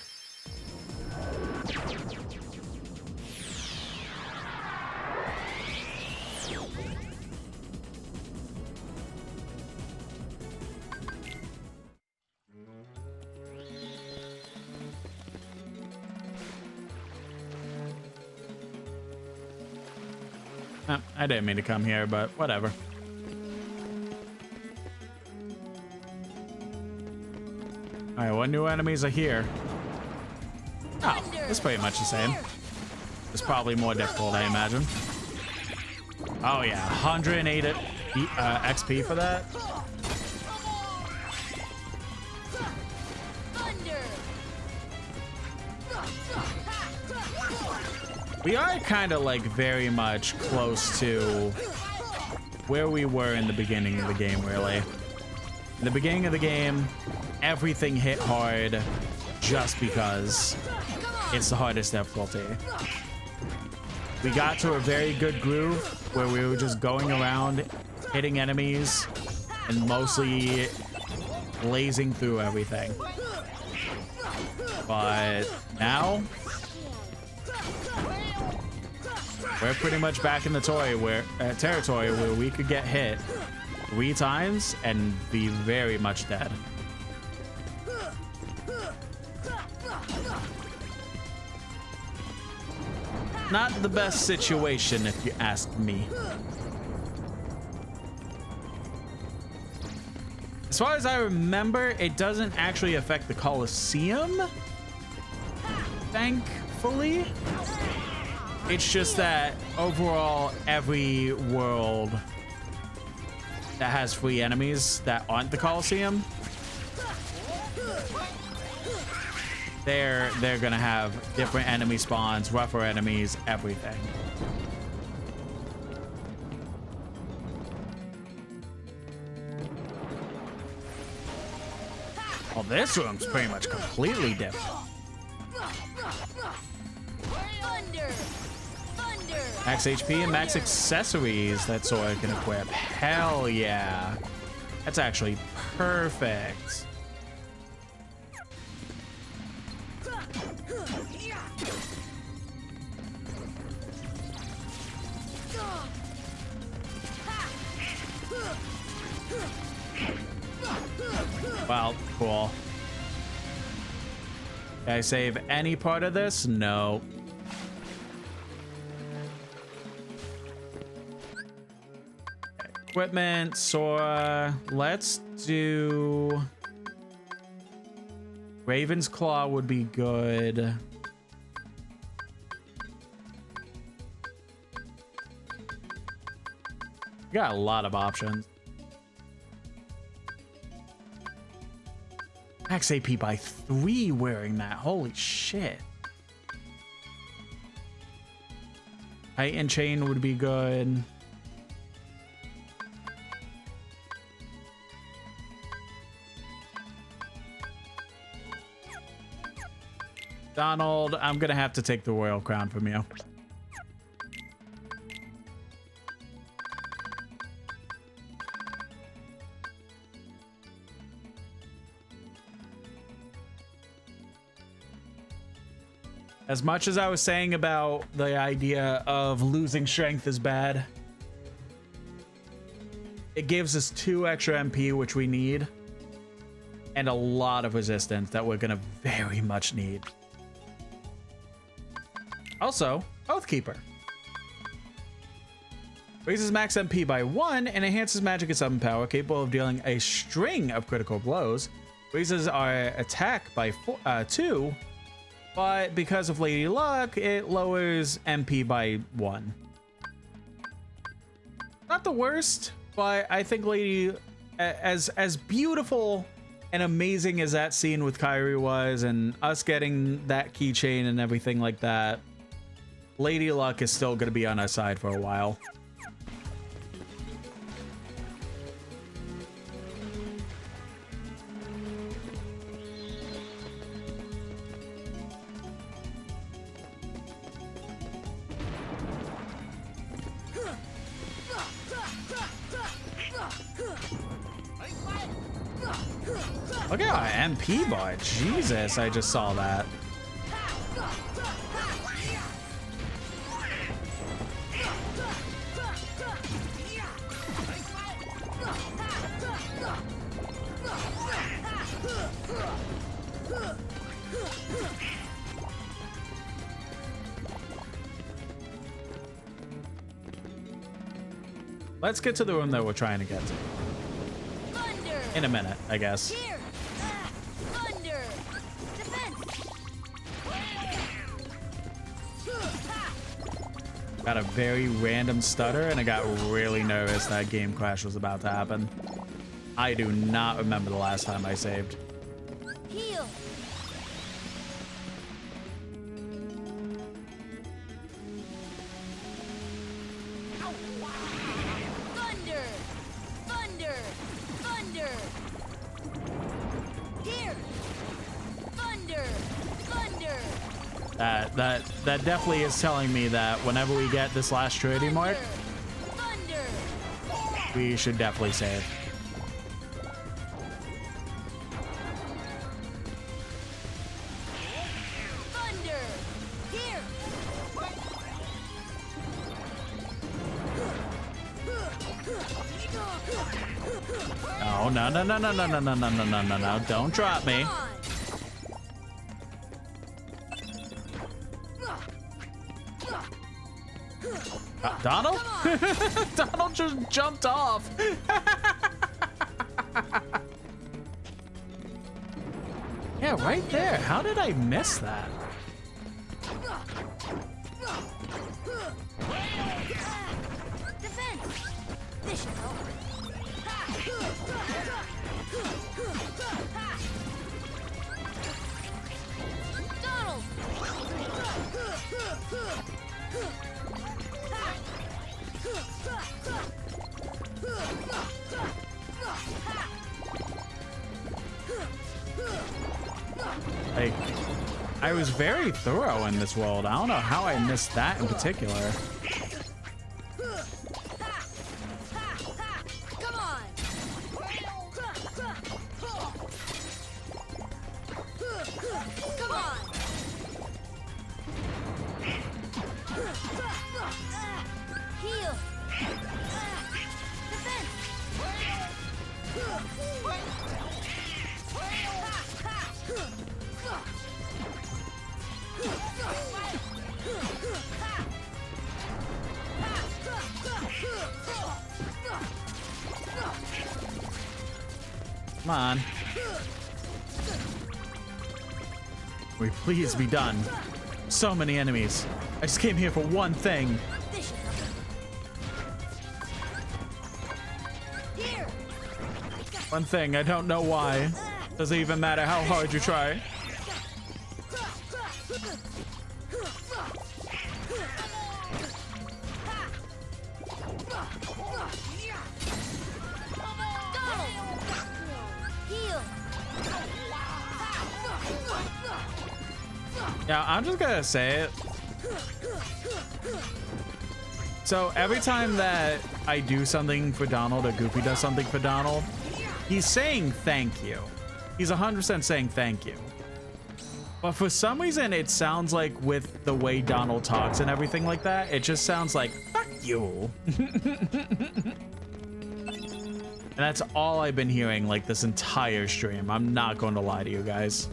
I didn't mean to come here, but whatever. All right, what new enemies are here? Oh, it's pretty much the same. It's probably more difficult, I imagine. Oh yeah, 108 XP for that. We are kind of like very much close to where we were in the beginning of the game, really. In the beginning of the game, everything hit hard just because it's the hardest difficulty. We got to a very good groove where we were just going around hitting enemies and mostly blazing through everything. But now we're pretty much back in the territory where we could get hit 3 times and be very much dead. Not the best situation, if you ask me. As far as I remember, it doesn't actually affect the Colosseum, thankfully. It's just that overall, every world that has free enemies that aren't the Colosseum, they're gonna have different enemy spawns, rougher enemies, everything. Well, this room's pretty much completely different. Max HP and max accessories that Sora can equip. Hell yeah. That's actually perfect. Wow, cool. Did I save any part of this? No. Equipment, Sora. Let's do... Raven's Claw would be good. We got a lot of options. Max AP by 3 wearing that. Holy shit. Titan Chain would be good. Donald, I'm gonna have to take the Royal Crown from you. As much as I was saying about the idea of losing strength is bad, it gives us 2 extra MP, which we need, and a lot of resistance that we're gonna very much need. Also, Oathkeeper. Raises max MP by 1 and enhances magic and summon power, capable of dealing a string of critical blows. Raises our attack by 2, but because of Lady Luck, it lowers MP by 1. Not the worst, but I think Lady, as beautiful and amazing as that scene with Kairi was, and us getting that keychain and everything like that, Lady Luck is still going to be on our side for a while. Look at our MP bar. Jesus, I just saw that. Let's get to the room that we're trying to get to. In a minute, I guess. Got a very random stutter, and I got really nervous that game crash was about to happen. I do not remember the last time I saved. Heal. Thunder! Thunder! Thunder! Here! Thunder! Thunder! That definitely is telling me that whenever we get this last Trinity mark, we should definitely save. no, no, no, no, no, no, no, no, no, no, no, no. Don't drop me. Donald? Donald just jumped off. Yeah, right there. How did I miss that? Defense! This should help. Donald! Like, I was very thorough in this world. I don't know how I missed that in particular. Come on! Come on! Heal! Defense! Come on. Will you please be done? So many enemies. I just came here for one thing. One thing, I don't know why. Doesn't even matter how hard you try. Yeah, I'm just gonna say it. So every time that I do something for Donald or Goofy does something for Donald, he's saying thank you. He's 100% saying thank you. But for some reason, it sounds like with the way Donald talks and everything like that, it just sounds like, fuck you. And that's all I've been hearing like this entire stream. I'm not going to lie to you guys.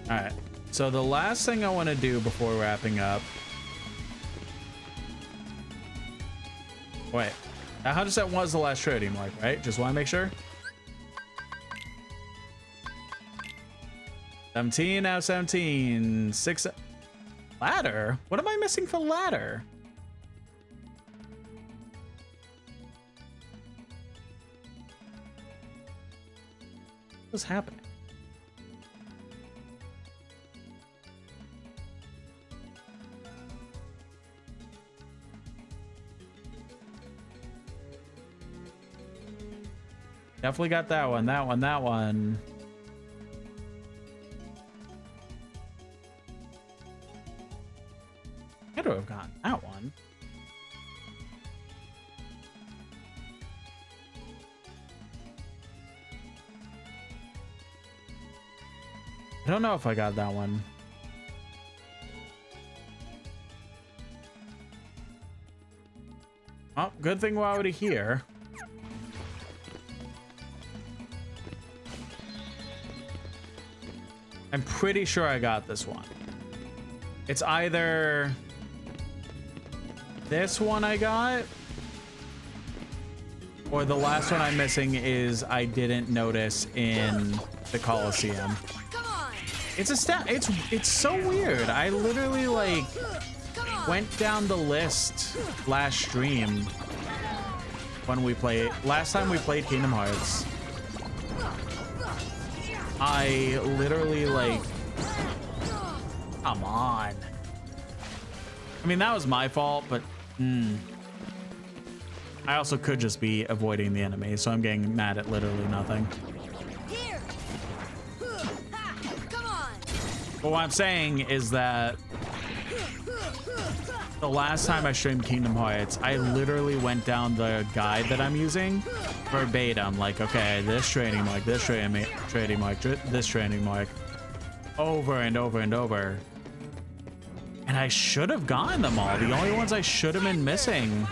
All right, so the last thing I want to do before wrapping up. Wait, 100% was the last trading mark, right? Just want to make sure. 17 out of 17. 6 ladder. What am I missing for ladder? What's happening? Definitely got that one, that one, that one. Had to have gotten that one. I don't know if I got that one. Oh, good thing we're already here. I'm pretty sure I got this one. It's either this one I got, or the last one I'm missing is I didn't notice in the Coliseum. It's a stat. It's so weird. I literally like went down the list last stream when we played. Last time we played Kingdom Hearts. I literally like, come on. I mean, that was my fault, but I also could just be avoiding the enemy, so I'm getting mad at literally nothing. But what I'm saying is that The last time I streamed Kingdom Hearts, I literally went down the guide that I'm using verbatim. Like, okay, this training mark, this training mark, this training mark, over and over and over. And I should have gotten them all. The only ones I should have been missing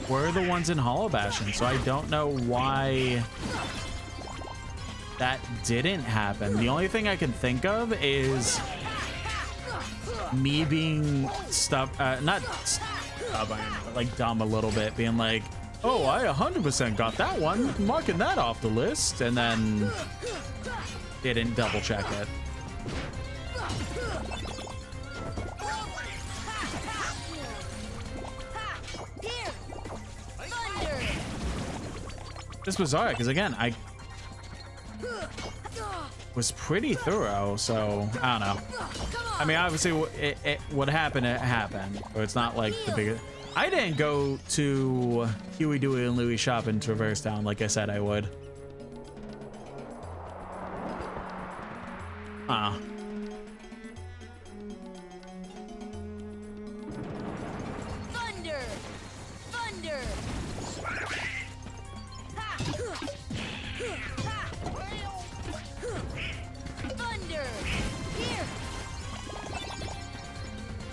were the ones in Hollow Bastion. So I don't know why that didn't happen. The only thing I can think of is me being not stubborn, but like dumb a little bit, being like, oh, I 100% got that one, marking that off the list, and then didn't double check it. This was alright, because again, I was pretty thorough, so I don't know. I mean, obviously, what happened, it happened. But it's not like the biggest. I didn't go to Huey, Dewey, and Louie shop in Traverse Town like I said I would. Thunder! Thunder! Thunder! Here!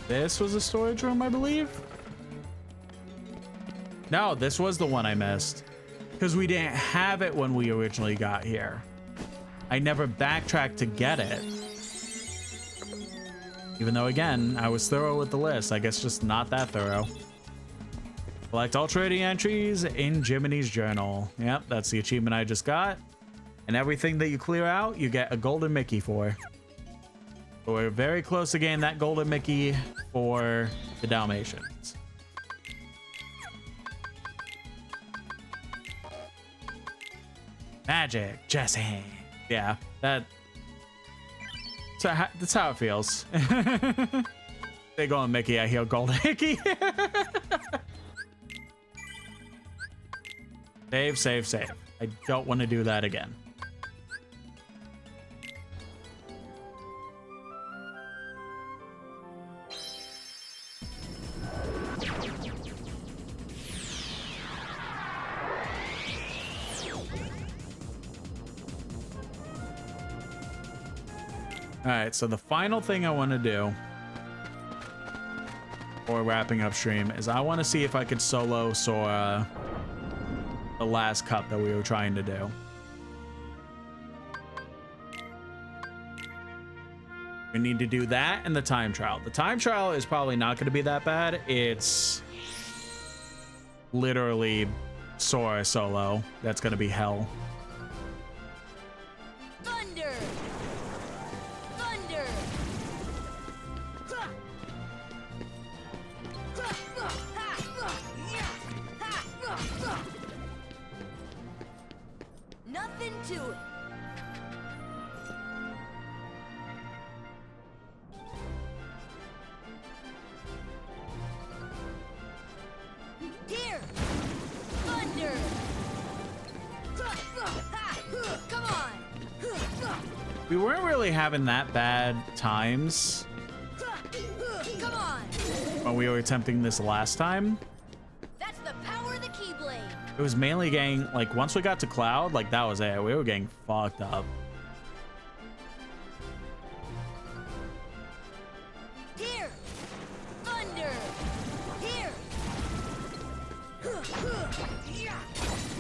This was a storage room, I believe. No, this was the one I missed because we didn't have it when we originally got here. I never backtracked to get it. Even though, again, I was thorough with the list. I guess just not that thorough. Collect all trading entries in Jiminy's journal. Yep, that's the achievement I just got. And everything that you clear out, you get a golden Mickey for. But we're very close to getting that golden Mickey for the Dalmatians. Magic, Jesse. Yeah, that's how it feels. They go on Mickey, I heal golden Mickey. Save, save, save. I don't want to do that again. All right, so the final thing I want to do before wrapping up stream is I want to see if I could solo Sora the last cup that we were trying to do. We need to do that and the time trial. The time trial is probably not going to be that bad. It's literally Sora solo. That's going to be hell. Thunder! Thunder! Nothing to it. Here! Thunder! Come on! We weren't really having that bad times Come on! when we were attempting this last time. That's the power of the Keyblade! It was mainly getting, like, once we got to Cloud, like, that was it. We were getting fucked up. Here! Thunder! Here!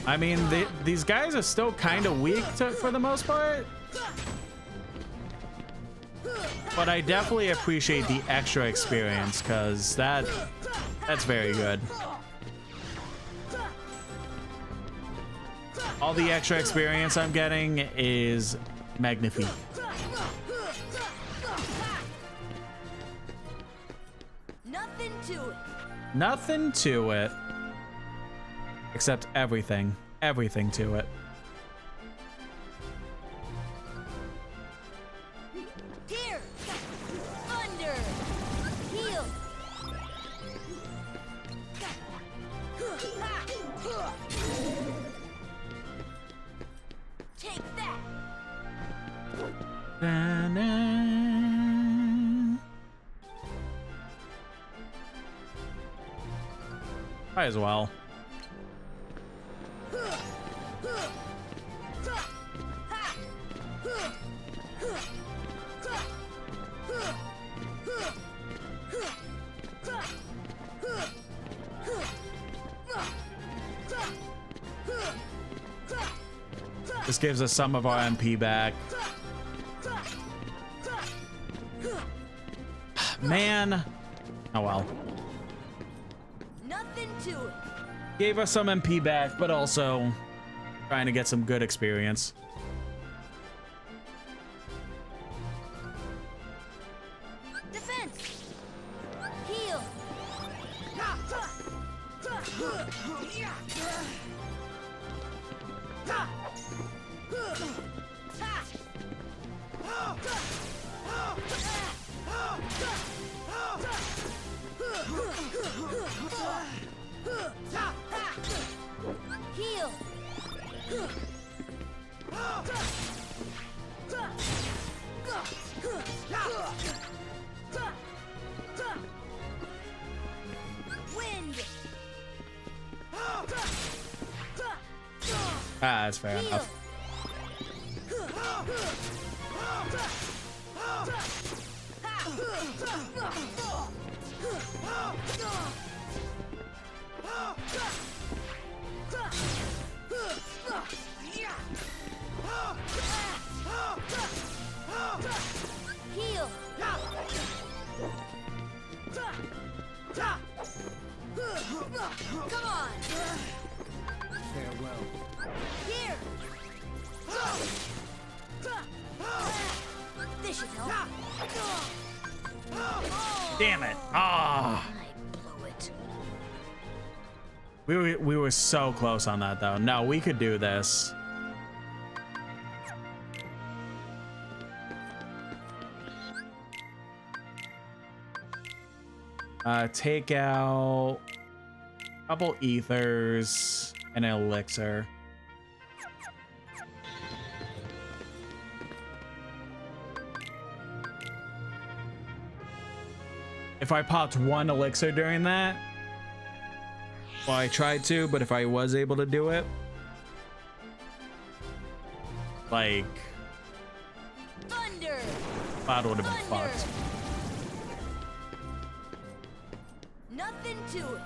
I mean, these guys are still kind of weak for the most part. But I definitely appreciate the extra experience, because that's very good. All the extra experience I'm getting is magnifique. Nothing to it. Nothing to it. Except everything. Everything to it. Here! Thunder! Heal! Take that! Da-na. Might as well. This gives us some of our MP back. Man. Oh well. Nothing to it. Gave us some MP back, but also trying to get some good experience. Defense. Heal. Heal. Wind. Ah, that's fair enough. Heal. Come on. Farewell. Here. This should help. Damn it. Ah. I blew it. We were so close on that though. No, we could do this. Take out a couple ethers and an elixir. If I popped one elixir during that, well, I tried to, but if I was able to do it, like, Thunder. that would have been fucked. Nothing to it.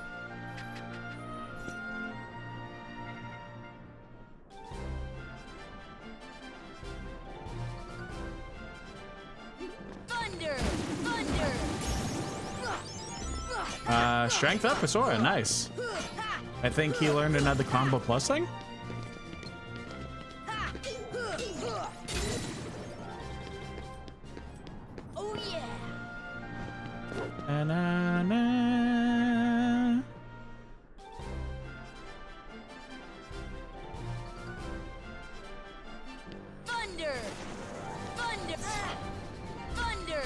Thunder. Thunder. Strength up for Sora, nice. I think he learned another combo plus thing. Oh yeah. Na-na-na. Thunder. Thunder. Thunder.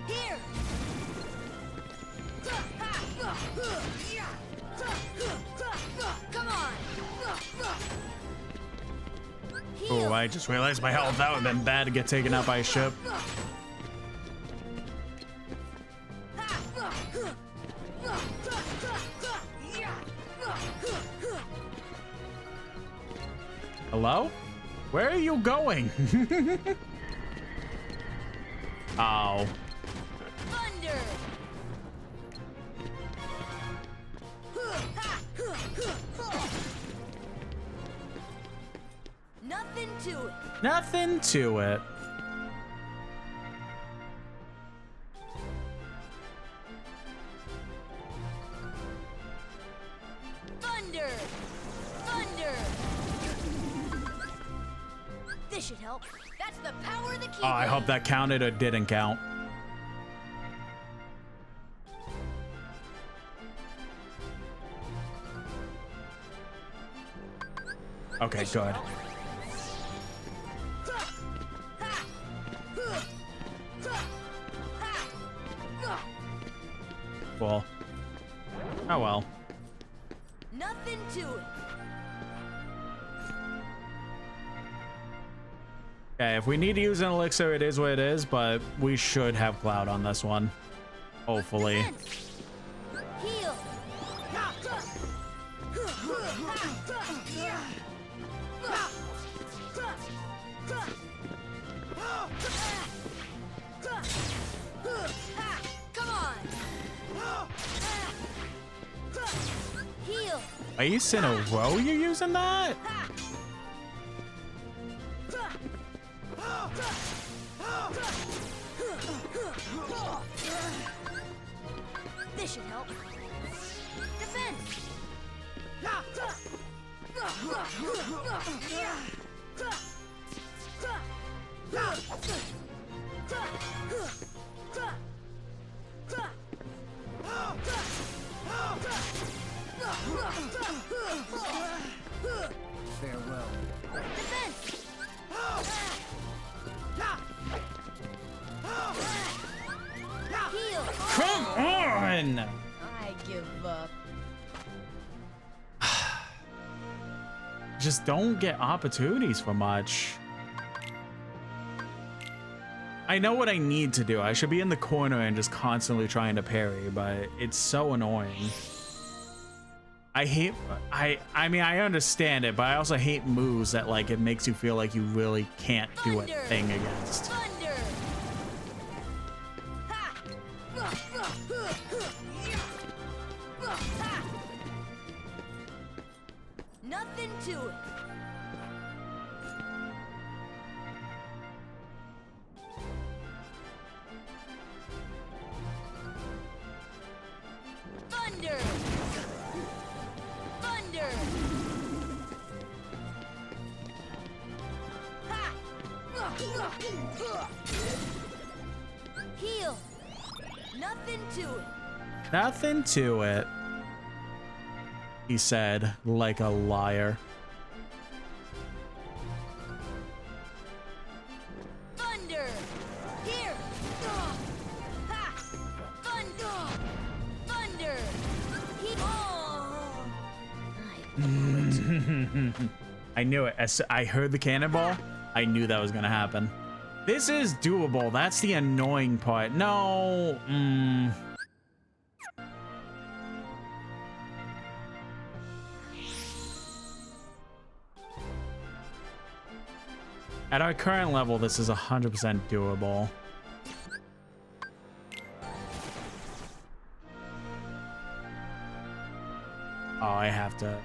Here. Come on. Oh, I just realized my health. That would have been bad to get taken out by a ship. Hello? Where are you going? Oh. Thunder. Nothing to it. Nothing to it. Thunder. Thunder. This should help. That's the power of the key. Oh, I hope that counted or didn't count. Okay, good. Cool. Oh well. Nothing to it. Okay, if we need to use an elixir, it is what it is, but we should have Cloud on this one. Hopefully. Heal. Come on. Heal. Twice in a row you're using that? This should help. Defense. Farewell. Defense. Heal. Come on! I give up. Just don't get opportunities for much. I know what I need to do. I should be in the corner and just constantly trying to parry, but it's so annoying. I mean, I understand it, but I also hate moves that, like, it makes you feel like you really can't do a thing against. Thunder. Nothing to it. Thunder. Thunder. Heal. Nothing to it. Nothing to it, he said, like a liar. Thunder. Here. Ha. Thunder. Thunder. I knew it. As I heard the cannonball, I knew that was gonna happen. This is doable. That's the annoying part. No. At our current level, this is 100% doable. Oh, I have to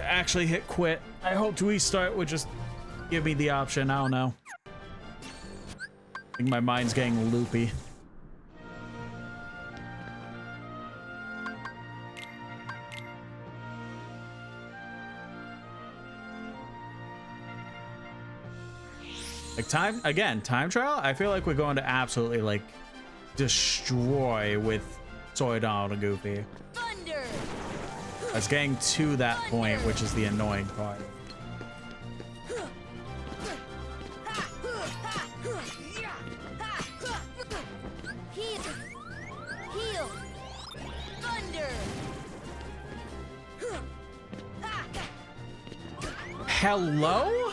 actually hit quit. I hope to restart would just give me the option. I don't know. I think my mind's getting loopy. Like time trial, I feel like we're going to absolutely like destroy with Soy Donald and Goofy. Thunder. It's getting to that point, which is the annoying part. Heal. Heal. Thunder. Hello?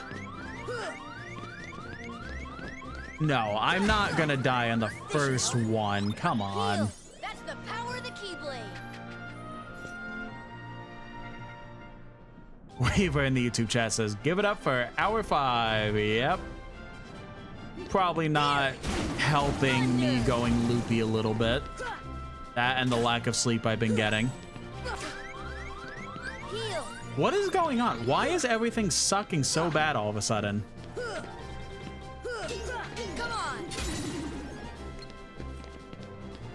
No, I'm not gonna die on the first one. Come on. That's the power of the Keyblade. Weaver in the YouTube chat says, give it up for hour 5. Yep. Probably not helping me going loopy a little bit. That and the lack of sleep I've been getting. Heal. What is going on? Why is everything sucking so bad all of a sudden? Come on.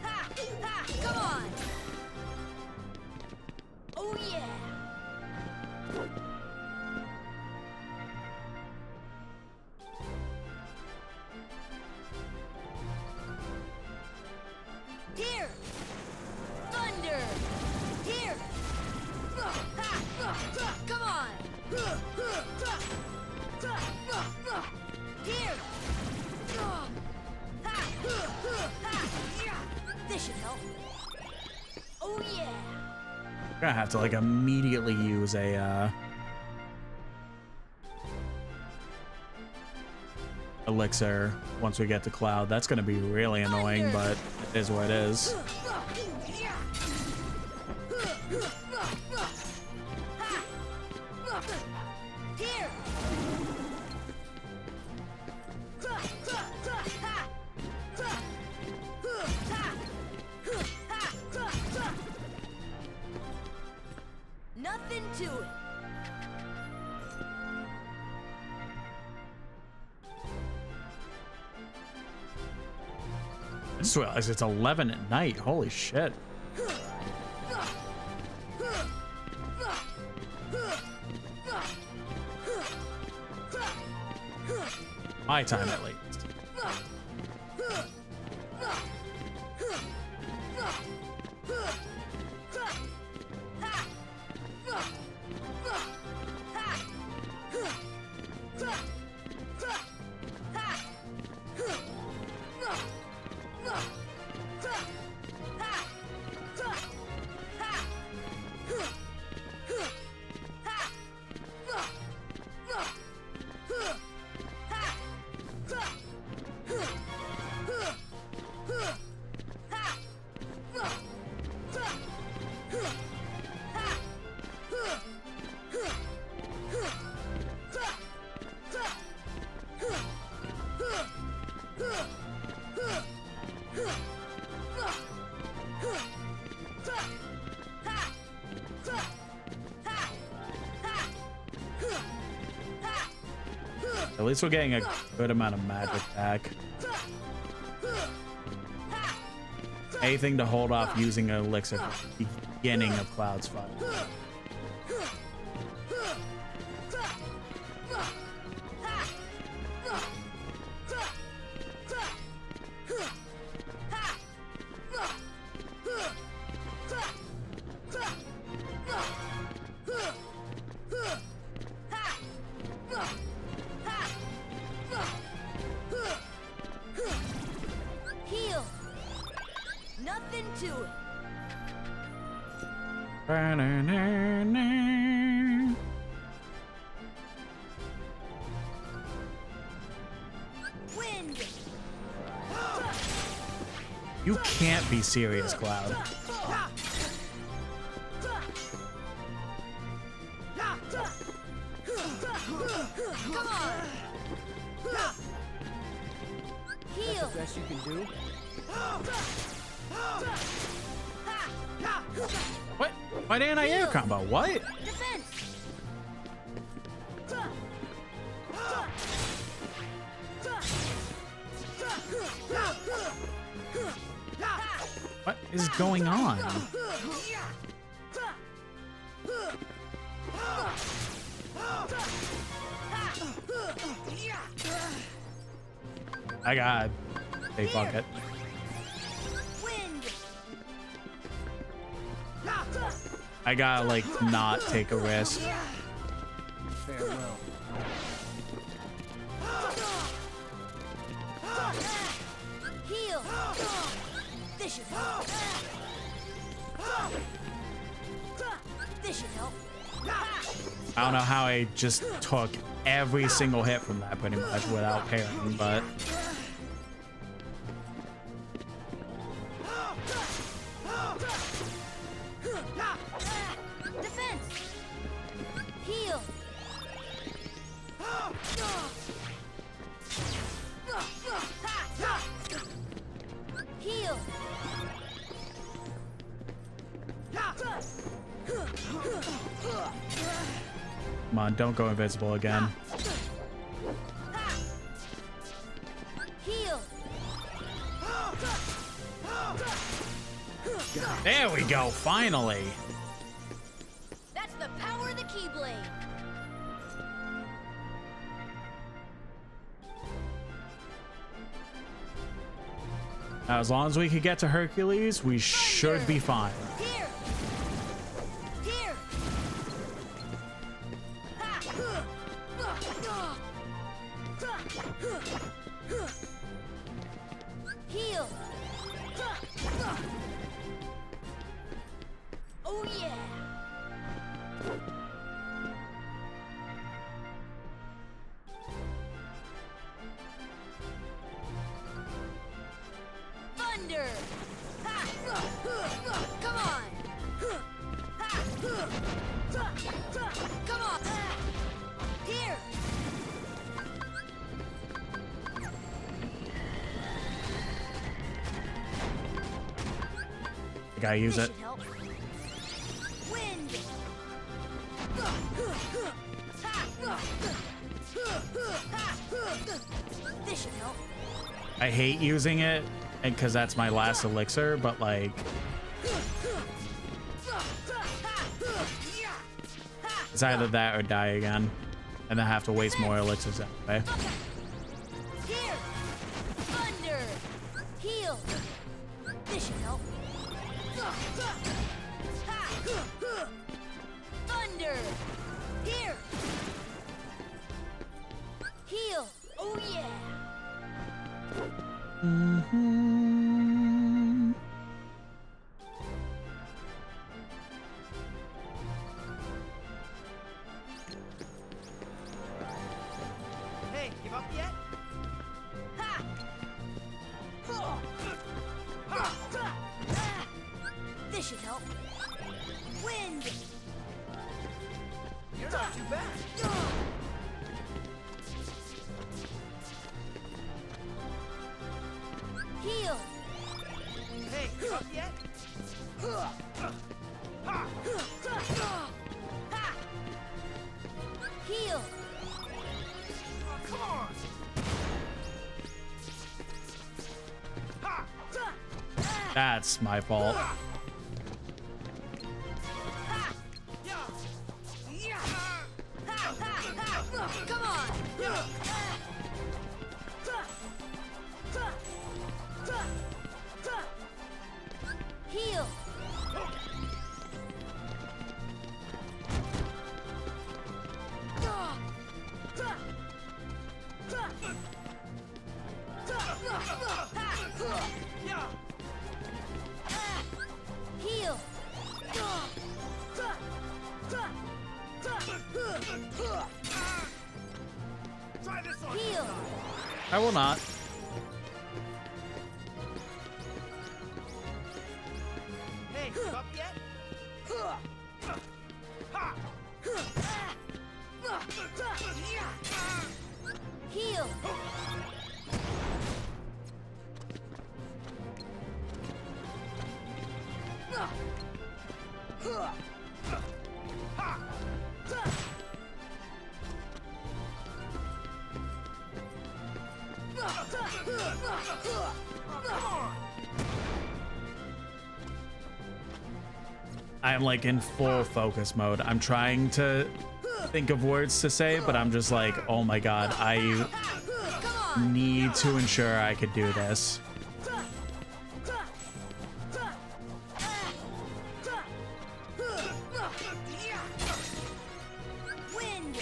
Ha, ha, come on. Oh yeah. Here. Thunder. Here. Come on. Here. This should help. Oh yeah. I'm gonna have to like immediately use a elixir once we get to Cloud. That's gonna be really annoying, but it is what it is. Nothing to it. I just realized it's 11 at night. Holy shit. My time at least. At least we're getting a good amount of magic back. Anything to hold off using an elixir at the beginning of Cloud's fight. Heal. Nothing to it. Wind. You can't be serious, Cloud. Come on. Heal. That's the best you can do? What? Why didn't I air combo? What? Defense. What is going on? I got. Hey, fuck it. I gotta like not take a risk. Farewell. Heal. This should help. This should help. I don't know how I just took every single hit from that pretty much without parrying, but Defense. Heal. Heal. come on, don't go invisible again. Heal. There we go, finally. That's the power of the Keyblade. Now, as long as we can get to Hercules, we should be fine. Here. Here. Heal. Oh yeah. Thunder! Come on! Come on! Here! I gotta use it. Should help. Wind! This should help. I hate using it, and because that's my last elixir, but like, it's either that or die again, and then have to waste more elixirs anyway. Here! Thunder! Heal! This should help. Thunder! Here! Heal! Oh yeah! Mm-hmm. Hey, give up yet? This should help. Wind! You're not too bad. Heal! Hey, give up yet? Heal! Oh, come on! That's my fault. Come on! Heal! Heal! Try this on. Heal! I will not. Hey, give up yet? Heal! I am like in full focus mode. I'm trying to think of words to say, but I'm just like, oh my god, I need to ensure I could do this. Wind!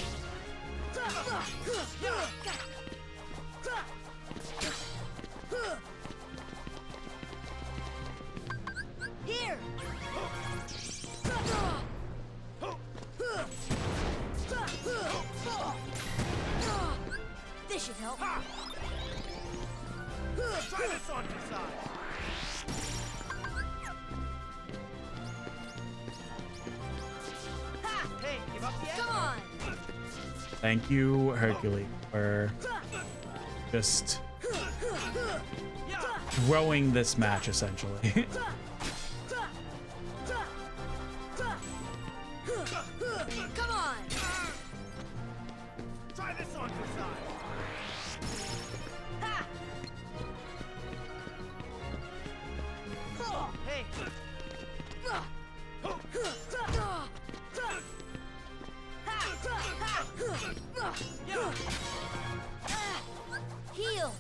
Here! This should help. Try this on your side. Hey, give up yet? Come on! Thank you, Hercules, for just throwing this match, essentially. Come on! Try this on your side. Hey! Heal!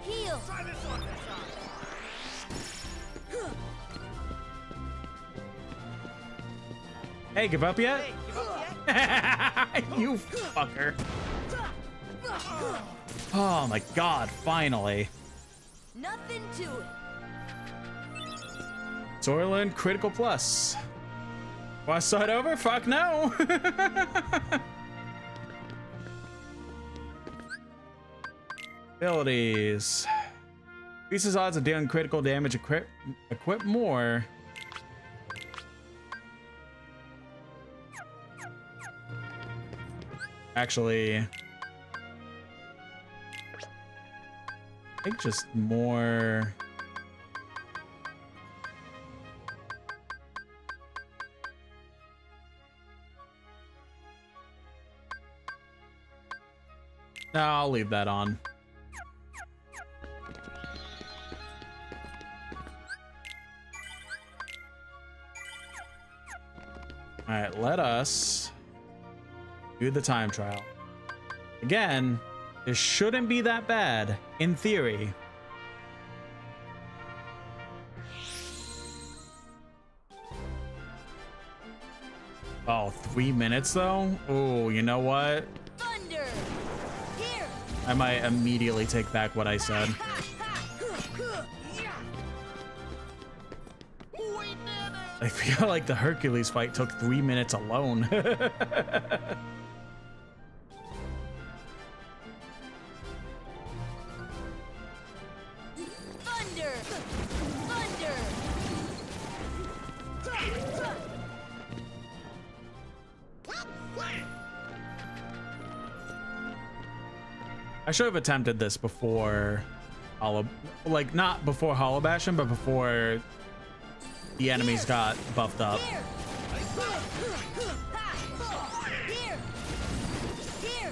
Heal! Try this on your side. Hey, give up yet? Hey, give up yet? You fucker. Oh my god, finally. Nothing to it. Zorlin Critical Plus. Want to start over? Fuck no. Abilities. Increases odds of dealing critical damage. Equip more. Actually, I think just more. No, I'll leave that on. All right, let us do the time trial. Again, this shouldn't be that bad, in theory. Oh, 3 minutes though? Oh, you know what? Thunder! Here! I might immediately take back what I said. I feel like the Hercules fight took 3 minutes alone. Thunder! Thunder! I should have attempted this before like not before Hollow Bastion, but before the enemies got buffed up. Here! Here!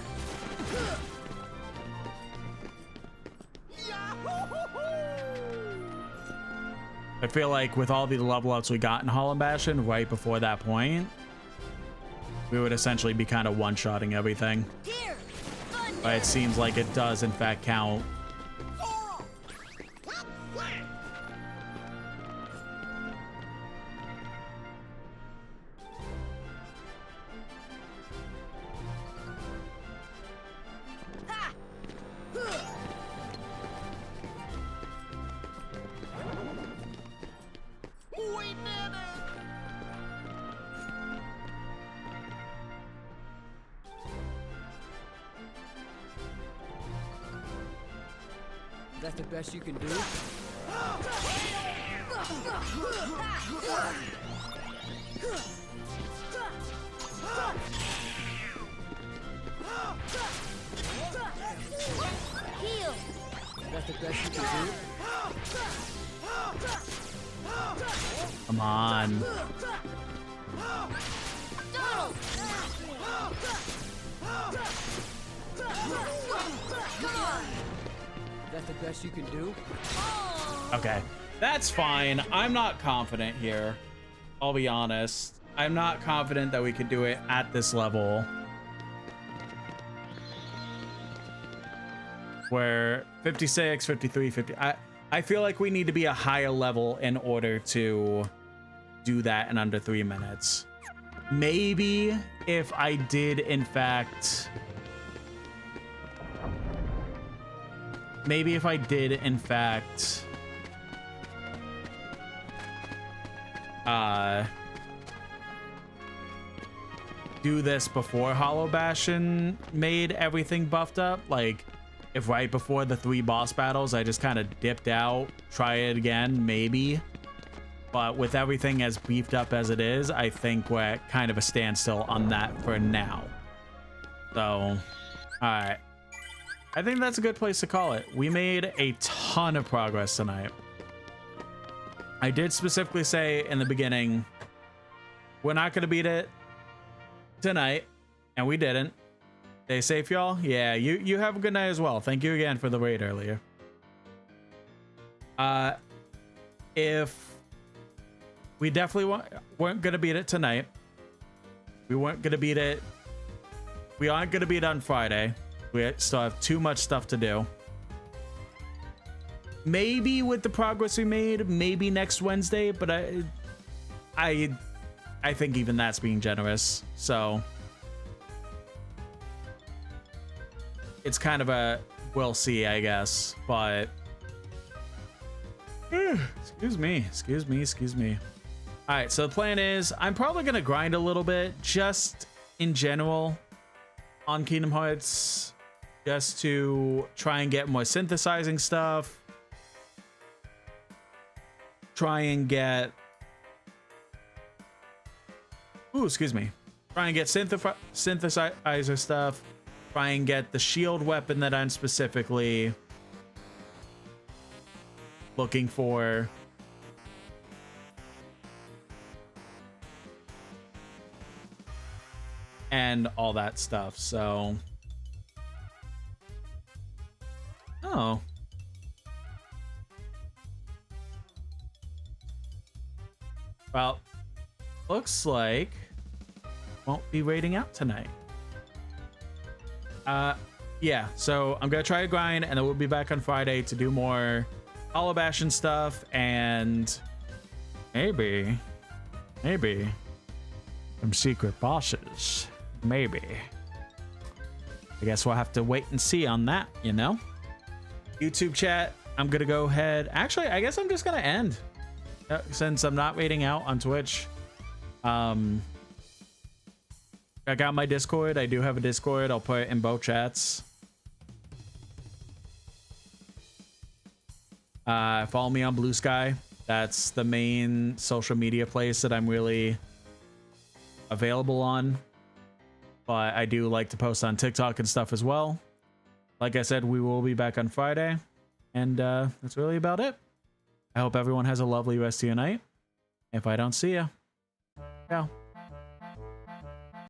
I feel like with all the level ups we got in Hollow Bastion right before that point, we would essentially be kind of one-shotting everything. But it seems like it does in fact count. That's the best you can do? Heal! That's the best you can do? Come on. Donald! Come on! That's the best you can do? Okay, that's fine. I'm not confident here. I'll be honest. I'm not confident that we could do it at this level. Where 56, 53, 50. I feel like we need to be a higher level in order to do that in under 3 minutes. Maybe if I did in fact... Maybe if I did, in fact, do this before Hollow Bastion made everything buffed up, like if right before the 3 boss battles I just kind of dipped out, try it again, maybe. But with everything as beefed up as it is, I think we're at kind of a standstill on that for now. So, all right. I think that's a good place to call it. We made a ton of progress tonight. I did specifically say in the beginning, we're not going to beat it tonight, and we didn't. Stay safe, y'all. Yeah, you have a good night as well. Thank you again for the raid earlier. If we definitely weren't going to beat it tonight, we weren't going to beat it. We aren't going to beat it on Friday. We still have too much stuff to do. Maybe with the progress we made, maybe next Wednesday, but I think even that's being generous. So it's kind of a we'll see, I guess. But excuse me. All right, so the plan is I'm probably gonna grind a little bit, just in general, on Kingdom Hearts. just to try and get more synthesizing stuff. Try and get... Ooh, excuse me. Try and get synthesizer stuff. Try and get the shield weapon that I'm specifically looking for. And all that stuff, so... Oh. Well, looks like won't be raiding out tonight. Yeah, so I'm gonna try to grind, and then we'll be back on Friday to do more Hollow Bastion stuff, and maybe some secret bosses. Maybe. I guess we'll have to wait and see on that, you know? YouTube chat, I'm gonna go ahead. Actually, I guess I'm just gonna end. Since I'm not waiting out on Twitch. I got my Discord. I do have a Discord. I'll put it in both chats. Follow me on Blue Sky. That's the main social media place that I'm really available on. But I do like to post on TikTok and stuff as well. Like I said, we will be back on Friday. And that's really about it. I hope everyone has a lovely rest of your night. If I don't see you, yeah.